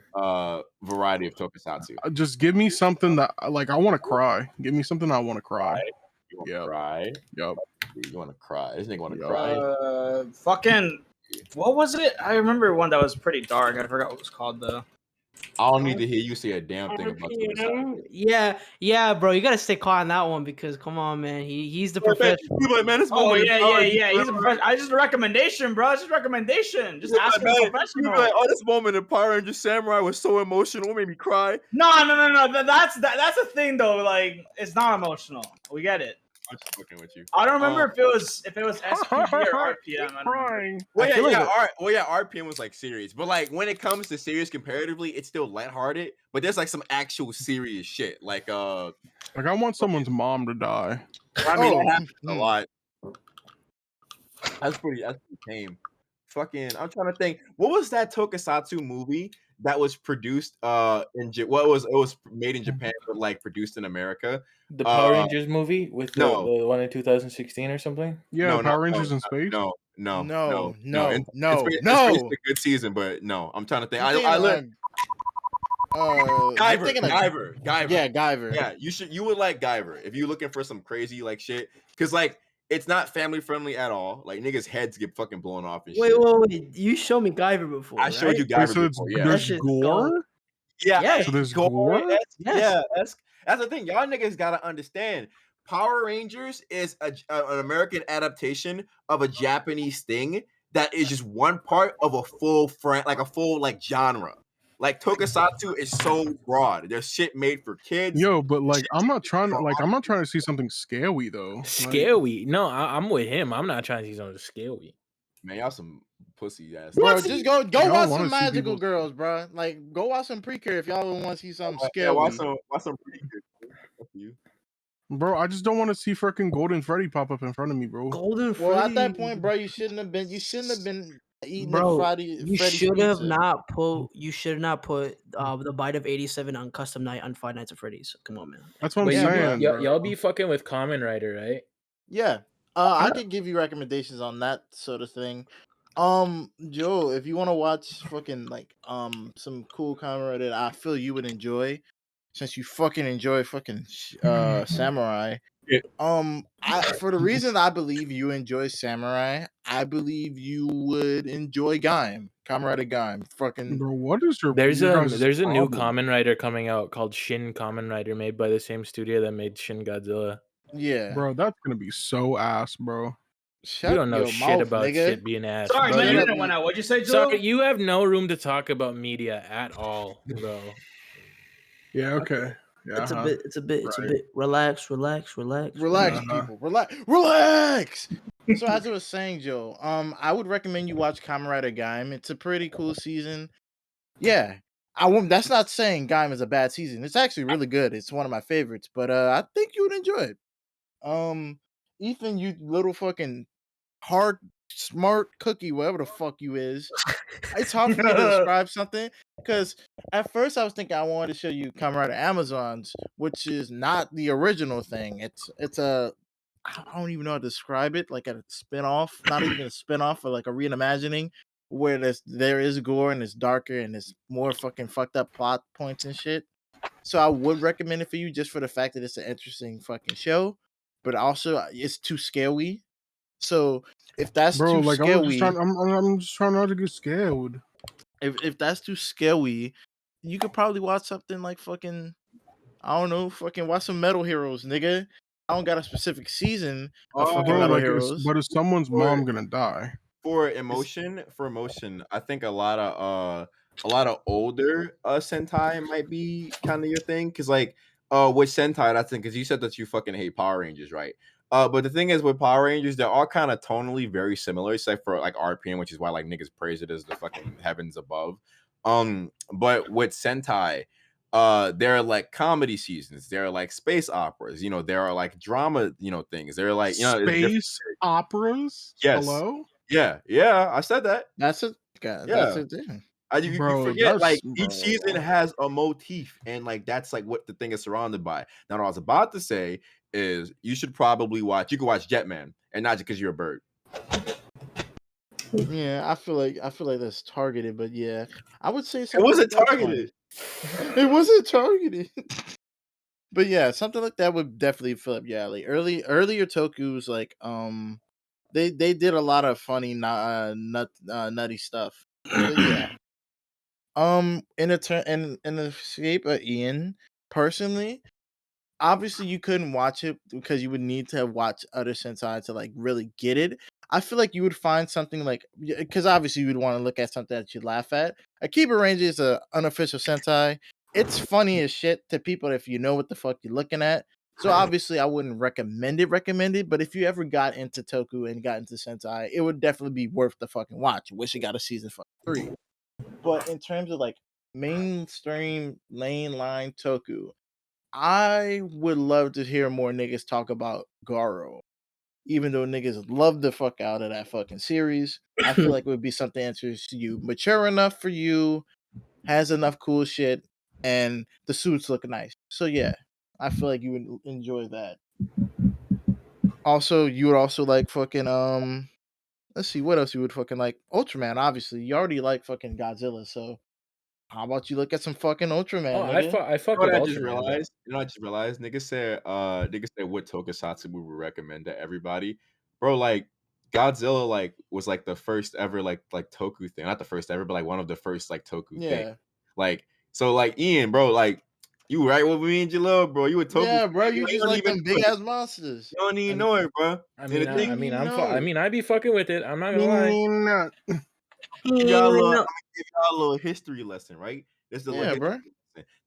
[SPEAKER 6] variety of tokusatsu.
[SPEAKER 3] Just give me something that like I want to cry. Give me something I want to cry.
[SPEAKER 6] You want to
[SPEAKER 3] Yep.
[SPEAKER 6] cry?
[SPEAKER 3] Yup.
[SPEAKER 6] You want to cry? This nigga want to
[SPEAKER 3] Yup.
[SPEAKER 6] cry.
[SPEAKER 4] Fucking. What was it? I remember one that was pretty dark. I forgot what it was called though.
[SPEAKER 6] I don't need to hear you say a damn thing about tokusatsu.
[SPEAKER 1] Yeah, bro. You gotta stay quiet on that one because come on, man. He's the professional.
[SPEAKER 6] People like, man, this
[SPEAKER 4] Oh
[SPEAKER 6] moment is hard.
[SPEAKER 4] yeah. He's a professional. I just a recommendation, bro. It's just a recommendation. Just ask
[SPEAKER 6] Man,
[SPEAKER 4] a
[SPEAKER 6] people
[SPEAKER 4] professional.
[SPEAKER 6] like, oh, this moment in Power Ranger Samurai was so emotional. It made me cry.
[SPEAKER 4] No. That's the thing though. Like, it's not emotional. We get it.
[SPEAKER 6] I'm just fucking with you.
[SPEAKER 4] I don't remember if it was SPB or RPM. I don't remember.
[SPEAKER 6] Well, yeah, RPM was like serious, but like when it comes to serious comparatively, it's still lighthearted. But there's like some actual serious shit. Like
[SPEAKER 3] I want someone's mom to die.
[SPEAKER 6] I mean, that happens a lot. That's pretty tame. Fucking, I'm trying to think. What was that tokusatsu movie that was produced it was made in Japan but like produced in America?
[SPEAKER 2] The Power Rangers movie with the one in 2016 or something?
[SPEAKER 3] Yeah, Power Rangers in space.
[SPEAKER 6] No. It's a good season, but no. I'm trying to think. Guyver.
[SPEAKER 5] Yeah, Guyver.
[SPEAKER 6] Yeah, you would like Guyver if you're looking for some crazy like shit. Cause like it's not family friendly at all. Like niggas' heads get fucking blown off and shit.
[SPEAKER 1] Wait. You showed me Guyver before.
[SPEAKER 6] I showed you Guyver before. Yeah,
[SPEAKER 3] there's gore.
[SPEAKER 6] Yeah,
[SPEAKER 3] so there's gore.
[SPEAKER 6] Yeah, that's the thing. Y'all niggas gotta understand. Power Rangers is an American adaptation of a Japanese thing that is just one part of a full genre. Like Tokusatsu is so broad. There's shit made for kids.
[SPEAKER 3] Yo, but like I'm not trying to see something scary though.
[SPEAKER 2] Scary? No, I'm with him. I'm not trying to see something scary.
[SPEAKER 6] Man, y'all some pussy ass.
[SPEAKER 5] Bro, just go watch some Magical Girls, bro. Like go watch some Precure if y'all want to see something scary.
[SPEAKER 6] Yeah, watch some Precure. You.
[SPEAKER 3] Bro, I just don't want to see freaking Golden Freddy pop up in front of me, bro.
[SPEAKER 1] Golden Freddy.
[SPEAKER 5] Well, at that point, bro, you shouldn't have been eating
[SPEAKER 1] bro,
[SPEAKER 5] Freddy's
[SPEAKER 1] you should have
[SPEAKER 5] pizza.
[SPEAKER 1] not put the bite of 87 on Custom Night on Five Nights at Freddy's. Come on, man.
[SPEAKER 3] That's what I'm saying.
[SPEAKER 2] Y'all be fucking with Kamen Rider, right?
[SPEAKER 5] Yeah. I could give you recommendations on that sort of thing. Joe, if you want to watch fucking like some cool Kamen Rider that I feel you would enjoy, since you fucking enjoy fucking Samurai. For the reason I believe you enjoy Samurai, I believe you would enjoy Kamen Rider Gaim. Fucking
[SPEAKER 3] bro, what is your
[SPEAKER 2] there's a new
[SPEAKER 3] problem?
[SPEAKER 2] Kamen Rider coming out called Shin Kamen Rider, made by the same studio that made Shin Godzilla.
[SPEAKER 5] Yeah,
[SPEAKER 3] bro, that's gonna be so ass, bro.
[SPEAKER 2] You don't know shit about shit being ass.
[SPEAKER 4] Sorry,
[SPEAKER 2] bro.
[SPEAKER 4] my internet went out. What'd you say, Joe?
[SPEAKER 2] Sorry, you have no room to talk about media at all, bro.
[SPEAKER 3] Yeah, okay. Yeah,
[SPEAKER 1] It's a bit. Relax.
[SPEAKER 5] People. Relax. So as I was saying, Joe, I would recommend you watch Kamen Rider Gaim. It's a pretty cool season. Yeah. That's not saying Gaim is a bad season. It's actually really good. It's one of my favorites, but I think you would enjoy it. Ethan, you little fucking hard smart cookie, whatever the fuck you is. It's hard for me to describe something because at first I was thinking I wanted to show you Kamen Rider Amazons, which is not the original thing. It's a I don't even know how to describe it, like a spinoff, not even a spinoff, but like a reimagining where there is gore and it's darker and it's more fucking fucked up plot points and shit. So I would recommend it for you just for the fact that it's an interesting fucking show, but also it's too scary. So if that's
[SPEAKER 3] bro,
[SPEAKER 5] too
[SPEAKER 3] like
[SPEAKER 5] scary,
[SPEAKER 3] I'm just trying not to get scared.
[SPEAKER 5] If that's too scary, you could probably watch something like fucking, I don't know, fucking watch some Metal Heroes, nigga. I don't got a specific season of fucking
[SPEAKER 3] Bro,
[SPEAKER 5] Metal
[SPEAKER 3] like,
[SPEAKER 5] Heroes.
[SPEAKER 3] but is someone's mom gonna die?
[SPEAKER 6] For emotion, I think a lot of older Sentai might be kind of your thing, because like with Sentai, that's because you said that you fucking hate Power Rangers, right? But the thing is with Power Rangers, they're all kind of tonally very similar, except for like RPM, which is why like niggas praise it as the fucking heavens above. But with Sentai, there are like comedy seasons, there are like space operas, you know, there are like drama, you know, things. There are like, you know, it's different.
[SPEAKER 3] Space operas.
[SPEAKER 6] Yes.
[SPEAKER 3] Hello,
[SPEAKER 6] Yeah, I said that.
[SPEAKER 5] That's it. That's
[SPEAKER 6] Yeah.
[SPEAKER 5] it. Then.
[SPEAKER 6] You
[SPEAKER 3] bro.
[SPEAKER 6] forget, like,
[SPEAKER 3] That's
[SPEAKER 6] each season has a motif, and like that's like what the thing is surrounded by. Now, what I was about to say is you should probably watch. You can watch Jetman, and not just because you're a bird.
[SPEAKER 5] Yeah, I feel like that's targeted, but yeah, I would say
[SPEAKER 6] It
[SPEAKER 5] something
[SPEAKER 6] wasn't
[SPEAKER 5] like that's
[SPEAKER 6] targeted.
[SPEAKER 5] fine. It wasn't targeted. But yeah, something like that would definitely fill up your alley. Earlier Tokus, like they did a lot of funny nutty stuff. But yeah. In the shape of Ian, personally, obviously you couldn't watch it because you would need to have watched other Sentai to like really get it. I feel like you would find something like, because obviously you would want to look at something that you laugh at. Akiba Ranger is an unofficial Sentai. It's funny as shit to people if you know what the fuck you're looking at. So obviously I wouldn't recommend it, but if you ever got into Toku and got into Sentai, it would definitely be worth the fucking watch. Wish it got a season 3. But in terms of like mainstream mainline Toku, I would love to hear more niggas talk about Garo. Even though niggas love the fuck out of that fucking series, I feel like it would be something that interests you, mature enough for you, has enough cool shit, and the suits look nice. So yeah, I feel like you would enjoy that. Also, you would also like fucking let's see what else you would fucking like. Ultraman, obviously. You already like fucking Godzilla, so how about you look at some fucking Ultraman,
[SPEAKER 2] Oh,
[SPEAKER 5] nigga?
[SPEAKER 2] I fuck
[SPEAKER 6] You know
[SPEAKER 2] with
[SPEAKER 6] what I just
[SPEAKER 2] Ultraman, bro.
[SPEAKER 6] realized? You know what I just realized? Niggas said what Tokusatsu we would recommend to everybody. Bro, like Godzilla like was like the first ever like Toku thing. Not the first ever, but like one of the first like Toku things.
[SPEAKER 5] Yeah.
[SPEAKER 6] Like so like Ian, bro, like you right with me and Jalil, bro. You a Toku
[SPEAKER 5] Yeah,
[SPEAKER 6] fan,
[SPEAKER 5] bro, you just
[SPEAKER 6] don't
[SPEAKER 5] like
[SPEAKER 6] even
[SPEAKER 5] them
[SPEAKER 6] know
[SPEAKER 5] big
[SPEAKER 6] it.
[SPEAKER 5] ass monsters.
[SPEAKER 6] You don't even
[SPEAKER 2] I'm-
[SPEAKER 6] know it, bro.
[SPEAKER 2] I
[SPEAKER 6] And
[SPEAKER 2] mean,
[SPEAKER 6] the
[SPEAKER 2] I,
[SPEAKER 6] thing,
[SPEAKER 2] I mean,
[SPEAKER 5] No.
[SPEAKER 2] I mean, I'd be fucking with it. I'm not gonna lie.
[SPEAKER 3] Not.
[SPEAKER 6] give y'all a little, I'm gonna give y'all a little history lesson, right? This is a little
[SPEAKER 5] Yeah,
[SPEAKER 6] history
[SPEAKER 5] bro.
[SPEAKER 6] lesson.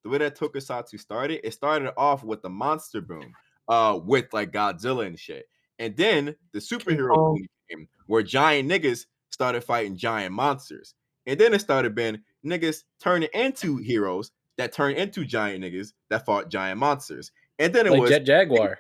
[SPEAKER 6] The way that Tokusatsu started, it started off with the monster boom, with like Godzilla and shit. And then the superhero boom came where giant niggas started fighting giant monsters. And then it started being niggas turning into heroes that turned into giant niggas that fought giant monsters. And then it
[SPEAKER 2] Like
[SPEAKER 6] was
[SPEAKER 2] Jet Jaguar.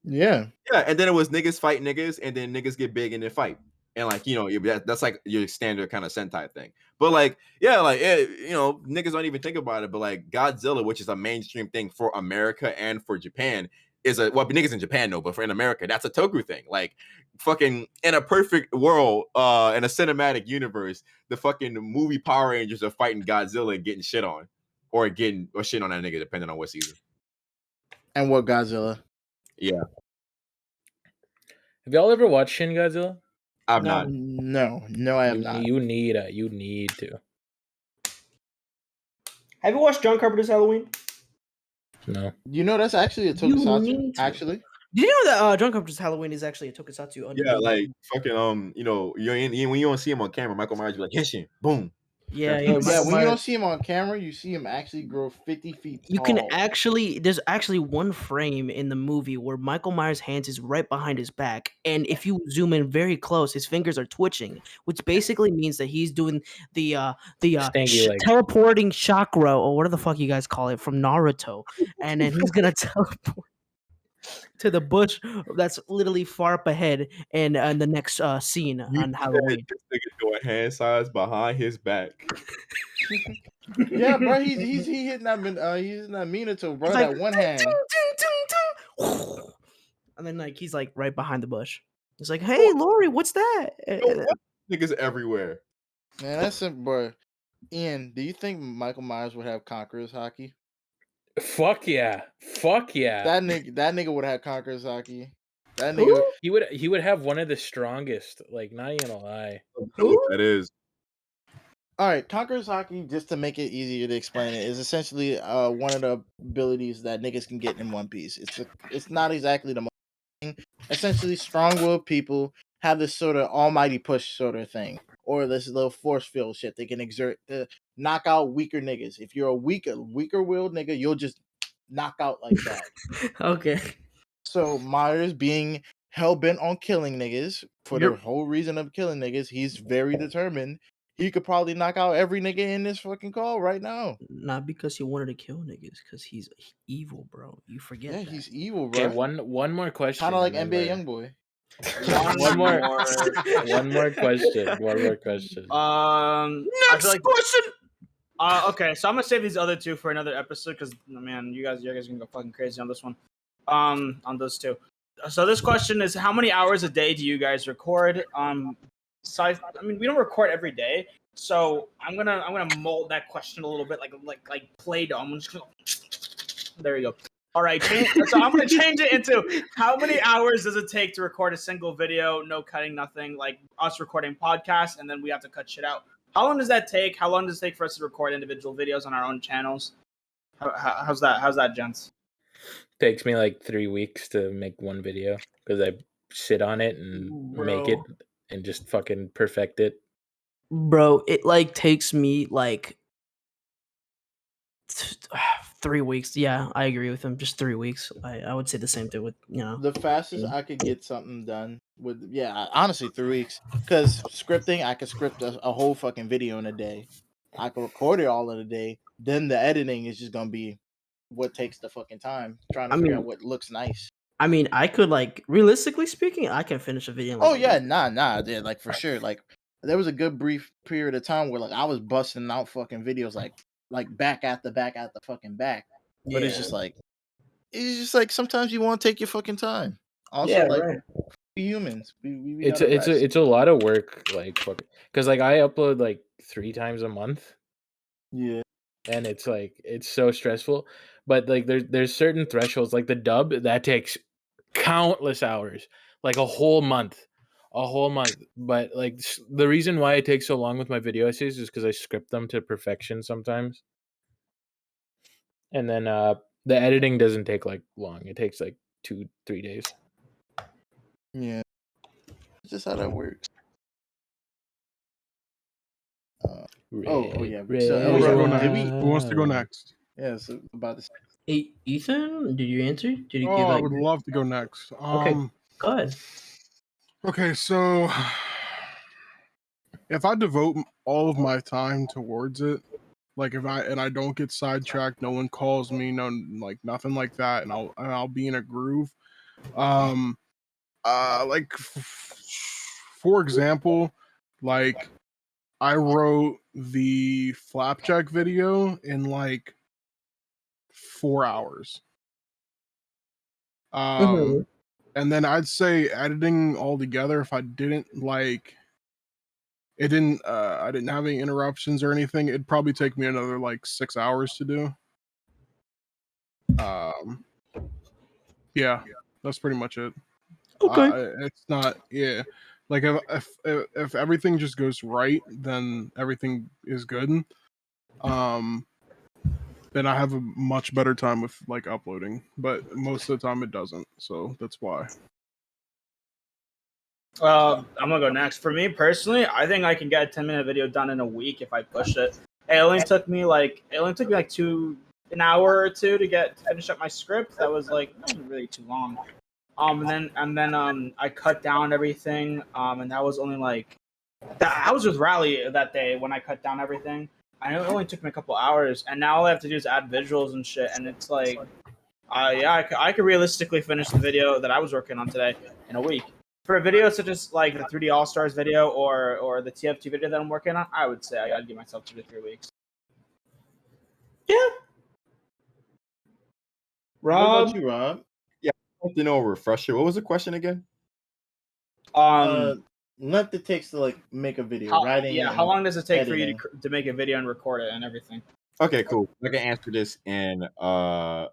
[SPEAKER 5] Yeah.
[SPEAKER 6] yeah, and then it was niggas fight niggas, and then niggas get big and then fight. And like, you know, that's like your standard kind of Sentai thing. But like, yeah, like you know, niggas don't even think about it. But like Godzilla, which is a mainstream thing for America and for Japan, is a well, niggas in Japan know, but for in America, that's a Toku thing. Like, fucking in a perfect world, in a cinematic universe, the fucking movie Power Rangers are fighting Godzilla and getting shit on, or shit on that nigga, depending on what season.
[SPEAKER 5] And what Godzilla?
[SPEAKER 6] Yeah,
[SPEAKER 2] Have y'all ever watched Shin Godzilla?
[SPEAKER 6] I've
[SPEAKER 1] No.
[SPEAKER 6] not.
[SPEAKER 5] No, I have not.
[SPEAKER 2] You need to.
[SPEAKER 1] Have you watched John Carpenter's Halloween?
[SPEAKER 2] No.
[SPEAKER 5] You know that's actually a
[SPEAKER 1] You
[SPEAKER 5] Tokusatsu.
[SPEAKER 1] need to.
[SPEAKER 5] Actually,
[SPEAKER 1] Did you know that John Carpenter's Halloween is actually a Tokusatsu?
[SPEAKER 6] Yeah, like fucking you know, when you don't see him on camera, Michael Myers be like, Henshin, boom.
[SPEAKER 1] Yeah,
[SPEAKER 5] yeah,
[SPEAKER 1] Michael
[SPEAKER 5] when you
[SPEAKER 1] Myers-
[SPEAKER 5] don't see him on camera, you see him actually grow 50 feet tall.
[SPEAKER 1] You can actually, there's actually one frame in the movie where Michael Myers' hands is right behind his back, and if you zoom in very close, his fingers are twitching, which basically means that he's doing the
[SPEAKER 2] Stanky leg.
[SPEAKER 1] teleporting chakra, or whatever the fuck you guys call it, from Naruto, and then he's gonna teleport to the bush that's literally far up ahead, and the next scene
[SPEAKER 6] You
[SPEAKER 1] on
[SPEAKER 6] said
[SPEAKER 1] Halloween.
[SPEAKER 6] this nigga doing hand signs behind his back.
[SPEAKER 5] Yeah, bro, he's hitting that he's that Minato, bro.
[SPEAKER 1] He's like,
[SPEAKER 5] that one hand.
[SPEAKER 1] "Ting, ting, ting, ting." And then like he's like right behind the bush. He's like, "Hey, Lori, what's that?"
[SPEAKER 6] Niggas everywhere.
[SPEAKER 5] Man, that's it, bro. Ian, do you think Michael Myers would have Conqueror's hockey?
[SPEAKER 2] Fuck yeah.
[SPEAKER 5] That nigga would have Conqueror's hockey. That nigga.
[SPEAKER 2] He would have one of the strongest. Like, not even gonna lie.
[SPEAKER 6] That is.
[SPEAKER 5] All right, Conqueror's hockey, just to make it easier to explain it, is essentially one of the abilities that niggas can get in One Piece. It's not exactly the most thing. Essentially, strong-willed people have this sort of almighty push sort of thing, or this little force field shit they can exert to knock out weaker niggas. If you're a weaker-willed nigga, you'll just knock out like that.
[SPEAKER 1] Okay.
[SPEAKER 5] So Myers being hell bent on killing niggas for the whole reason of killing niggas, he's very determined. he could probably knock out every nigga in this fucking call right now.
[SPEAKER 1] Not because he wanted to kill niggas, because he's evil, bro. You forget
[SPEAKER 5] Yeah,
[SPEAKER 1] that.
[SPEAKER 5] he's evil,
[SPEAKER 2] Okay,
[SPEAKER 5] bro.
[SPEAKER 2] one more question.
[SPEAKER 5] Kind of like
[SPEAKER 2] and then
[SPEAKER 5] NBA
[SPEAKER 2] we're-
[SPEAKER 5] YoungBoy.
[SPEAKER 2] One more one more question. One more question.
[SPEAKER 4] I feel like question. Okay, so I'm gonna save these other two for another episode because man, you guys are gonna go fucking crazy on this one. On those two. So this question is: how many hours a day do you guys record? I mean, we don't record every day, so I'm gonna mold that question a little bit like Play-Doh. I'm just gonna. There you go. All right, so I'm gonna change it into how many hours does it take to record a single video? No cutting, nothing. Like us recording podcasts, and then we have to cut shit out. How long does that take? How long does it take for us to record individual videos on our own channels? How's that? How's that, gents?
[SPEAKER 2] Takes me like 3 weeks to make one video because I sit on it and make it and just fucking perfect it.
[SPEAKER 1] Bro, it like takes me like 3 weeks. Yeah, I agree with him. Just 3 weeks. I would say the same thing with
[SPEAKER 5] The fastest I could get something done with, honestly, 3 weeks. Because scripting, I could script a whole fucking video in a day. I could record it all in a day. Then the editing is just gonna be what takes the fucking time. Trying to figure out what looks nice.
[SPEAKER 1] I mean, I could like realistically speaking, I can finish a video. In, like,
[SPEAKER 5] oh yeah, nah, yeah, like for sure. Like there was a good brief period of time where like I was busting out fucking videos like back at the fucking back. But it's just like sometimes you want to take your fucking time. Also,
[SPEAKER 1] right.
[SPEAKER 5] we humans. We
[SPEAKER 2] It's a lot of work, like because like I upload like 3 times a month.
[SPEAKER 5] Yeah.
[SPEAKER 2] And it's like it's so stressful. But like there's certain thresholds, like the dub that takes countless hours, like a whole month. But like the reason why it takes so long with my video essays is because I script them to perfection sometimes. And then the editing doesn't take like long. It takes like 2-3 days.
[SPEAKER 5] Yeah. It's just how that works. Oh yeah.
[SPEAKER 3] Who wants to go next?
[SPEAKER 5] Yeah, so about this.
[SPEAKER 1] Hey, Ethan, did you answer? Did you
[SPEAKER 3] Oh,
[SPEAKER 1] give like
[SPEAKER 3] I would love to go next.
[SPEAKER 1] Okay. Go ahead.
[SPEAKER 3] Okay, so if I devote all of my time towards it, like if I don't get sidetracked, no one calls me, no like nothing like that, and I'll be in a groove. Like for example, like I wrote the Flapjack video in like 4 hours. And then I'd say editing all together, if I didn't like it didn't I didn't have any interruptions or anything, it'd probably take me another like 6 hours to do. Yeah, that's pretty much it.
[SPEAKER 1] Okay.
[SPEAKER 3] It's not, yeah. Like if everything just goes right, then everything is good. Then I have a much better time with like uploading, but most of the time it doesn't. So that's why.
[SPEAKER 4] I'm gonna go next. For me personally, I think I can get a 10-minute video done in a week if I push it. It only took me like an hour or two to finish up my script. That was like not really too long. And then I cut down everything. And that was only like I was with Rally that day when I cut down everything. And it only took me a couple hours. And now all I have to do is add visuals and shit. And it's like, I could realistically finish the video that I was working on today in a week. For a video such as like the 3D All Stars video or the TFT video that I'm working on, I would say I gotta give myself 2 to 3 weeks. Yeah. Rob,
[SPEAKER 5] what about you, Rob?
[SPEAKER 6] Yeah, I want to know a refresher. What was the question again?
[SPEAKER 5] Length it takes to like make a video,
[SPEAKER 4] how long does it take
[SPEAKER 5] editing.
[SPEAKER 4] for you to make a video and record it and everything?
[SPEAKER 6] Okay, cool. I can answer this in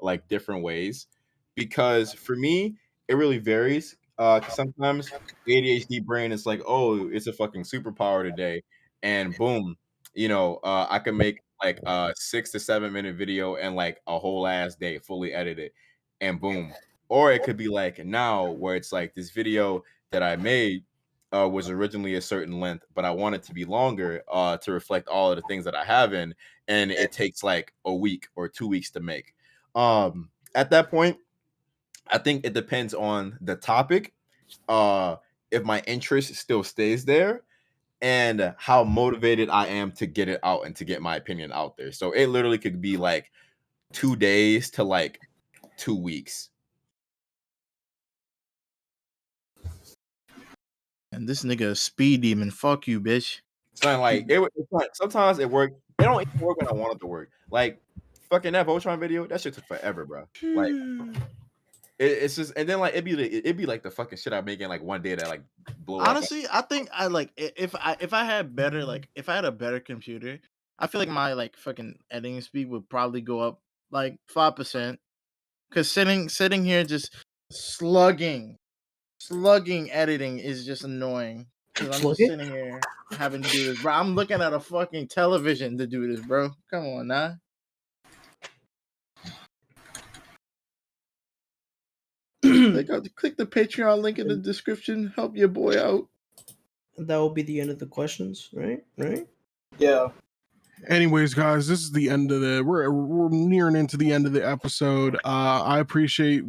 [SPEAKER 6] like different ways because for me it really varies. 'Cause sometimes ADHD brain is like, oh, it's a fucking superpower today, and boom, I can make like a 6 to 7 minute video and like a whole ass day fully edited, and boom. Or it could be like now where it's like this video that I made was originally a certain length, but I want it to be longer to reflect all of the things that I have in, and it takes like a week or 2 weeks to make. At that point, I think it depends on the topic. If my interest still stays there, and how motivated I am to get it out and to get my opinion out there. So it literally could be like 2 days to like 2 weeks.
[SPEAKER 5] And this nigga a speed demon. Fuck you, bitch.
[SPEAKER 6] So like it's like sometimes it worked. It don't even work when I want it to work. Like fucking that Voltron video, that shit took forever, bro. Like it's just, and then like it'd be like the fucking shit I make in like one day that like blow up.
[SPEAKER 5] Honestly, I think I like if I had better like if I had a better computer, I feel like my like fucking editing speed would probably go up like 5%. Cause sitting here just slugging editing is just annoying. Cause I'm just sitting here having to do this, bro. I'm looking at a fucking television to do this, bro. Come on, now. Click the Patreon link in the description. Help your boy out.
[SPEAKER 1] That will be the end of the questions, right? Right?
[SPEAKER 4] Yeah.
[SPEAKER 3] Anyways, guys, this is the end of we're nearing into the end of the episode.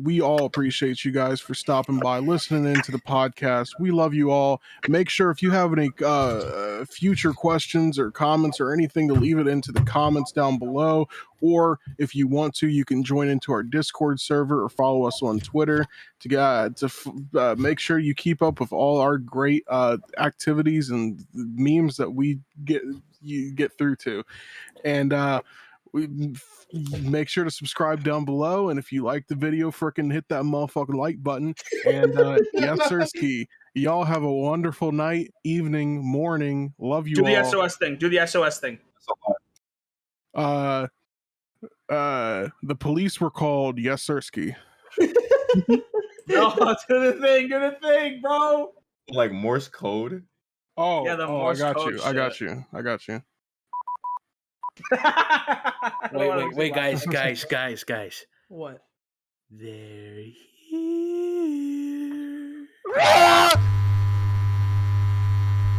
[SPEAKER 3] We all appreciate you guys for stopping by, listening into the podcast. We love you all. Make sure if you have any future questions or comments or anything to leave it into the comments down below, or if you want to, you can join into our Discord server or follow us on Twitter to make sure you keep up with all our great activities and memes that we get through to. And make sure to subscribe down below, and if you like the video, frickin' hit that motherfucking like button. And yes sirski, y'all have a wonderful night, evening, morning. Love you all.
[SPEAKER 4] Do the SOS thing. Do the SOS thing.
[SPEAKER 3] The police were called. Yes sirski.
[SPEAKER 4] No, do the thing. Do the thing, bro.
[SPEAKER 6] Like Morse code.
[SPEAKER 3] Oh,
[SPEAKER 4] Yeah, the
[SPEAKER 3] I
[SPEAKER 4] Morse
[SPEAKER 3] got
[SPEAKER 4] code
[SPEAKER 3] you.
[SPEAKER 4] shit.
[SPEAKER 3] I got you.
[SPEAKER 2] Wait, guys.
[SPEAKER 1] What?
[SPEAKER 2] There he